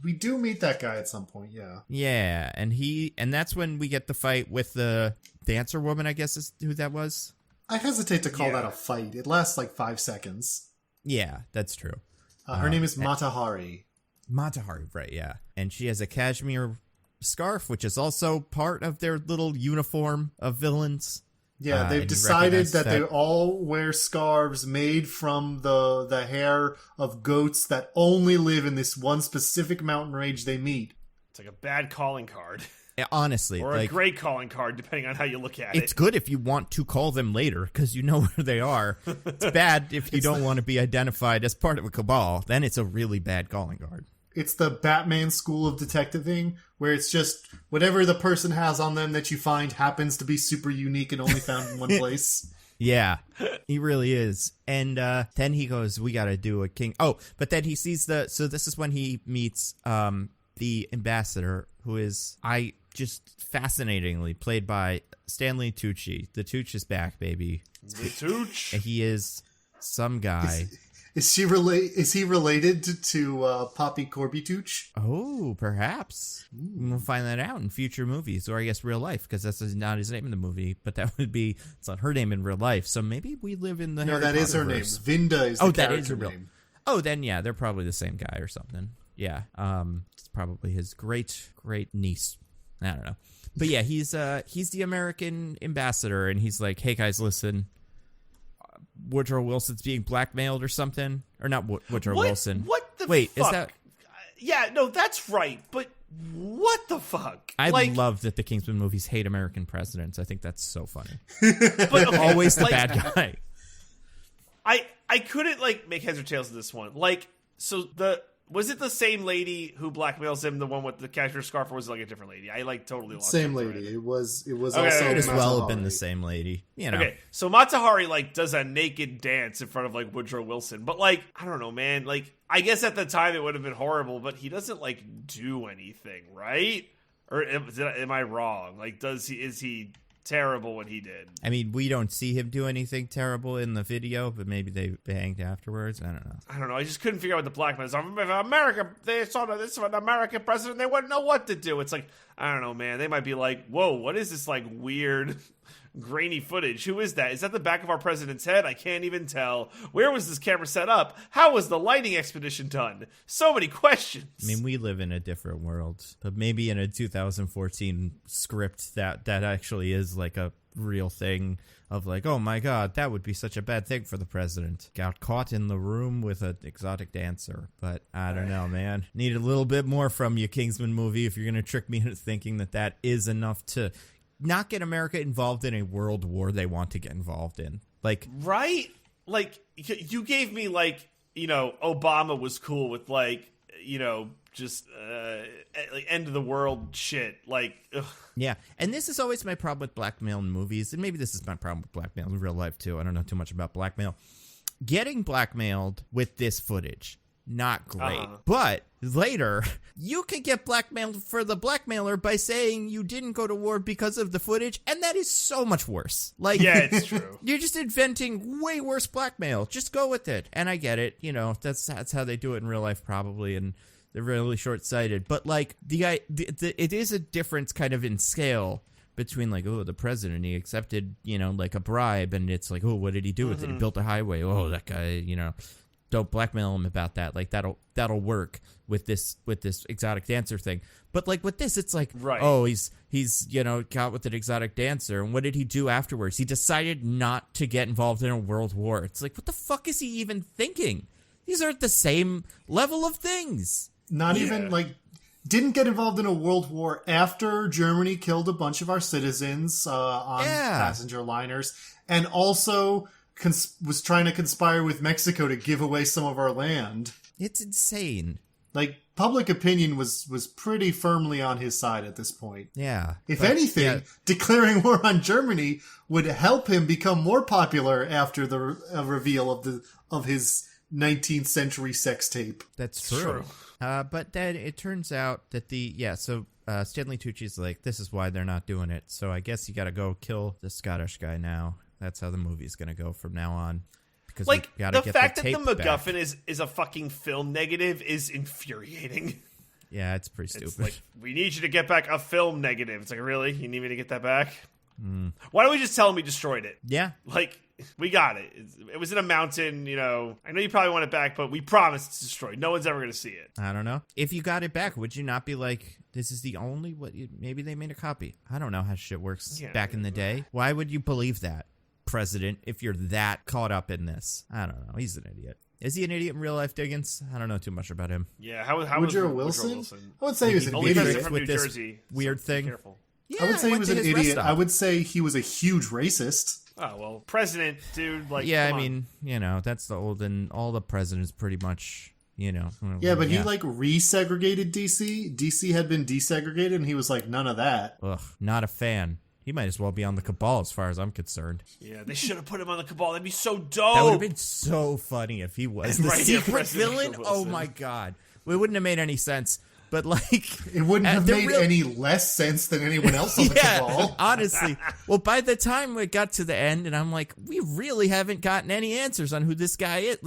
We do meet that guy at some point, yeah. Yeah, and that's when we get the fight with the dancer woman, I guess is who that was. I hesitate to call that a fight. It lasts like 5 seconds. Yeah, that's true. Her name is Matahari. Matahari, right, yeah. And she has a cashmere scarf, which is also part of their little uniform of villains. Yeah, they've decided that they all wear scarves made from the hair of goats that only live in this one specific mountain range they meet. It's like a bad calling card. Honestly. Or a great calling card, depending on how you look at it. It's good if you want to call them later, because you know where they are. It's bad if you don't want to be identified as part of a cabal. Then it's a really bad calling card. It's the Batman school of detectiving, where it's just whatever the person has on them that you find happens to be super unique and only found in one place. Yeah, he really is. And then he goes, we got to do a king. Oh, but then he sees so this is when he meets the ambassador, who is, just fascinatingly played by Stanley Tucci. The Tooch is back, baby. The Tooch. He is some guy. Is he related to Poppy Corby Tooch? Oh, perhaps. We'll find that out in future movies, or I guess real life, because that's not his name in the movie, but that would be, it's not her name in real life, so maybe we live in the Harry that Potter is her name. verse. Vinda is the that is her name. Oh, then yeah, they're probably the same guy or something. Yeah, it's probably his great niece. I don't know. But yeah, he's the American ambassador, and he's like, hey guys, listen, Woodrow Wilson's being blackmailed or something. Or not Woodrow Wilson. What the Wait, fuck? Is that... Yeah, no, that's right. But what the fuck? I love that the Kingsman movies hate American presidents. I think that's so funny. But okay, always the bad guy. I couldn't make heads or tails of this one. So was it the same lady who blackmails him, the one with the cashmere scarf, or was it a different lady? I totally lost same it. lady. It was Okay, also Might as well have Matahari. been the same lady. You know. Okay, so Matahari does a naked dance in front of Woodrow Wilson, but I don't know, man. I guess at the time it would have been horrible, but he doesn't do anything, right? Or am I wrong? Is he terrible when he did? I mean, we don't see him do anything terrible in the video, but maybe they banged afterwards. I don't know. I just couldn't figure out what the blackmail is. If America, they saw this of an American president, they wouldn't know what to do. It's I don't know, man. They might be whoa, what is this weird grainy footage? Who is that? Is that the back of our president's head? I can't even tell. Where was this camera set up? How was the lighting expedition done? So many questions. I mean, we live in a different world, but maybe in a 2014 script that actually is a real thing of oh my god, that would be such a bad thing for the president. Got caught in the room with an exotic dancer. But I don't know, man. Need a little bit more from you, Kingsman movie, if you're going to trick me into thinking that is enough to not get America involved in a world war they want to get involved in. Right? You gave me Obama was cool with just end of the world shit. Ugh. Yeah, and this is always my problem with blackmail in movies, and maybe this is my problem with blackmail in real life too. I don't know too much about blackmail. Getting blackmailed with this footage, not great. But later, you can get blackmailed for the blackmailer by saying you didn't go to war because of the footage, and that is so much worse. Yeah, it's true. You're just inventing way worse blackmail. Just go with it. And I get it. That's how they do it in real life probably, and they're really short-sighted. But, it is a difference kind of in scale between, the president, he accepted, a bribe, and it's what did he do with it? He built a highway. Oh, that guy, don't blackmail him about that. That'll work with this exotic dancer thing. But with this, it's right. Oh, he's got with an exotic dancer, and what did he do afterwards? He decided not to get involved in a world war. It's what the fuck is he even thinking? These aren't the same level of things. Not even didn't get involved in a world war after Germany killed a bunch of our citizens on passenger liners, and also was trying to conspire with Mexico to give away some of our land. It's insane. Public opinion was pretty firmly on his side at this point. Yeah. If anything, declaring war on Germany would help him become more popular after the reveal of his 19th century sex tape. That's true. But then it turns out that Stanley Tucci's this is why they're not doing it. So I guess you got to go kill the Scottish guy now. That's how the movie's going to go from now on. Because the fact that the MacGuffin is a fucking film negative is infuriating. Yeah, it's pretty stupid. It's we need you to get back a film negative. It's really? You need me to get that back? Why don't we just tell him we destroyed it? Yeah. We got it. It was in a mountain, I know you probably want it back, but we promised it's destroyed. No one's ever going to see it. I don't know. If you got it back, would you not be this is the only... maybe they made a copy. I don't know how shit works back in the day. Why would you believe that, President, if you're that caught up in this? I don't know. He's an idiot. Is he an idiot in real life, Diggins? I don't know too much about him. Yeah, how was Woodrow Wilson? I would say he was an idiot. From with New this Jersey, weird thing. Careful. Yeah, I would say he was an idiot. Stop. I would say he was a huge racist. Oh, well, president, dude, yeah, I mean, that's the old, and all the presidents pretty much, Yeah, but he, resegregated DC. DC had been desegregated, and he was like, none of that. Ugh, not a fan. He might as well be on the cabal as far as I'm concerned. Yeah, they should have put him on the cabal. That'd be so dope. That would have been so funny if he was the secret villain. Oh, my God. It wouldn't have made any sense. But it wouldn't have made any less sense than anyone else on the cabal. Honestly. Well, by the time we got to the end, and I'm like, we really haven't gotten any answers on who this guy is.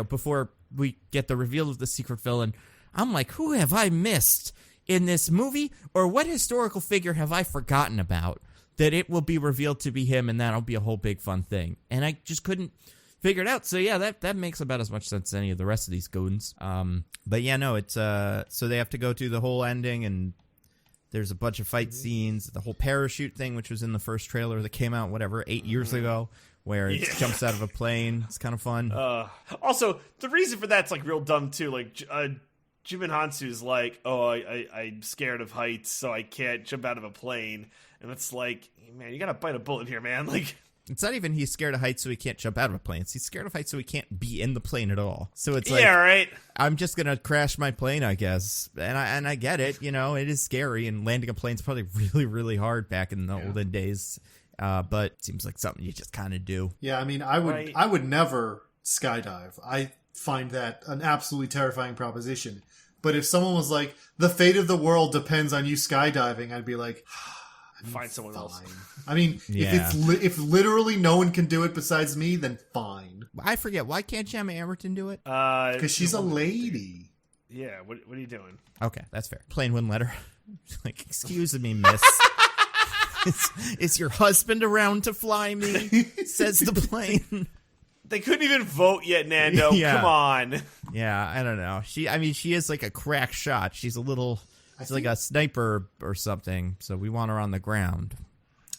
Before we get the reveal of the secret villain, I'm like, who have I missed in this movie? Or what historical figure have I forgotten about that it will be revealed to be him, and that'll be a whole big fun thing? And I just couldn't figure it out. So yeah, that makes about as much sense as any of the rest of these goons. But yeah, no, it's so they have to go through the whole ending, and there's a bunch of fight scenes, the whole parachute thing, which was in the first trailer that came out 8 years ago, where it jumps out of a plane. It's kind of fun. Also, the reason for that's real dumb too. Jim and Hansu's like, oh, I'm scared of heights, so I can't jump out of a plane. And it's like, man, you gotta bite a bullet here, man. Like, it's not even he's scared of heights so he can't jump out of a plane. He's scared of heights so he can't be in the plane at all. So it's like, yeah, right. I'm just gonna crash my plane, I guess. And I get it. You know, it is scary, and landing a plane's probably really, really hard back in the olden days. But it seems like something you just kind of do. Yeah, I mean, I would never skydive. I find that an absolutely terrifying proposition. But if someone was like, the fate of the world depends on you skydiving, I'd be like, find someone else. I mean, if literally no one can do it besides me, then fine. I forget, why can't Gemma Amberton do it? Because she's a lady. Yeah, what are you doing? Okay, that's fair. Plane wouldn't let her. Like, excuse me, miss. Is your husband around to fly me? Says the plane. They couldn't even vote yet, Nando. Yeah. Come on. Yeah, I don't know. She is like a crack shot. She's a little... It's like a sniper or something, so we want her on the ground.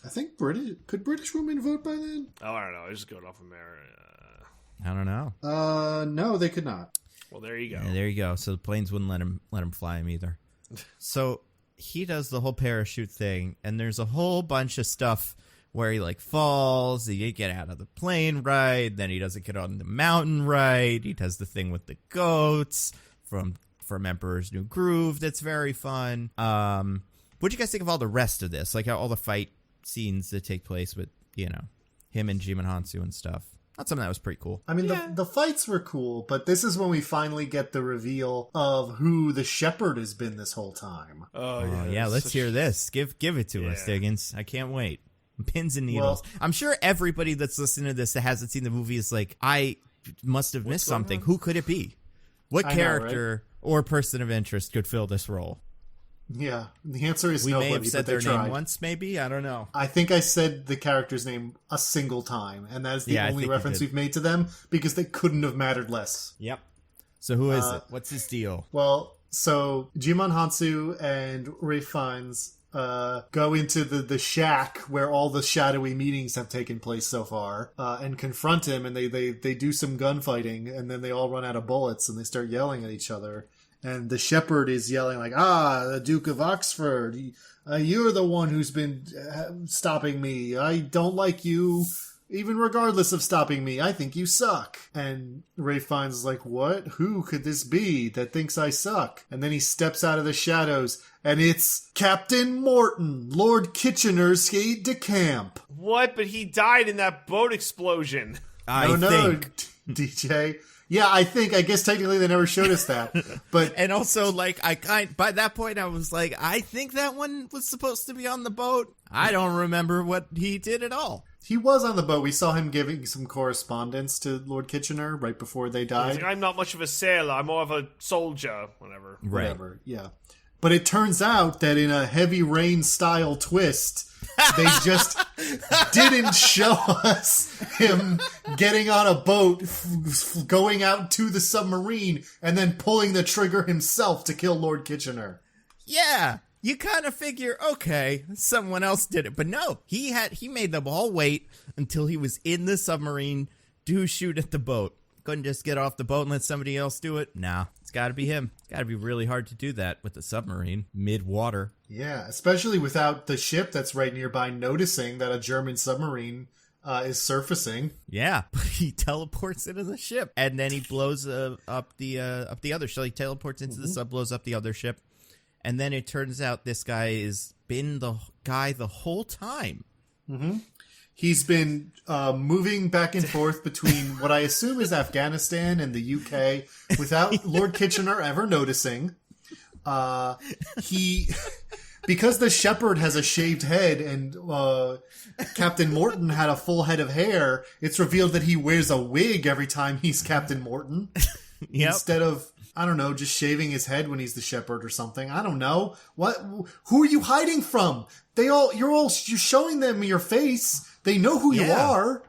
I think could British women vote by then? Oh, I don't know. I was just going off of there. I don't know. No, they could not. Well, there you go. Yeah, there you go. So the planes wouldn't let him fly him either. So he does the whole parachute thing, and there's a whole bunch of stuff where he like falls, he didn't get out of the plane right, then he doesn't get on the mountain right, he does the thing with the goats from Emperor's New Groove. That's very fun. What do you guys think of all the rest of this? Like all the fight scenes that take place with, you know, him and Jim and Hansu and stuff. That's something that was pretty cool. I mean, the fights were cool, but this is when we finally get the reveal of who the shepherd has been this whole time. Oh yeah, let's hear this. Give it to us, Diggins. I can't wait. Pins and needles. Well, I'm sure everybody that's listening to this that hasn't seen the movie is like, I must have missed something. Who could it be? What character or person of interest could fill this role? Yeah, the answer is nobody. We may have said their name once, maybe? I don't know. I think I said the character's name a single time, and that is the only reference we've made to them, because they couldn't have mattered less. Yep. So who is it? What's his deal? Well, so Jimon Hansu and Ralph Fiennes go into the shack where all the shadowy meetings have taken place so far, and confront him, and they do some gunfighting, and then they all run out of bullets, and they start yelling at each other. And the shepherd is yelling like, the Duke of Oxford, you're the one who's been stopping me. I don't like you, even regardless of stopping me. I think you suck. And Ralph Fiennes is like, what? Who could this be that thinks I suck? And then he steps out of the shadows, and it's Captain Morton, Lord Kitchener's aide de camp. What? But he died in that boat explosion. No, DJ. Yeah, I guess technically they never showed us that. But and also, like, by that point I was like, I think that one was supposed to be on the boat. I don't remember what he did at all. He was on the boat. We saw him giving some correspondence to Lord Kitchener right before they died. He's like, I'm not much of a sailor. I'm more of a soldier. Whatever. Right. Whatever, yeah. But it turns out that in a Heavy Rain style twist, they just didn't show us him getting on a boat, going out to the submarine, and then pulling the trigger himself to kill Lord Kitchener. Yeah, you kind of figure, okay, someone else did it. But no, he made them all wait until he was in the submarine to shoot at the boat. Couldn't just get off the boat and let somebody else do it? Nah, it's got to be him. It's got to be really hard to do that with the submarine mid-water. Yeah, especially without the ship that's right nearby noticing that a German submarine is surfacing. Yeah, but he teleports into the ship, and then he blows up the other ship. He teleports into the sub, blows up the other ship, and then it turns out this guy has been the guy the whole time. Mm-hmm. He's been moving back and forth between what I assume is Afghanistan and the UK without Lord Kitchener ever noticing. Because the shepherd has a shaved head and Captain Morton had a full head of hair, it's revealed that he wears a wig every time he's Captain Morton. Yep. Instead of, I don't know, just shaving his head when he's the shepherd or something. I don't know. Who are you hiding from? You're showing them your face. They know who you are.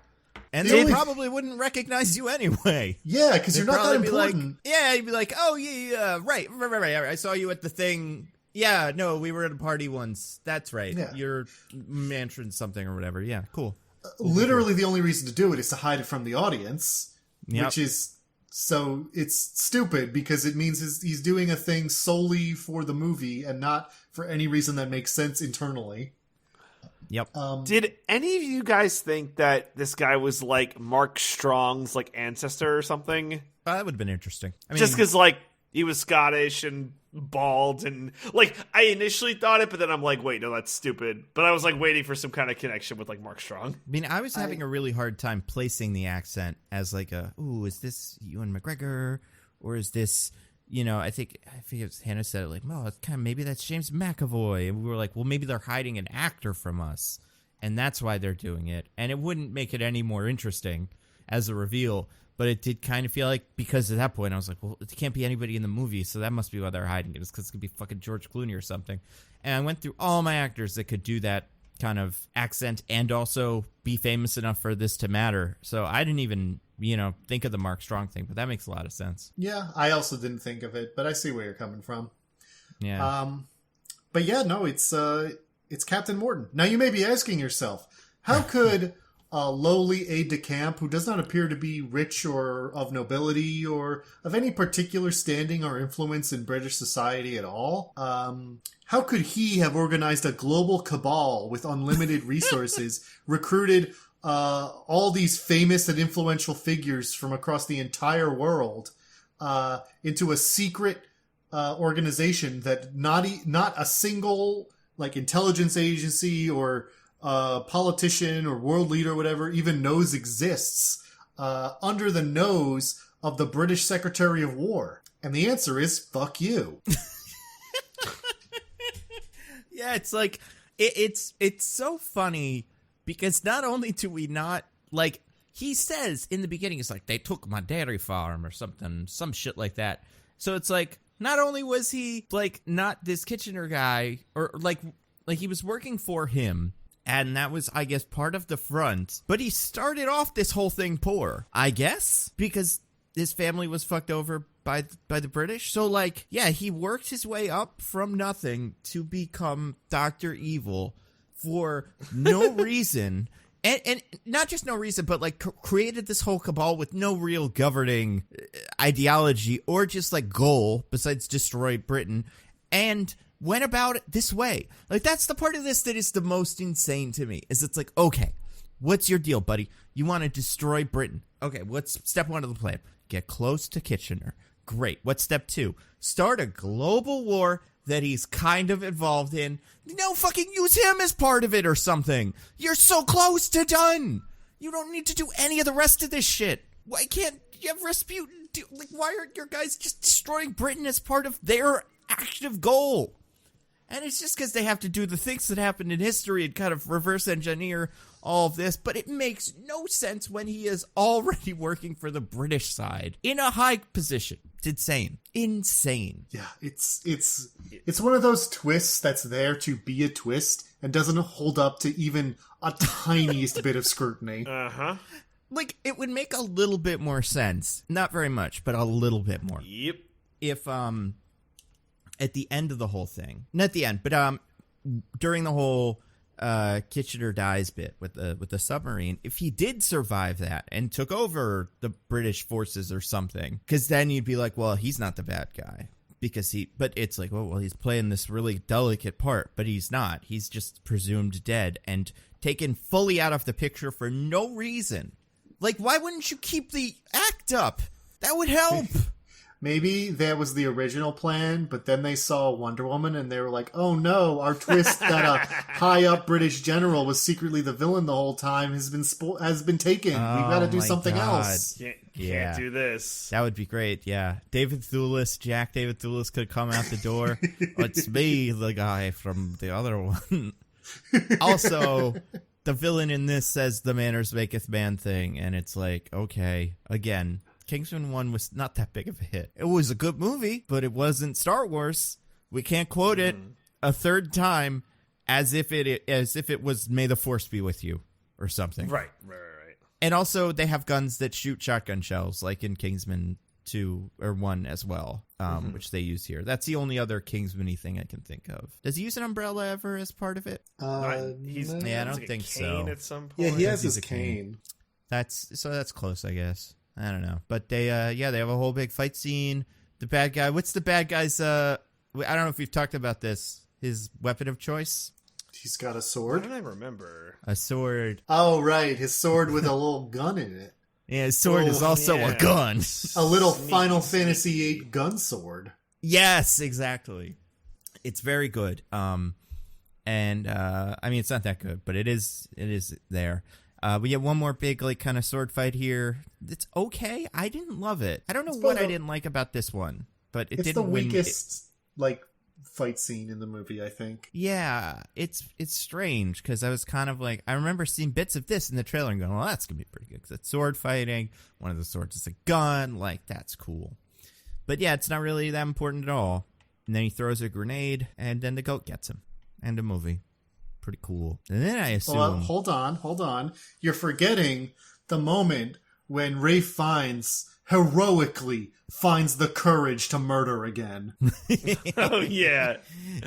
And they probably wouldn't recognize you anyway. Yeah, because you're not that important. You'd be like, oh, yeah, right. I saw you at the thing. Yeah, no, we were at a party once. That's right. Yeah. You're mentioning something or whatever. Yeah, cool. Literally the only reason to do it is to hide it from the audience, which is So it's stupid because it means he's doing a thing solely for the movie and not for any reason that makes sense internally. Yep. Did any of you guys think that this guy was like Mark Strong's like ancestor or something? That would have been interesting. I mean, Just because like he was Scottish and bald and like I initially thought it, but then I'm like, wait, no, that's stupid. But I was like waiting for some kind of connection with like Mark Strong. I mean, I was having a really hard time placing the accent as like is this Ewan McGregor or is this, I think it was Hannah said it like, well, it's kind of maybe that's James McAvoy, and we were like, well, maybe they're hiding an actor from us, and that's why they're doing it, and it wouldn't make it any more interesting as a reveal. But it did kind of feel like, because at that point, I was like, well, it can't be anybody in the movie, so that must be why they're hiding it. It's because it could be fucking George Clooney or something. And I went through all my actors that could do that kind of accent and also be famous enough for this to matter. So I didn't even, think of the Mark Strong thing, but that makes a lot of sense. Yeah, I also didn't think of it, but I see where you're coming from. Yeah. But yeah, no, it's Captain Morton. Now you may be asking yourself, how could a lowly aide-de-camp who does not appear to be rich or of nobility or of any particular standing or influence in British society at all, how could he have organized a global cabal with unlimited resources, recruited all these famous and influential figures from across the entire world into a secret organization that not a single like intelligence agency or politician or world leader or whatever even knows exists under the nose of the British Secretary of War? And the answer is fuck you. Yeah, it's like it's so funny because not only do we not like, he says in the beginning, it's like they took my dairy farm or something, some shit like that. So it's like, not only was he like not this Kitchener guy, or like he was working for him, and that was, I guess, part of the front, but he started off this whole thing poor, I guess, because his family was fucked over by the British. So, like, yeah, he worked his way up from nothing to become Dr. Evil for no reason. And not just no reason, but, like, created this whole cabal with no real governing ideology or just, like, goal besides destroy Britain, and went about it this way. Like, that's the part of this that is the most insane to me, is it's like, okay, what's your deal, buddy? You want to destroy Britain. Okay, what's step one of the plan? Get close to Kitchener. Great. What's step two? Start a global war that he's kind of involved in. No, fucking use him as part of it or something. You're so close to done. You don't need to do any of the rest of this shit. Why can't you have Rasputin do, like, why aren't your guys just destroying Britain as part of their active goal? And it's just because they have to do the things that happened in history and kind of reverse engineer all of this, but it makes no sense when he is already working for the British side in a high position. It's insane. Yeah, it's one of those twists that's there to be a twist and doesn't hold up to even a tiniest bit of scrutiny. Uh-huh. Like, it would make a little bit more sense. Not very much, but a little bit more. Yep. If, at the end of the whole thing, not the end, but during the whole Kitchener dies bit with the submarine, if he did survive that and took over the British forces or something, because then you'd be like, well, he's not the bad guy because but it's like, well, he's playing this really delicate part, but he's not. He's just presumed dead and taken fully out of the picture for no reason. Like, why wouldn't you keep the act up? That would help. Maybe that was the original plan, but then they saw Wonder Woman and they were like, oh no, our twist that a high-up British general was secretly the villain the whole time has been taken. We've got to do something else. Can't do this. That would be great, yeah. Jack David Thewlis could come out the door. It's me, the guy from the other one. Also, the villain in this says the manners maketh man thing, and it's like, okay, again, Kingsman 1 was not that big of a hit. It was a good movie, but it wasn't Star Wars. We can't quote it a third time as if it was May the Force be with you or something. Right. And also, they have guns that shoot shotgun shells, like in Kingsman 2 or 1 as well, which they use here. That's the only other Kingsman-y thing I can think of. Does he use an umbrella ever as part of it? I don't think so. At some point. Yeah, he has his cane. That's close, I guess. I don't know. But they they have a whole big fight scene. The bad guy, what's the bad guy's, I don't know if we've talked about this, his weapon of choice? He's got a sword. I don't remember. A sword. Oh, right. His sword with a little gun in it. Yeah, his sword is also a gun. A little Final Fantasy VIII gun sword. Yes, exactly. It's very good. I mean, it's not that good, but it is there. We get one more big, like, kind of sword fight here. It's okay. I didn't love it. I don't know what I didn't like about this one, but it didn't It's the win. weakest, fight scene in the movie, I think. Yeah, it's strange because I was kind of like, I remember seeing bits of this in the trailer and going, well, that's going to be pretty good because it's sword fighting. One of the swords is a gun. Like, that's cool. But yeah, it's not really that important at all. And then he throws a grenade and then the goat gets him. End of movie. Pretty cool. And then I assume... Well, hold on. You're forgetting the moment when Rafe Fiennes heroically finds the courage to murder again. Oh, yeah.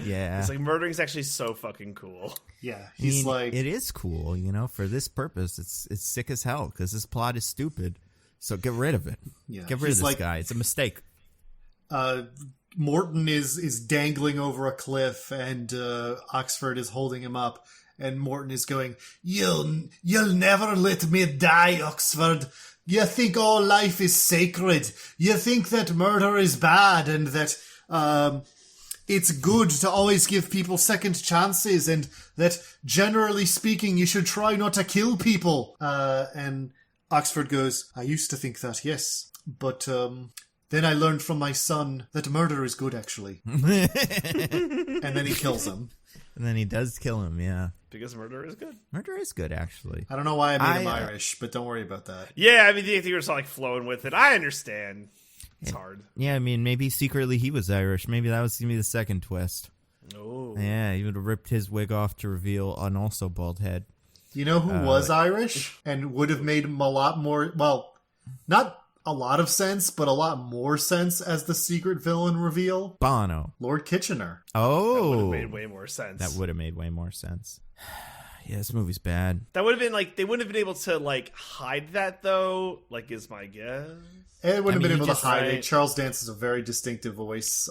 Yeah. It's like murdering's actually so fucking cool. Yeah, he's like... It is cool, for this purpose. It's sick as hell because this plot is stupid. So get rid of it. Yeah, get rid of this guy. It's a mistake. Morton is dangling over a cliff, and Oxford is holding him up, and Morton is going, You'll never let me die, Oxford. You think all life is sacred. You think that murder is bad, and that it's good to always give people second chances, and that, generally speaking, you should try not to kill people. And Oxford goes, I used to think that, yes, but... Then I learned from my son that murder is good, actually. And then he kills him. And then he does kill him, yeah. Because murder is good. Murder is good, actually. I don't know why I made him Irish, but don't worry about that. Yeah, I mean, you were just flowing with it. I understand. It's hard. Yeah, I mean, maybe secretly he was Irish. Maybe that was going to be the second twist. Oh. Yeah, he would have ripped his wig off to reveal an also bald head. You know who was Irish and would have made him a lot more, well, not a lot of sense, but a lot more sense as the secret villain reveal? Bono. Lord Kitchener. Oh. That would have made way more sense. That would have made way more sense. Yeah, this movie's bad. That would have been they wouldn't have been able to hide that though, is my guess. It wouldn't have been able to hide right. it. Charles Dance is a very distinctive voice.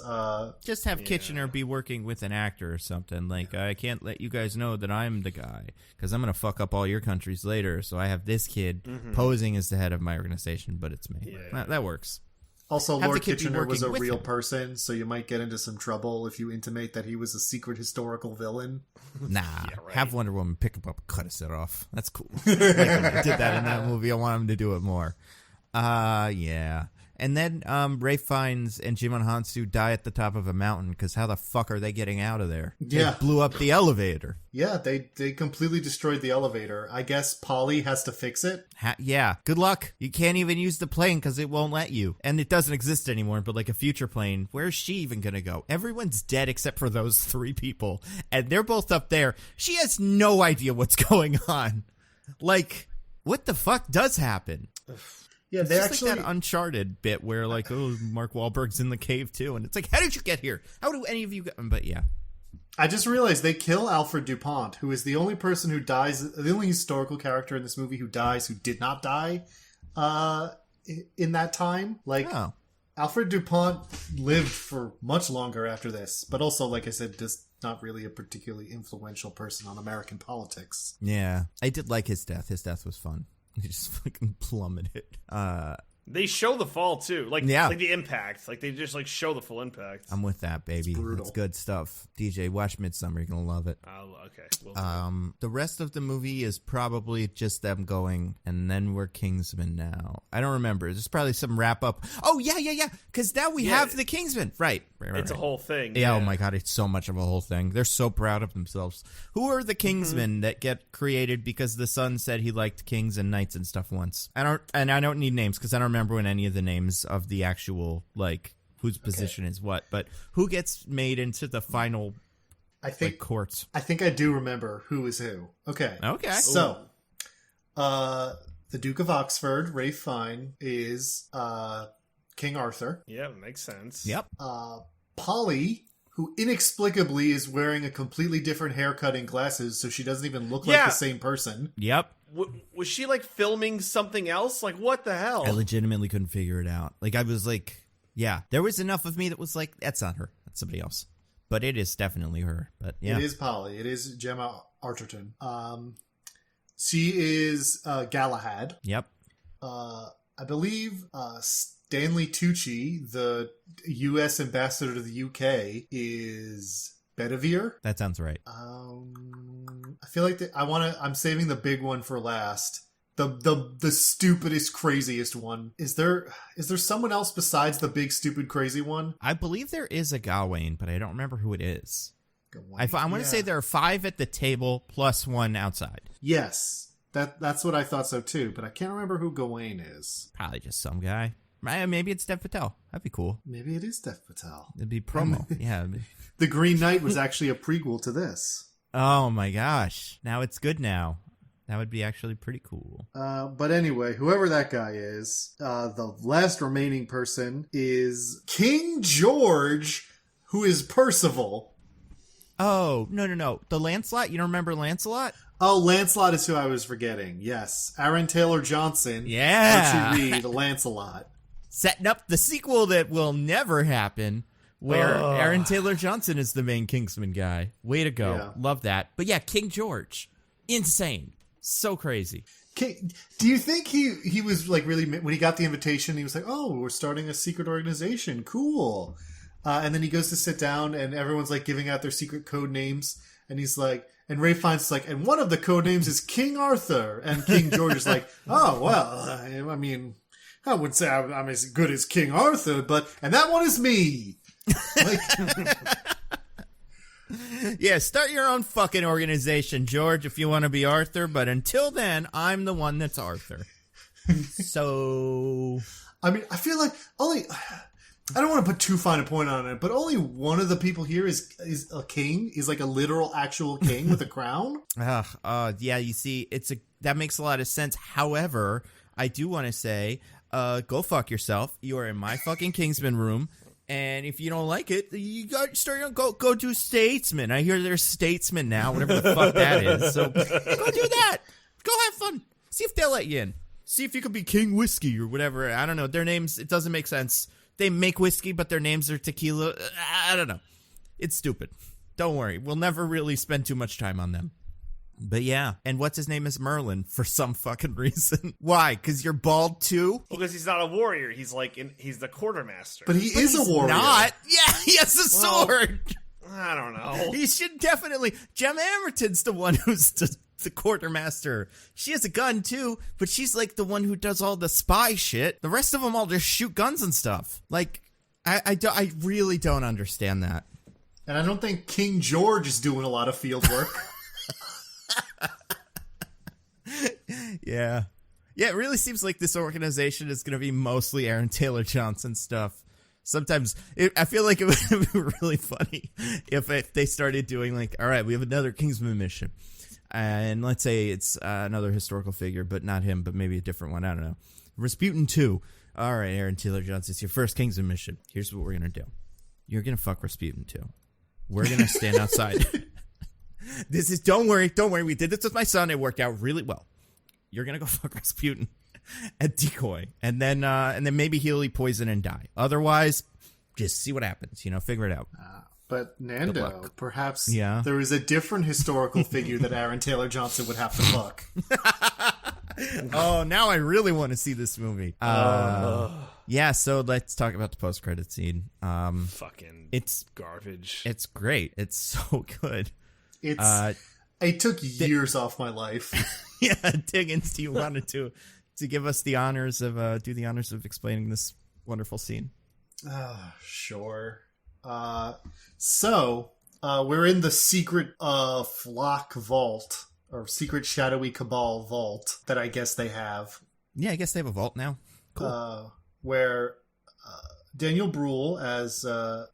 Just have Kitchener be working with an actor or something. I can't let you guys know that I'm the guy because I'm going to fuck up all your countries later. So I have this kid posing as the head of my organization, but it's me. Yeah. That works. Also, Lord Kitchener was a real person, so you might get into some trouble if you intimate that he was a secret historical villain. Nah, Yeah, right. have Wonder Woman pick him up and cut his head off. That's cool. Like when I did that in that movie. I want him to do it more. Yeah. And then Ralph Fiennes and Jimon Hansu die at the top of a mountain because how the fuck are they getting out of there? Yeah. They blew up the elevator. Yeah, they completely destroyed the elevator. I guess Polly has to fix it. Yeah. Good luck. You can't even use the plane because it won't let you. And it doesn't exist anymore, but a future plane, where's she even going to go? Everyone's dead except for those three people. And they're both up there. She has no idea what's going on. What the fuck does happen? Yeah, It's they just actually... that Uncharted bit where Mark Wahlberg's in the cave too, and it's how did you get here? How do any of you get? But yeah, I just realized they kill Alfred DuPont, who is the only person who dies, the only historical character in this movie who did not die in that time. Alfred DuPont lived for much longer after this, but also, like I said, just not really a particularly influential person on American politics. Yeah, I did like his death. His death was fun. He just fucking plummeted. They show the fall too, the impact. They just show the full impact. I'm with that, baby. It's brutal. It's good stuff. DJ, watch Midsummer. You're gonna love it. Okay. The rest of the movie is probably just them going, and then we're Kingsman now. I don't remember. There's probably some wrap up. Oh yeah. Because now we have the Kingsman. Right. It's a whole thing. Yeah. Oh my god, it's so much of a whole thing. They're so proud of themselves. Who are the Kingsmen that get created because the son said he liked kings and knights and stuff once? I don't need names because I don't remember when any of the names of the actual whose position is what, but who gets made into the final courts. I think I do remember who is who. Okay. So the Duke of Oxford, Ralph Fiennes, is King Arthur. Yeah, makes sense. Yep. Polly, who inexplicably is wearing a completely different haircut and glasses, so she doesn't even look like the same person. Yep. Was she like filming something else? Like, what the hell? I legitimately couldn't figure it out. Like, I was like, yeah, there was enough of me that was like, that's not her. That's somebody else. But it is definitely her. But yeah. It is Polly. It is Gemma Arterton. She is Galahad. Yep. I believe Stanley Tucci, the U.S. ambassador to the U.K., is Bedivere. That sounds right. I feel like I'm saving the big one for last. The stupidest, craziest one. Is there someone else besides the big, stupid, crazy one? I believe there is a Gawain, but I don't remember who it is. I want to say there are 5 at the table plus 1 outside. Yes, that's what I thought so too, but I can't remember who Gawain is. Probably just some guy. Maybe it's Dev Patel. That'd be cool. Maybe it is Dev Patel. It'd be promo. Yeah. The Green Knight was actually a prequel to this. Oh my gosh. Now it's good now. That would be actually pretty cool. But anyway, whoever that guy is, the last remaining person is King George, who is Percival. Oh, no. The Lancelot? You don't remember Lancelot? Oh, Lancelot is who I was forgetting. Yes. Aaron Taylor Johnson. Yeah. Archie Reed, Lancelot. Setting up the sequel that will never happen, where Aaron Taylor Johnson is the main Kingsman guy. Way to go. Yeah. Love that. But yeah, King George. Insane. So crazy. Do you think he was like really, when he got the invitation, he was like, oh, we're starting a secret organization. Cool. And then he goes to sit down and everyone's like giving out their secret code names. And he's like, and Ray Fiennes like, and one of the code names is King Arthur. And King George is like, oh, well, I mean, I wouldn't say I'm as good as King Arthur, and that one is me. Like, yeah, start your own fucking organization, George, if you want to be Arthur. But until then, I'm the one that's Arthur. So, I mean, I feel like I don't want to put too fine a point on it, but only one of the people here is a king, is like a literal actual king with a crown. Yeah, you see, that makes a lot of sense. However, I do want to say, go fuck yourself. You are in my fucking Kingsman room. And if you don't like it, you got go do statesman. I hear there's statesman now, whatever the fuck that is. So go do that. Go have fun. See if they'll let you in. See if you could be King Whiskey or whatever. I don't know. Their names, it doesn't make sense. They make whiskey, but their names are tequila. I don't know. It's stupid. Don't worry. We'll never really spend too much time on them. But yeah. And what's his name is Merlin for some fucking reason. Why? Because you're bald too? Because he's not a warrior. He's he's the quartermaster. But he is a warrior. Not. Yeah, he has a sword. I don't know. He should definitely. Gemma Arterton's the one who's the quartermaster. She has a gun too, but she's like the one who does all the spy shit. The rest of them all just shoot guns and stuff. Like, I really don't understand that. And I don't think King George is doing a lot of field work. Yeah. Yeah, it really seems like this organization is going to be mostly Aaron Taylor Johnson stuff. Sometimes I feel like it would be really funny if they started doing like, all right, we have another Kingsman mission. And let's say it's another historical figure, but not him, but maybe a different one. I don't know. Rasputin 2. All right, Aaron Taylor Johnson, it's your first Kingsman mission. Here's what we're going to do. You're going to fuck Rasputin 2. We're going to stand outside. Don't worry. We did this with my son. It worked out really well. You're going to go fuck Rasputin at Decoy. And then maybe he'll eat poison and die. Otherwise, just see what happens. Figure it out. But Nando, perhaps Yeah. there is a different historical figure that Aaron Taylor Johnson would have to fuck. Oh, now I really want to see this movie. Yeah, so let's talk about the post-credit scene. It's garbage. It's great. It's so good. It took years off my life. Yeah, Diggins, do you wanted to give us the honors of explaining this wonderful scene? Sure. So we're in the secret flock vault, or secret shadowy cabal vault that I guess they have. Yeah, I guess they have a vault now. Cool. Where Daniel Bruhl as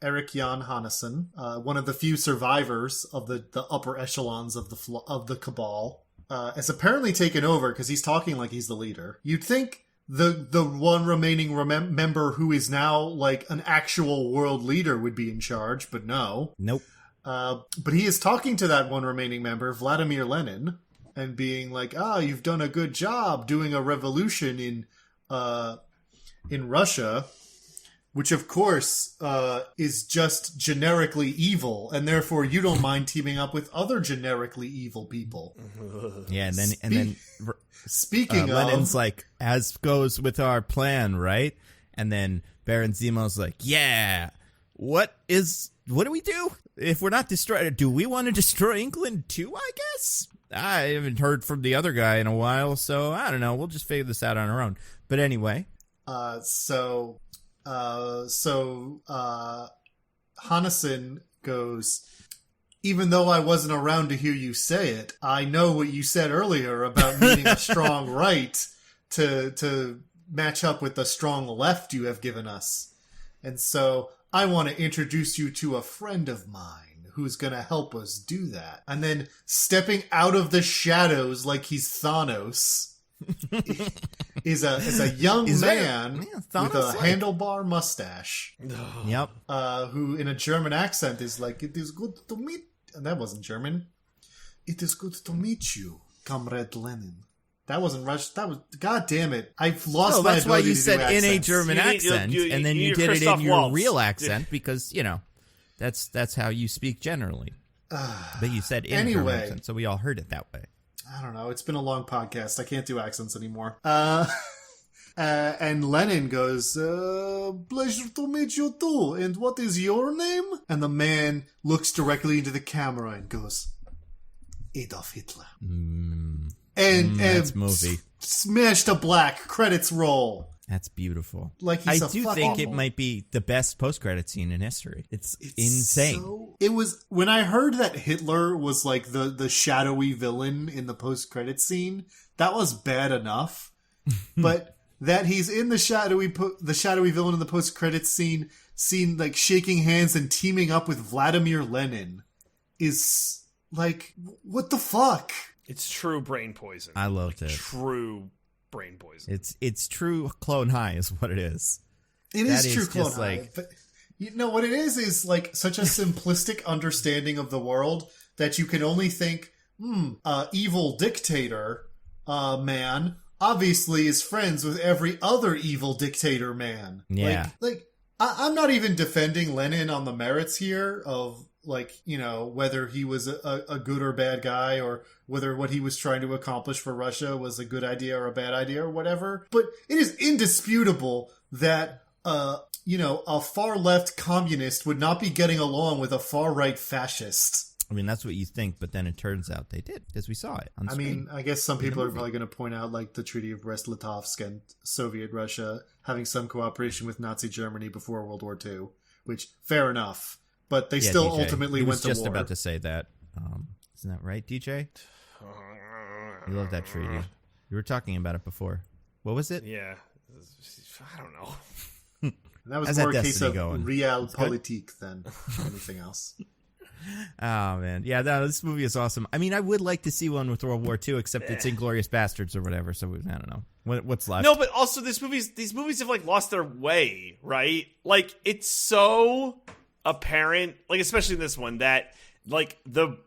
Eric Jan Hannesson, one of the few survivors of the upper echelons of the cabal, has apparently taken over because he's talking like he's the leader. You'd think the one remaining member who is now like an actual world leader would be in charge, but no. Nope. But he is talking to that one remaining member, Vladimir Lenin, and being like, you've done a good job doing a revolution in Russia, which of course is just generically evil, and therefore you don't mind teaming up with other generically evil people. Yeah, and then speaking of, Lenin's like, as goes with our plan, right? And then Baron Zemo's like, yeah, what do we do if we're not destroyed? Do we want to destroy England too? I guess I haven't heard from the other guy in a while, so I don't know. We'll just figure this out on our own. But anyway, so Hannison goes, even though I wasn't around to hear you say it, I know what you said earlier about needing a strong right to match up with the strong left you have given us. And so I want to introduce you to a friend of mine who's going to help us do that. And then stepping out of the shadows like he's Thanos is a young man with a handlebar mustache. Yep. Who in a German accent is like, it is good to meet... And that wasn't German. It is good to meet you, Comrade Lenin. That wasn't Russian. That was... God damn it. I've lost my that's why ability you to said do in a accents. German accent, and then you did it in your real accent because, that's how you speak generally. But you said in a German accent, so we all heard it that way. I don't know. It's been a long podcast. I can't do accents anymore. And Lenin goes, pleasure to meet you too. And what is your name? And the man looks directly into the camera and goes, Adolf Hitler. And that's movie. Smash to black. Credits roll. That's beautiful. Like he's I do think it might be the best post-credit scene in history. It's insane. It was when I heard that Hitler was like the shadowy villain in the post-credit scene. That was bad enough, but that he's in the shadowy villain in the post-credit scene like shaking hands and teaming up with Vladimir Lenin is like, what the fuck? It's true brain poison. I loved it. True brain poison. It's true clone high is what it is. It is true clone high. But you know what it is like such a simplistic understanding of the world that you can only think, evil dictator man obviously is friends with every other evil dictator man. Yeah. I'm not even defending Lenin on the merits here of whether he was a good or bad guy or whether what he was trying to accomplish for Russia was a good idea or a bad idea or whatever. But it is indisputable that, a far left communist would not be getting along with a far right fascist. I mean, that's what you think, but then it turns out they did, because we saw it on screen. I mean, I guess some people are probably going to point out, like, the Treaty of Brest-Litovsk and Soviet Russia having some cooperation with Nazi Germany before World War II, which, fair enough. But they still DJ. ultimately went to war. I was just about to say that. Isn't that right, DJ? You love that treaty. You were talking about it before. What was it? Yeah. I don't know. That was more a case of realpolitik than anything else. Oh, man. Yeah, this movie is awesome. I mean, I would like to see one with World War II, except it's Inglourious Bastards or whatever, so I don't know. What's left? No, but also these movies have, like, lost their way, right? Like, it's so apparent, like, especially in this one, that, like, the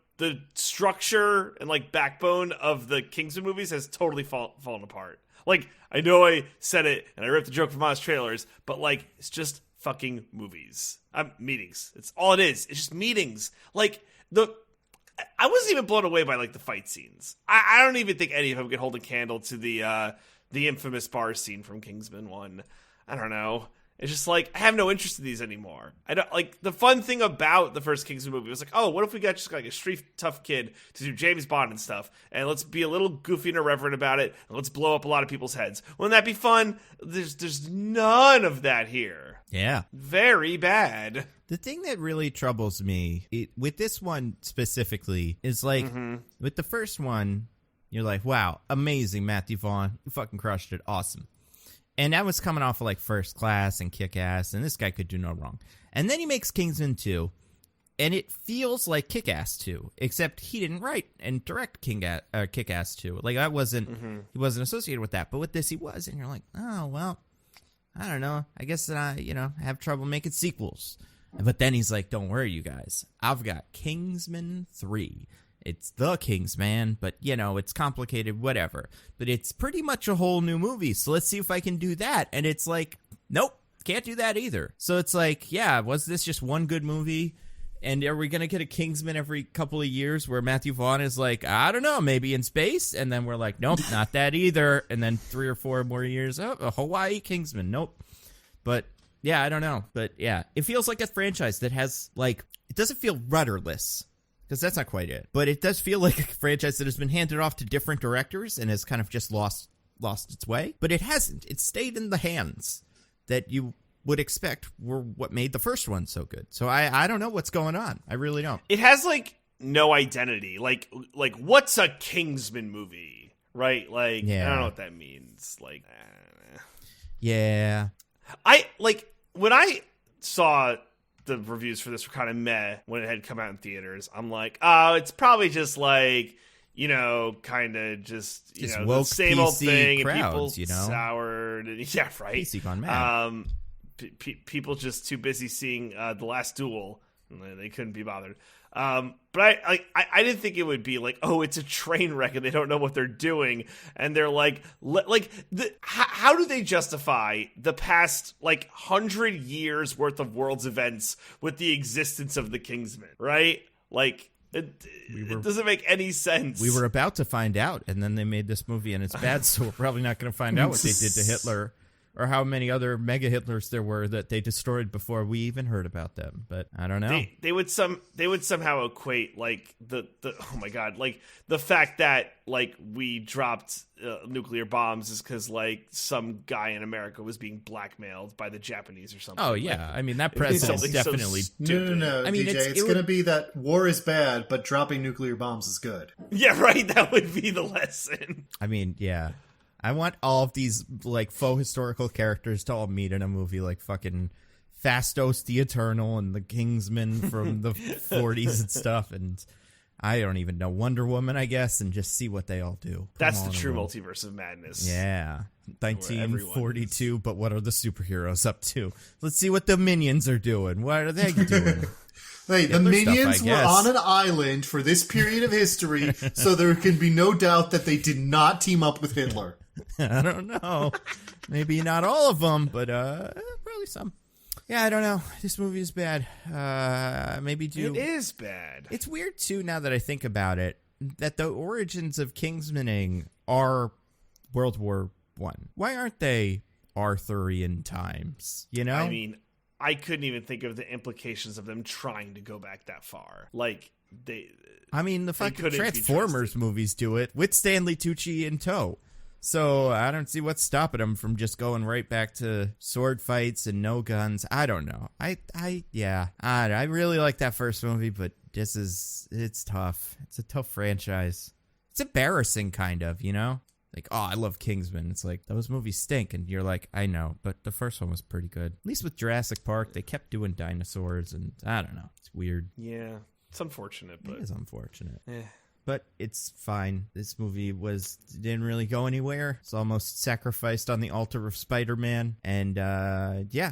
structure and, like, backbone of the Kingsman movies has totally fallen apart. Like, I know I said it, and I ripped the joke from honest trailers, but, like, it's just fucking movies. Meetings. It's all it is. It's just meetings. Like, I wasn't even blown away by, like, the fight scenes. I don't even think any of them could hold a candle to the infamous bar scene from Kingsman 1. I don't know. It's just like, I have no interest in these anymore. I don't like the fun thing about the first Kingsman movie was like, oh, what if we got just like a street tough kid to do James Bond and stuff, and let's be a little goofy and irreverent about it, and let's blow up a lot of people's heads. Wouldn't that be fun? There's none of that here. Yeah. Very bad. The thing that really troubles me with this one specifically is like, with the first one, you're like, wow, amazing, Matthew Vaughn. You fucking crushed it. Awesome. And that was coming off of like First Class and Kick-Ass, and this guy could do no wrong. And then he makes Kingsman 2, And it feels like Kick-Ass 2, except he didn't write and direct Kick-Ass 2. Like, he wasn't associated with that. But with this, he was. And you're like, oh, well, I don't know. I guess that I have trouble making sequels. But then he's like, don't worry, you guys. I've got Kingsman 3. It's the Kingsman, but, it's complicated, whatever. But it's pretty much a whole new movie. So let's see if I can do that. And it's like, nope, can't do that either. So it's like, yeah, was this just one good movie? And are we going to get a Kingsman every couple of years where Matthew Vaughn is like, I don't know, maybe in space? And then we're like, nope, not that either. And then 3 or 4 more years, a Hawaii Kingsman, nope. But, yeah, I don't know. But, yeah, it feels like a franchise that has, like, it doesn't feel rudderless, because that's not quite it. But it does feel like a franchise that has been handed off to different directors and has kind of just lost its way. But it hasn't. It stayed in the hands that you would expect were what made the first one so good. So I don't know what's going on. I really don't. It has like no identity. Like what's a Kingsman movie, right? Like, I don't know what that means. Like, yeah. When I saw the reviews for this were kind of meh when it had come out in theaters, I'm like, oh, it's probably just like, kind of just woke the same PC old thing, crowds, and people soured, and yeah, right. PC gone mad. People just too busy seeing The Last Duel, and they couldn't be bothered. But I didn't think it would be like, oh, it's a train wreck and they don't know what they're doing, and they're like how do they justify the past 100 years worth of world's events with the existence of the Kingsmen, right? Like, it doesn't make any sense. We were about to find out, and then they made this movie, and it's bad, so we're probably not going to find out what they did to Hitler, or how many other mega Hitlers there were that they destroyed before we even heard about them. But I don't know. They would somehow equate the oh my god, the fact that we dropped nuclear bombs is because some guy in America was being blackmailed by the Japanese or something. Oh yeah, I mean that president is definitely no. I mean, DJ, it's going to be that war is bad, but dropping nuclear bombs is good. Yeah, right. That would be the lesson. I mean, yeah. I want all of these faux historical characters to all meet in a movie, like fucking Phastos the Eternal and the Kingsman from the 40s and stuff, and I don't even know, Wonder Woman, I guess, and just see what they all do. That's the true multiverse of madness. Yeah. 1942, but what are the superheroes up to? Let's see what the Minions are doing. What are they doing? Hey, the Minions were on an island for this period of history, so there can be no doubt that they did not team up with Hitler. I don't know. Maybe not all of them, but probably some. Yeah, I don't know. This movie is bad. It is bad. It's weird, too, now that I think about it, that the origins of Kingsmaning are World War I. Why aren't they Arthurian times, I mean, I couldn't even think of the implications of them trying to go back that far. The fucking Transformers movies do it with Stanley Tucci in tow. So I don't see what's stopping them from just going right back to sword fights and no guns. I don't know. I really like that first movie, but it's tough. It's a tough franchise. It's embarrassing, kind of, Like, oh, I love Kingsman. It's like, those movies stink. And you're like, I know, but the first one was pretty good. At least with Jurassic Park, they kept doing dinosaurs, and I don't know. It's weird. Yeah, it's unfortunate, but... It is unfortunate. But it's fine. This movie didn't really go anywhere. It's almost sacrificed on the altar of Spider-Man. And,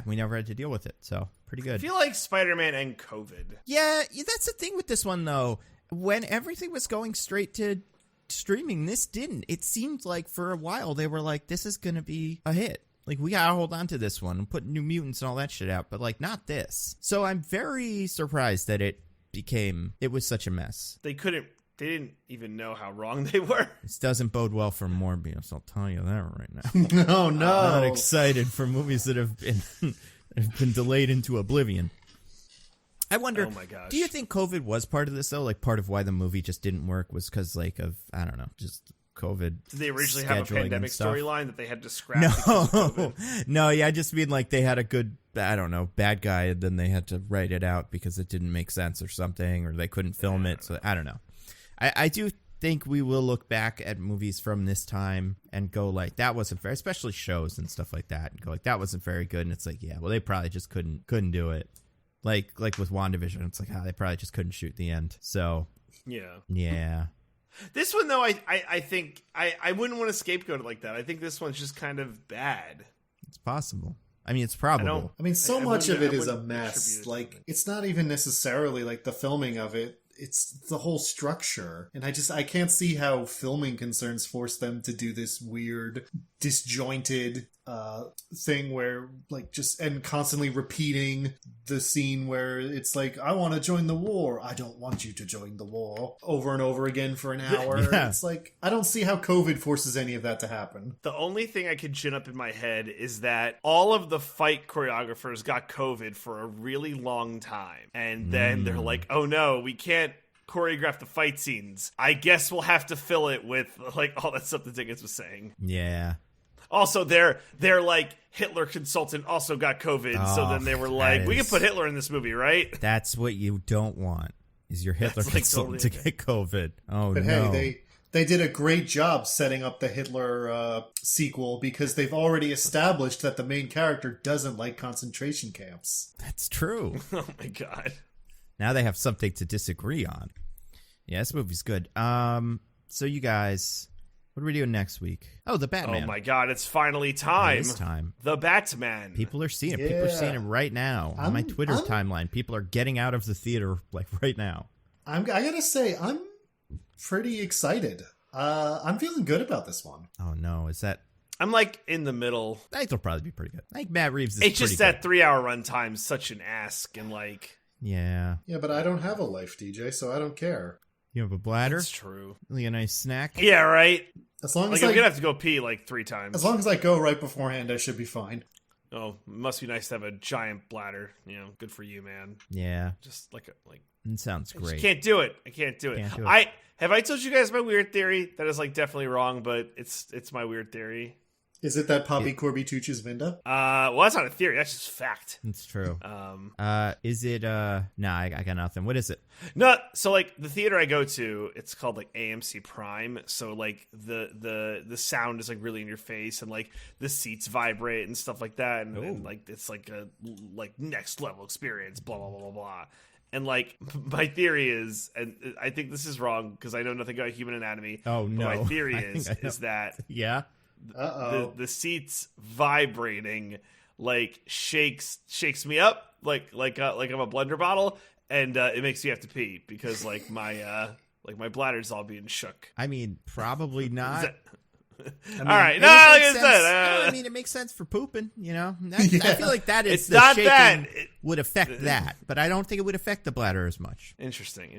we never had to deal with it. So, pretty good. I feel like Spider-Man and COVID. Yeah, that's the thing with this one, though. When everything was going straight to streaming, this didn't. It seemed like for a while they were like, this is going to be a hit. Like, we gotta hold on to this one and put New Mutants and all that shit out. But, not this. So, I'm very surprised that it was such a mess. They didn't even know how wrong they were. This doesn't bode well for Morbius, I'll tell you that right now. Oh, no. I'm not excited for movies that have been delayed into oblivion. I wonder, oh my gosh. Do you think COVID was part of this, though? Like, part of why the movie just didn't work was because, I don't know, just COVID. Did they originally have a pandemic storyline that they had to scrap? No, I just mean, they had a good, bad guy, and then they had to write it out because it didn't make sense or something, or they couldn't film it, so I don't know. I do think we will look back at movies from this time and go that wasn't fair, especially shows and stuff like that, and go that wasn't very good. And it's yeah, well, they probably just couldn't do it. Like with WandaVision, it's like, they probably just couldn't shoot the end. So yeah. This one though, I think I wouldn't want to scapegoat it like that. I think this one's just kind of bad. It's possible. I mean, it's probable. I mean, so much of it is a attribute mess. it to Like, it. it's not even necessarily like the filming of it. It's the whole structure. And I can't see how filming concerns force them to do this weird, disjointed thing where, like, and constantly repeating the scene where it's like, I want to join the war. I don't want you to join the war. Over and over again for an hour. Yeah. It's like, I don't see how COVID forces any of that to happen. The only thing I could gin up in my head is that all of the fight choreographers got COVID for a really long time. And then they're like, oh no, we can't choreograph the fight scenes. I guess we'll have to fill it with like all that stuff that Diggins was saying. Yeah. Also, their like Hitler consultant also got COVID, so then they were like, we can put Hitler in this movie, right? That's what you don't want, is your Hitler That's, like, consultant totally to get COVID. Oh, But no. hey, they did a great job setting up the Hitler sequel because they've already established that the main character doesn't like concentration camps. That's true. Oh my god. Now they have something to disagree on. Yeah, this movie's good. So you guys, what are we doing next week? Oh, the Batman. Oh my god, it's finally time. It is time. The Batman. People are seeing it. Yeah. People are seeing it right now on my Twitter timeline. People are getting out of the theater like right now. I gotta say, I'm pretty excited. I'm feeling good about this one. Oh no, is that? I'm like in the middle. I think they'll probably be pretty good. I think Matt Reeves is It's just pretty that 3-hour runtime's such an ask, and like, good. Yeah. Yeah, but I don't have a life, DJ, so I don't care. You have a bladder? it's true. Like a nice snack? Yeah, right? As long Like, as I'm gonna have to go pee like 3 times. as long as I go right beforehand, I should be fine. Oh, must be nice to have a giant bladder. You know, good for you, man. Yeah. Just like It sounds I just great. can't do it. I can't do it. Can't do it. I told you guys my weird theory. That is like definitely wrong, but it's my weird theory. Is it that Poppy Corby Tuch's Vinda? Well, that's not a theory. That's just fact. It's true. Is it, nah, I got nothing. What is it? No, so like the theater I go to, it's called like AMC Prime. So like the sound is like really in your face, and like the seats vibrate and stuff like that, and like it's like a like next level experience. Blah blah blah blah blah. And like my theory is, and I think this is wrong because I know nothing about human anatomy. Oh no! But my theory I think I know. is that Yeah. the seats vibrating like shakes me up like I'm a blender bottle, and it makes me have to pee because like my bladder's all being shook. I mean, probably not. All right, It no, would like make I sense. said, No, I mean, it makes sense for pooping, you know? I feel like that is It's the not shaking that. would affect that, but I don't think it would affect the bladder as much. interesting.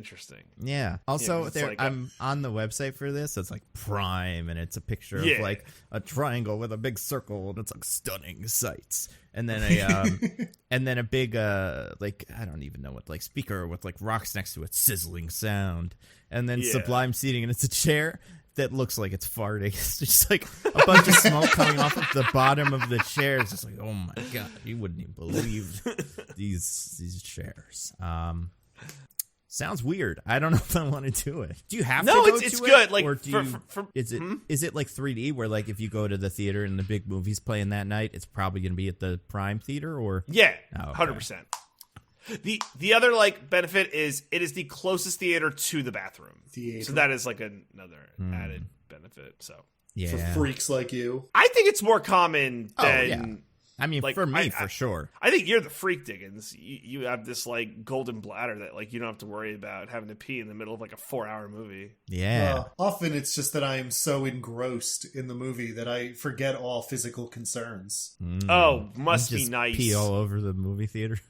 Yeah. Also, it's there like I'm on the website for this. It's like Prime, and it's a picture Yeah. of like a triangle with a big circle, and it's like stunning sights. And then a and then a big like I don't even know what, like speaker with like rocks next to it, sizzling sound, and then Yeah. sublime seating, and it's a chair that looks like it's farting. It's just like a bunch of smoke coming off of the bottom of the chair. It's just like, oh my god, you wouldn't even believe these chairs. Sounds weird. I don't know if I want to do it. Do you have No, to go it's to good. it? Like, Or do is it like 3D where like if you go to the theater and the big movie's playing that night, it's probably going to be at the Prime theater or Yeah, Oh, okay. 100%. The other like benefit is it is the closest theater to the bathroom. Theater. So that is like another added benefit. So yeah. For freaks like you. I think it's more common Oh, than yeah. I mean, like, for me, I- for sure. I think you're the freak, Diggins. You have this like golden bladder that like you don't have to worry about having to pee in the middle of like a 4-hour movie. Yeah. Often it's just that I am so engrossed in the movie that I forget all physical concerns. Oh, must be Just nice. pee all over the movie theater.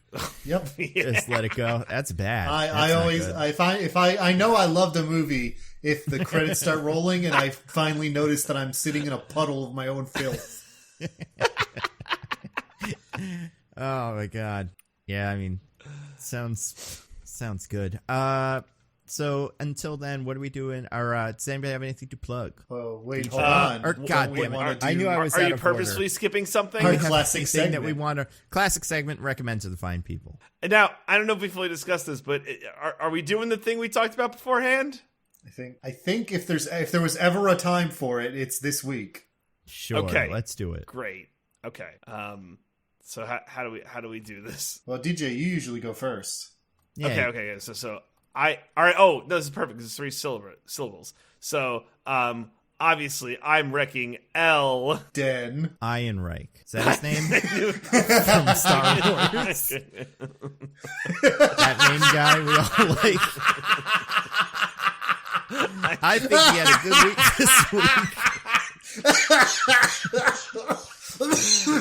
Yep. Just let it go. That's bad. I That's not always good. if I know I loved a movie if the credits start rolling and I finally notice that I'm sitting in a puddle of my own filth. Oh my god. Yeah, I mean, sounds good. So until then, what are we doing? Or does anybody have anything to plug? Oh wait, hold on. Or Don't god we damn wanna it! I do- knew I was Are out you of purposely order. skipping something? Our We have classic this thing that we segment. want to classic segment recommend to the fine people. And now I don't know if we fully discussed this, but are we doing the thing we talked about beforehand? I think if there was ever a time for it, it's this week. Sure, Okay. let's do it. Great. Okay. So how do we do this? Well, DJ, you usually go first. Yeah. Okay. So all right. Oh, no, this is perfect. This is 3 syllables. So obviously I'm wrecking L. Den. Ian Reich. Is that his name? From Star Wars. That name guy we all like. I think he had a good week this week.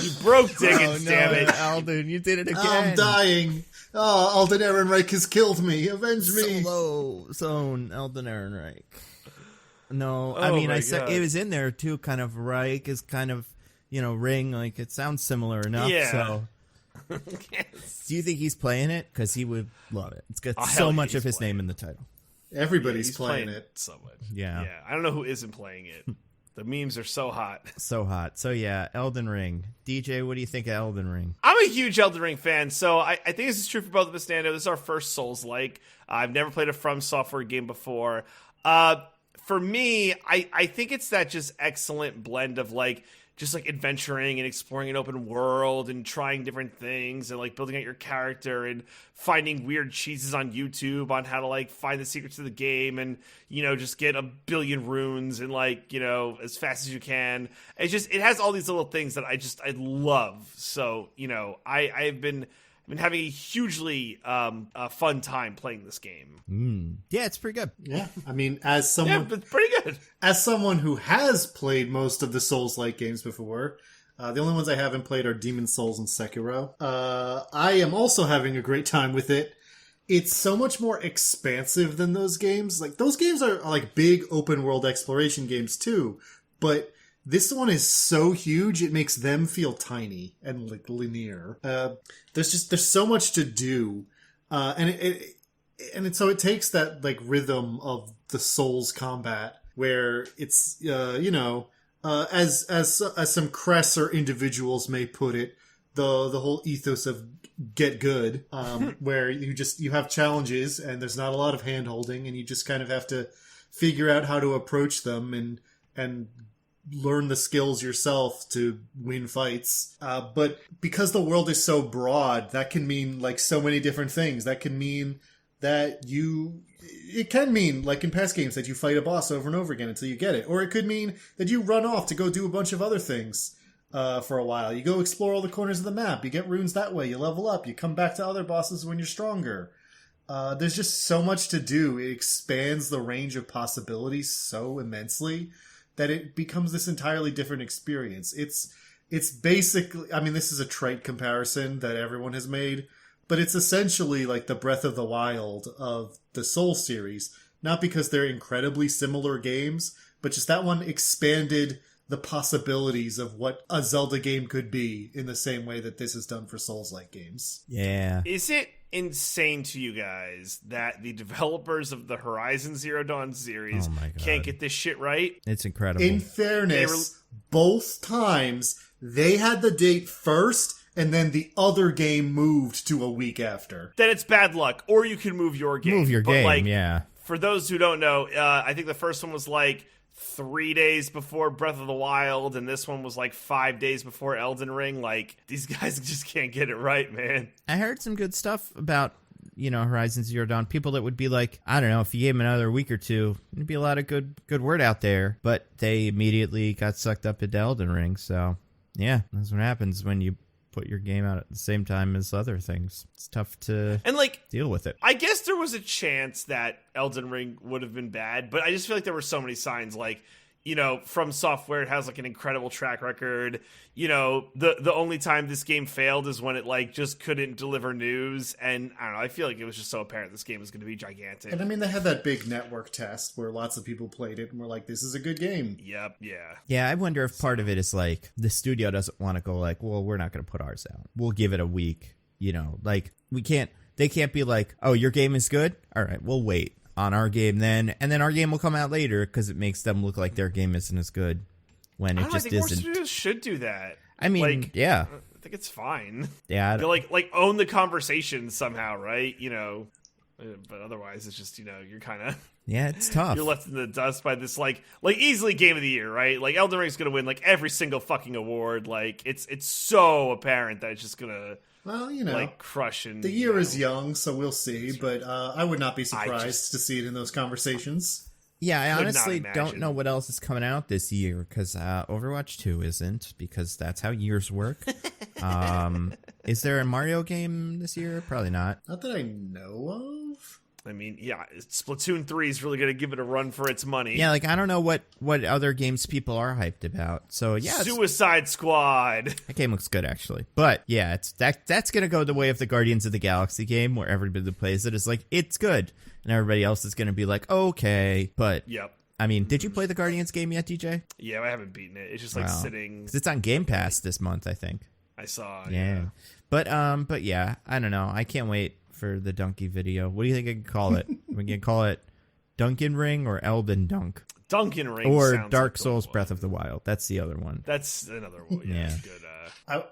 You broke Diggins, damn it. Alden, you did it again. I'm dying. Oh, Alden Ehrenreich has killed me. Avenge me. Solo zone, Alden Ehrenreich. No, I Oh mean, my said God. it was in there too. Kind of Reich is kind of, ring. Like it sounds similar enough. Yeah. So, Yes. do you think he's playing it? Because he would love it. It's got Oh, so hell much yeah, of his he's playing name in the title. Everybody's He's playing it. so much. Yeah. Yeah. I don't know who isn't playing it. The memes are so hot. So hot. So yeah, Elden Ring. DJ, what do you think of Elden Ring? I'm a huge Elden Ring fan, so I think this is true for both of us, Nando. This is our first Souls-like. I've never played a From Software game before. For me, I think it's that just excellent blend of just adventuring and exploring an open world and trying different things and building out your character and finding weird cheeses on YouTube on how to find the secrets of the game and just get a billion runes and as fast as you can. It has all these little things that I love. So I've been having a hugely fun time playing this game. Yeah, it's pretty good. Yeah, I mean, as Yeah, someone but it's pretty good. as someone who has played most of the Souls-like games before, the only ones I haven't played are Demon Souls and Sekiro. I am also having a great time with it. It's so much more expansive than those games. Those games are big open world exploration games too, but this one is so huge it makes them feel tiny and linear. There's so much to do, and so it takes that rhythm of the Souls combat where it's as some cresser individuals may put it, the whole ethos of get good, where you have challenges and there's not a lot of hand holding and you just kind of have to figure out how to approach them and learn the skills yourself to win fights. But because the world is so broad, that can mean so many different things. That can mean that it can mean in past games that you fight a boss over and over again until you get it. Or it could mean that you run off to go do a bunch of other things for a while. You go explore all the corners of the map. You get runes that way. You level up. You come back to other bosses when you're stronger. There's just so much to do. It expands the range of possibilities so immensely that it becomes this entirely different experience. It's basically, I mean, this is a trite comparison that everyone has made, but it's essentially the Breath of the Wild of the Souls series. Not because they're incredibly similar games, but just that one expanded the possibilities of what a Zelda game could be in the same way that this is done for Souls-like games. Yeah. Is it insane to you guys that the developers of the Horizon Zero Dawn series Oh my God. can't get this shit right? It's incredible. In fairness, both times they had the date first, and then the other game moved to a week after. Then it's bad luck, or you can move your game. Move your But, game, yeah. For those who don't know, I think the first one was 3 days before Breath of the Wild, and this one was 5 days before Elden Ring. These guys just can't get it right, man. I heard some good stuff about, Horizon Zero Dawn. People that would be I don't know, if you gave them another week or two, there'd be a lot of good word out there. But they immediately got sucked up into Elden Ring. So, yeah, that's what happens when you put your game out at the same time as other things. It's tough to And deal with it. I guess there was a chance that Elden Ring would have been bad, but I just feel like there were so many signs From Software, it has an incredible track record. The only time this game failed is when it just couldn't deliver news, and I don't know, I feel like it was just so apparent this game was going to be gigantic. And I mean, they had that big network test where lots of people played it and were like, this is a good game. Yep, yeah. Yeah, I wonder if part of it is the studio doesn't want to go well, we're not going to put ours out. We'll give it a week. They can't be oh, your game is good? All right, we'll wait on our game then, and then our game will come out later because it makes them look like their game isn't as good when it just I think more isn't. studios should do that. I mean, yeah. I think it's fine. Yeah. Own the conversation somehow, right? But otherwise, it's just, you're kind of... Yeah, it's tough. You're left in the dust by this, like easily game of the year, right? Like, Elden Ring's going to win, like, every single fucking award. Like, it's so apparent that it's just going to... Well, like crush and the year is young, so we'll see. But I would not be surprised to see it in those conversations. Yeah, I honestly don't know what else is coming out this year because Overwatch 2 isn't, because that's how years work. Is there a Mario game this year? Probably not. Not that I know of. I mean, yeah, Splatoon 3 is really going to give it a run for its money. Yeah, like, I don't know what other games people are hyped about. So, yeah. Suicide Squad. That game looks good, actually. But, yeah, that's going to go the way of the Guardians of the Galaxy game, where everybody that plays it is like, it's good. And everybody else is going to be like, okay. But, yep. I mean, did you play the Guardians game yet, DJ? Yeah, I haven't beaten it. It's just, like, sitting... 'Cause it's on Game Pass this month, I think. I saw, yeah. But yeah, I don't know. I can't wait for the Donkey video. What do you think I can call it? We can call it Dunkin' Ring or Elden Dunk? Dunkin' Ring or sounds Dark like Souls Breath of the Wild. That's the other one. That's another one. Yeah. Good.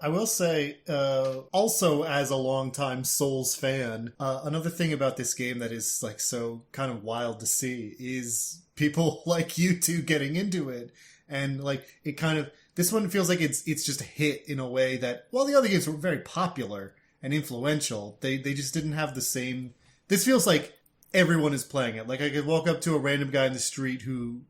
I will say, also as a longtime Souls fan, another thing about this game that is like so kind of wild to see is people like you two getting into it, and like it kind of, this one feels like it's just a hit in a way that, while the other games were very popular and influential, they just didn't have the same. This feels like everyone is playing it. Like, I could walk up to a random guy in the street who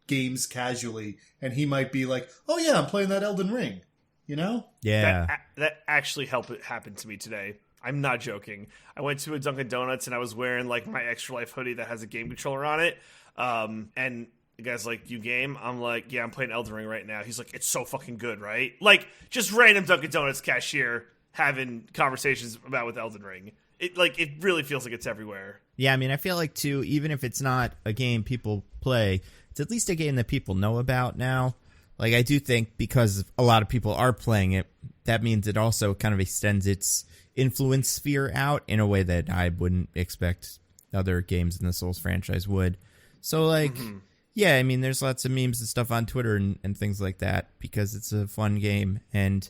games casually, and he might be like, "Oh yeah, I'm playing that Elden Ring," you know? Yeah, that actually happened to me today. I'm not joking. I went to a Dunkin' Donuts and I was wearing like my Extra Life hoodie that has a game controller on it, and the guy's like, "You game?" I'm like, "Yeah, I'm playing Elden Ring right now." He's like, "It's so fucking good, right?" Like, just random Dunkin' Donuts cashier having conversations with Elden Ring. It really feels like it's everywhere. Yeah, I mean, I feel like, too, even if it's not a game people play, it's at least a game that people know about now. Like, I do think because a lot of people are playing it, that means it also kind of extends its influence sphere out in a way that I wouldn't expect other games in the Souls franchise would. So, like, yeah, I mean, there's lots of memes and stuff on Twitter and things like that because it's a fun game. And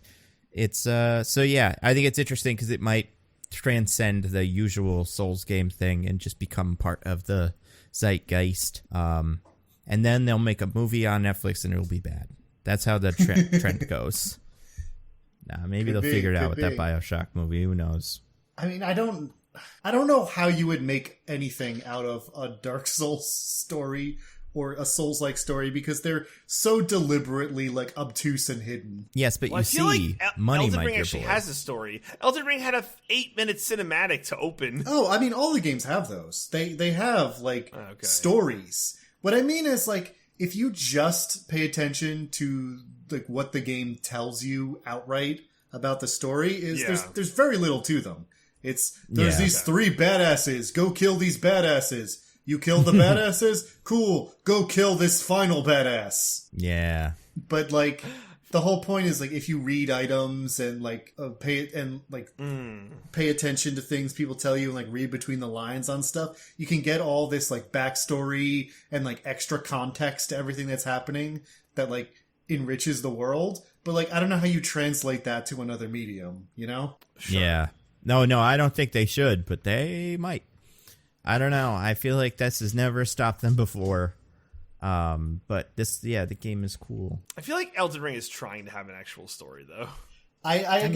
it's, so yeah, I think it's interesting because it might transcend the usual Souls game thing and just become part of the zeitgeist. And then they'll make a movie on Netflix and it'll be bad. That's how the trend goes. Nah, maybe they'll figure it out with that BioShock movie. Who knows? I mean, I don't know how you would make anything out of a Dark Souls story or a Souls-like story because they're so deliberately like obtuse and hidden. Yes, but I feel see, like money Elden might Ring get actually bored. has a story. Elden Ring had a 8-minute cinematic to open. Oh, I mean, all the games have those. They have like stories. What I mean is, like, if you just pay attention to like what the game tells you outright about the story, there's very little to them. There's these 3 badasses. Go kill these badasses. You killed the badasses? Cool. Go kill this final badass. Yeah. But like, the whole point is like, if you read items and like pay attention to things people tell you and like read between the lines on stuff, you can get all this like backstory and like extra context to everything that's happening that like enriches the world. But like, I don't know how you translate that to another medium, you know? Sure. Yeah. No, I don't think they should, but they might. I don't know. I feel like this has never stopped them before. But the game is cool. I feel like Elden Ring is trying to have an actual story, though. I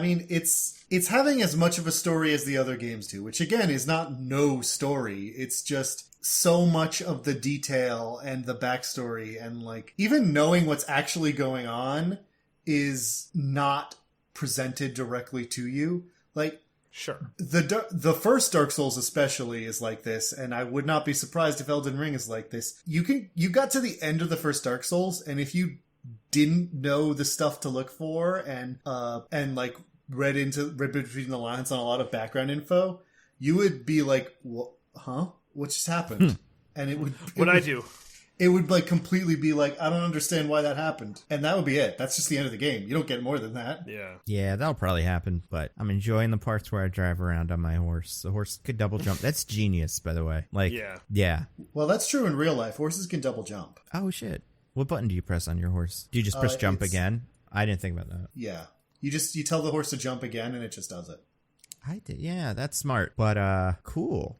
mean, it's having as much of a story as the other games do, which again is not no story. It's just so much of the detail and the backstory, and like even knowing what's actually going on is not presented directly to you. Like, sure, the first Dark Souls especially is like this, and I would not be surprised if Elden Ring is like this. You got to the end of the first Dark Souls, and if you didn't know the stuff to look for and like read between the lines on a lot of background info, you would be like, what just happened? And it would it would like completely be like, I don't understand why that happened. And that would be it. That's just the end of the game. You don't get more than that. Yeah, that'll probably happen, but I'm enjoying the parts where I drive around on my horse. The horse could double jump. That's genius, by the way. Like, yeah. Well, that's true in real life. Horses can double jump. Oh, shit. What button do you press on your horse? Do you just press jump again? I didn't think about that. Yeah. You tell the horse to jump again and it just does it. I did. Yeah, that's smart. But cool.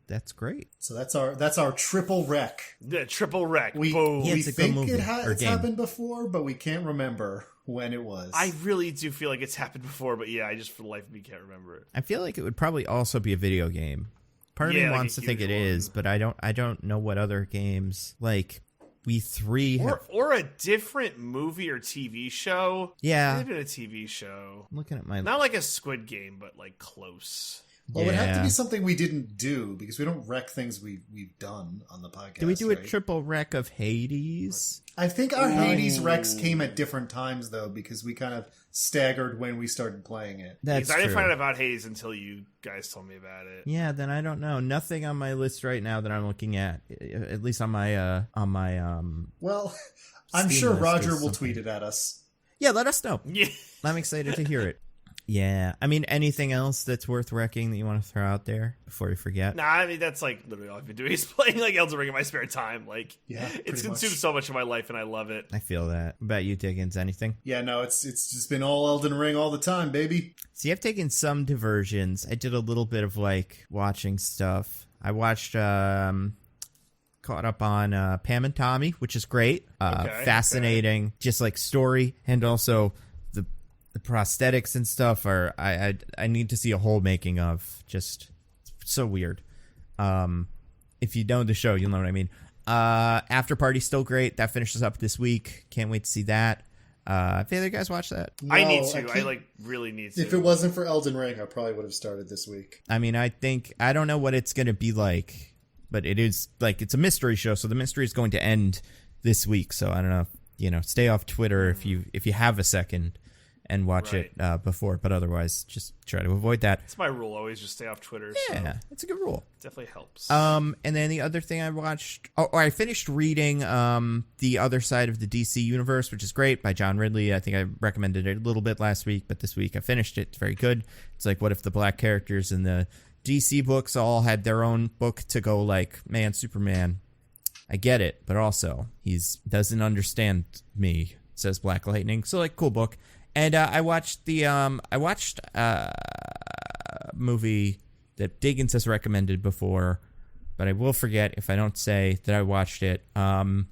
That's great. So that's our triple wreck. The triple wreck. We Boom. Yeah, we it's a good think movie, or it's game. happened before, but we can't remember when it was. I really do feel like it's happened before, but yeah, I just for the life of me can't remember it. I feel like it would probably also be a video game. Part of me Yeah, like wants a to think huge it is, one. but I don't know what other games like we three have. Or a different movie or TV show. Yeah. Maybe a TV show. I'm looking at my Not like a Squid Game, but like close. Well, it would have to Yeah. be something we didn't do because we don't wreck things we've done on the podcast. Did we do right? a triple wreck of Hades? I think our Hades wrecks came at different times though because we kind of staggered when we started playing it. That's Because I didn't true. find out about Hades until you guys told me about it. Yeah, then I don't know. Nothing on my list right now that I'm looking at least on my Well, I'm Steam sure list Roger is will something. tweet it at us. Yeah, let us know. Yeah. I'm excited to hear it. Yeah. I mean, anything else that's worth wrecking that you want to throw out there before you forget? Nah, I mean that's like literally all I've been doing is playing like Elden Ring in my spare time. Like, Yeah, it's pretty consumed much. so much of my life, and I love it. I feel that. What about you, Diggins? Anything? Yeah, no, it's just been all Elden Ring all the time, baby. See, I've taken some diversions. I did a little bit of like watching stuff. I watched caught up on Pam and Tommy, which is great. Okay, Fascinating, just like story, and also the prosthetics and stuff are I need to see a whole making of. Just so weird. If you know the show, you'll know what I mean. After Party's still great. That finishes up this week. Can't wait to see that. Have either guys watch that? I No, need to. I can't- like really need to. If it wasn't for Elden Ring, I probably would have started this week. I mean, I don't know what it's going to be like, but it is like it's a mystery show, so the mystery is going to end this week. So I don't know, stay off Twitter if you have a second and watch Right. it before, but otherwise just try to avoid that. It's my rule. Always just stay off Twitter. Yeah, So it's a good rule. it definitely helps. And then the other thing I watched, I finished reading The Other Side of the DC Universe, which is great, by John Ridley. I think I recommended it a little bit last week, but this week I finished it. It's very good. It's like, what if the black characters in the DC books all had their own book to go like, man, Superman, I get it, but also he's doesn't understand me, says Black Lightning. So like, cool book. And I watched a movie that Diggins has recommended before, but I will forget if I don't say that I watched it. And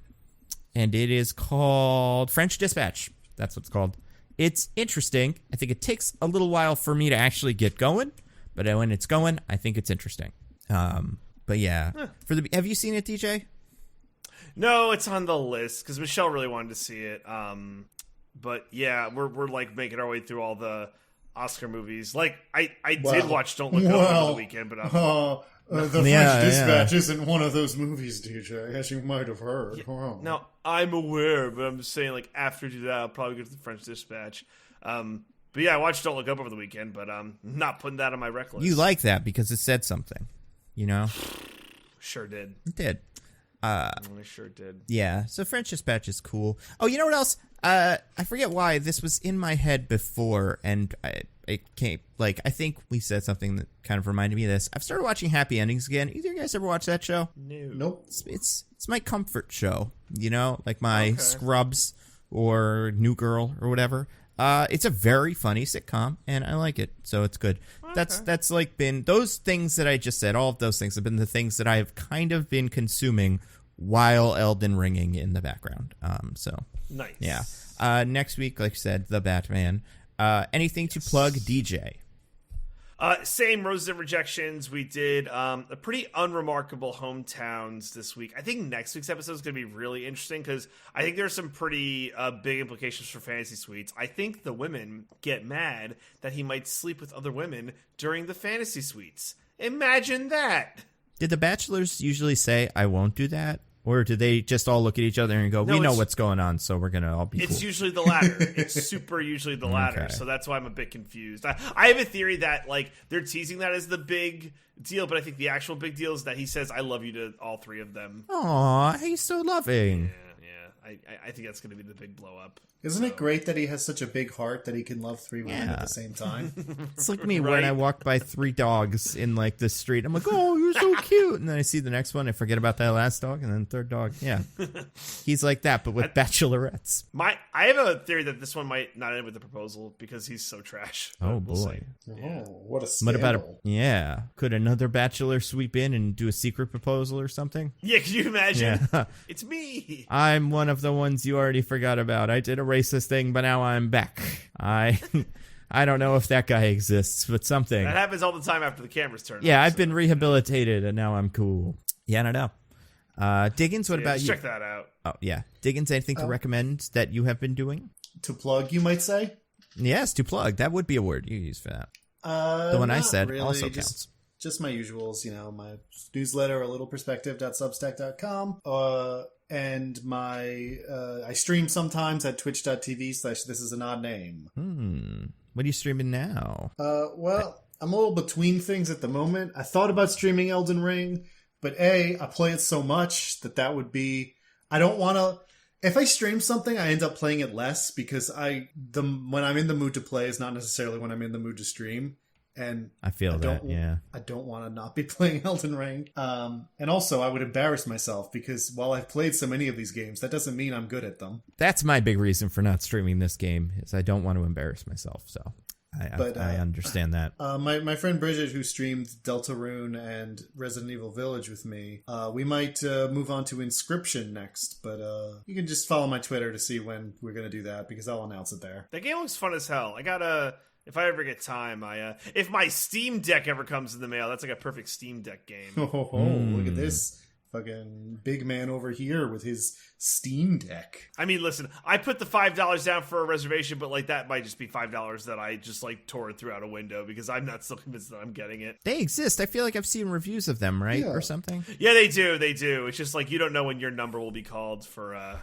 it is called French Dispatch. That's what it's called. It's interesting. I think it takes a little while for me to actually get going, but when it's going, I think it's interesting. But yeah, have you seen it, DJ? No, it's on the list because Michelle really wanted to see it. But yeah, we're like making our way through all the Oscar movies. Like I did watch Don't Look Up over the weekend, but the French Yeah, Dispatch isn't one of those movies, DJ, as you might have heard. Oh. now I'm aware, but I'm just saying like after I do that, I'll probably go to the French Dispatch. But yeah, I watched Don't Look Up over the weekend, but I'm not putting that on my rec list. You like that because it said something, Sure did. It did. I sure did. Yeah, so French Dispatch is cool. Oh, you know what else? I forget why this was in my head before, and it came, like, I think we said something that kind of reminded me of this. I've started watching Happy Endings again. Either of you guys ever watch that show? No. Nope. It's my comfort show, like my Scrubs or New Girl or whatever. It's a very funny sitcom, and I like it, so it's good. Okay. That's like been those things that I just said. All of those things have been the things that I have kind of been consuming while Elden ringing in the background. So Nice. yeah. Next week, like I said, the Batman. Anything to plug, DJ? Same Roses and Rejections. We did a pretty unremarkable hometowns this week. I think next week's episode is going to be really interesting because I think there's some pretty big implications for Fantasy Suites. I think the women get mad that he might sleep with other women during the Fantasy Suites. Imagine that. Did the Bachelors usually say, I won't do that? Or do they just all look at each other and go, we know what's going on, so we're going to all be It's cool? usually the latter. It's super usually the latter. Okay. So that's why I'm a bit confused. I have a theory that like they're teasing that as the big deal, but I think the actual big deal is that he says, I love you to all three of them. Aw, he's so loving. Yeah. I think that's going to be the big blow up. Isn't it great that he has such a big heart that he can love 3 women at Yeah. the same time? It's like me Right. when I walk by 3 dogs in like the street. I'm like, oh, you're so cute. And then I see the next one. I forget about that last dog. And then third dog. Yeah. He's like that, but with bachelorettes. I have a theory that this one might not end with a proposal because he's so trash. Oh, We'll boy. see. Oh, what a What scandal. about yeah. Could another bachelor sweep in and do a secret proposal or something? Yeah, can you imagine? Yeah. It's me. I'm one of the ones you already forgot about. I did a racist thing, but now I'm back. I don't know if that guy exists, but something. That happens all the time after the cameras turn Yeah, on, I've so- been rehabilitated and now I'm cool. Yeah, I don't know. Diggins, what Yeah, about just you? check that out. Oh, yeah. Diggins, anything to recommend that you have been doing? To plug, you might say? Yes, to plug. That would be a word you use for that. The one I Not said really, also just- counts. Just my usuals, my newsletter, a littleperspective.substack.com, and my I stream sometimes at twitch.tv/this is an odd name. What are you streaming now? Well, I'm a little between things at the moment. I thought about streaming Elden Ring, but I play it so much that would be, I don't want to. If I stream something, I end up playing it less because when I'm in the mood to play is not necessarily when I'm in the mood to stream. And I feel that, yeah. I don't want to not be playing Elden Ring. And also, I would embarrass myself because while I've played so many of these games, that doesn't mean I'm good at them. That's my big reason for not streaming this game, is I don't want to embarrass myself, so I understand that. My friend Bridget, who streamed Deltarune and Resident Evil Village with me, we might move on to Inscription next, but you can just follow my Twitter to see when we're going to do that because I'll announce it there. That game looks fun as hell. If I ever get time, if my Steam Deck ever comes in the mail, that's like a perfect Steam Deck game. Look at this fucking big man over here with his Steam Deck. I mean, listen, I put the $5 down for a reservation, but like that might just be $5 that I just like tore it through out a window because I'm not still convinced that I'm getting it. They exist. I feel like I've seen reviews of them, right? Yeah. Or something? Yeah, they do. It's just like you don't know when your number will be called for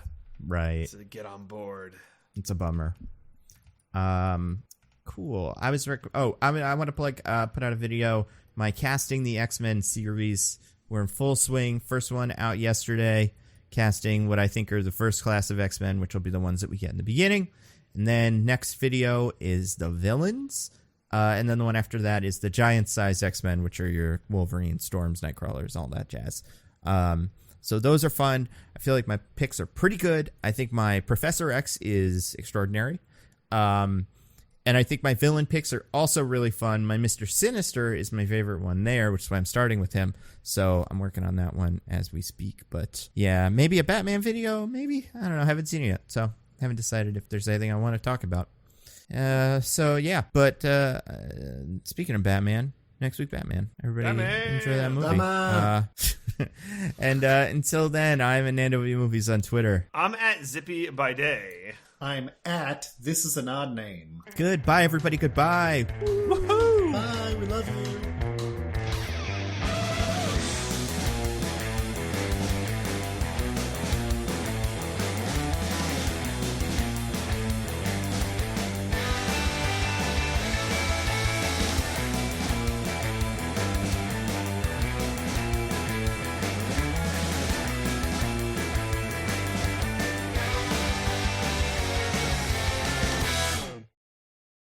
Right. to get on board. It's a bummer. Cool. I want to put out a video. My Casting the X-Men series. We're in full swing. First one out yesterday. Casting what I think are the first class of X-Men, which will be the ones that we get in the beginning. And then next video is the villains. And then the one after that is the giant-size X-Men, which are your Wolverine, Storms, Nightcrawlers, all that jazz. So those are fun. I feel like my picks are pretty good. I think my Professor X is extraordinary. And I think my villain picks are also really fun. My Mr. Sinister is my favorite one there, which is why I'm starting with him. So I'm working on that one as we speak. But yeah, maybe a Batman video, maybe. I don't know. I haven't seen it yet. So haven't decided if there's anything I want to talk about. So yeah. But speaking of Batman, next week Batman. Everybody enjoy that movie. Batman. And until then, I'm at Nando Movies on Twitter. I'm at Zippy by day. I'm at This Is an Odd Name. Goodbye, everybody. Goodbye. Bye, we love you.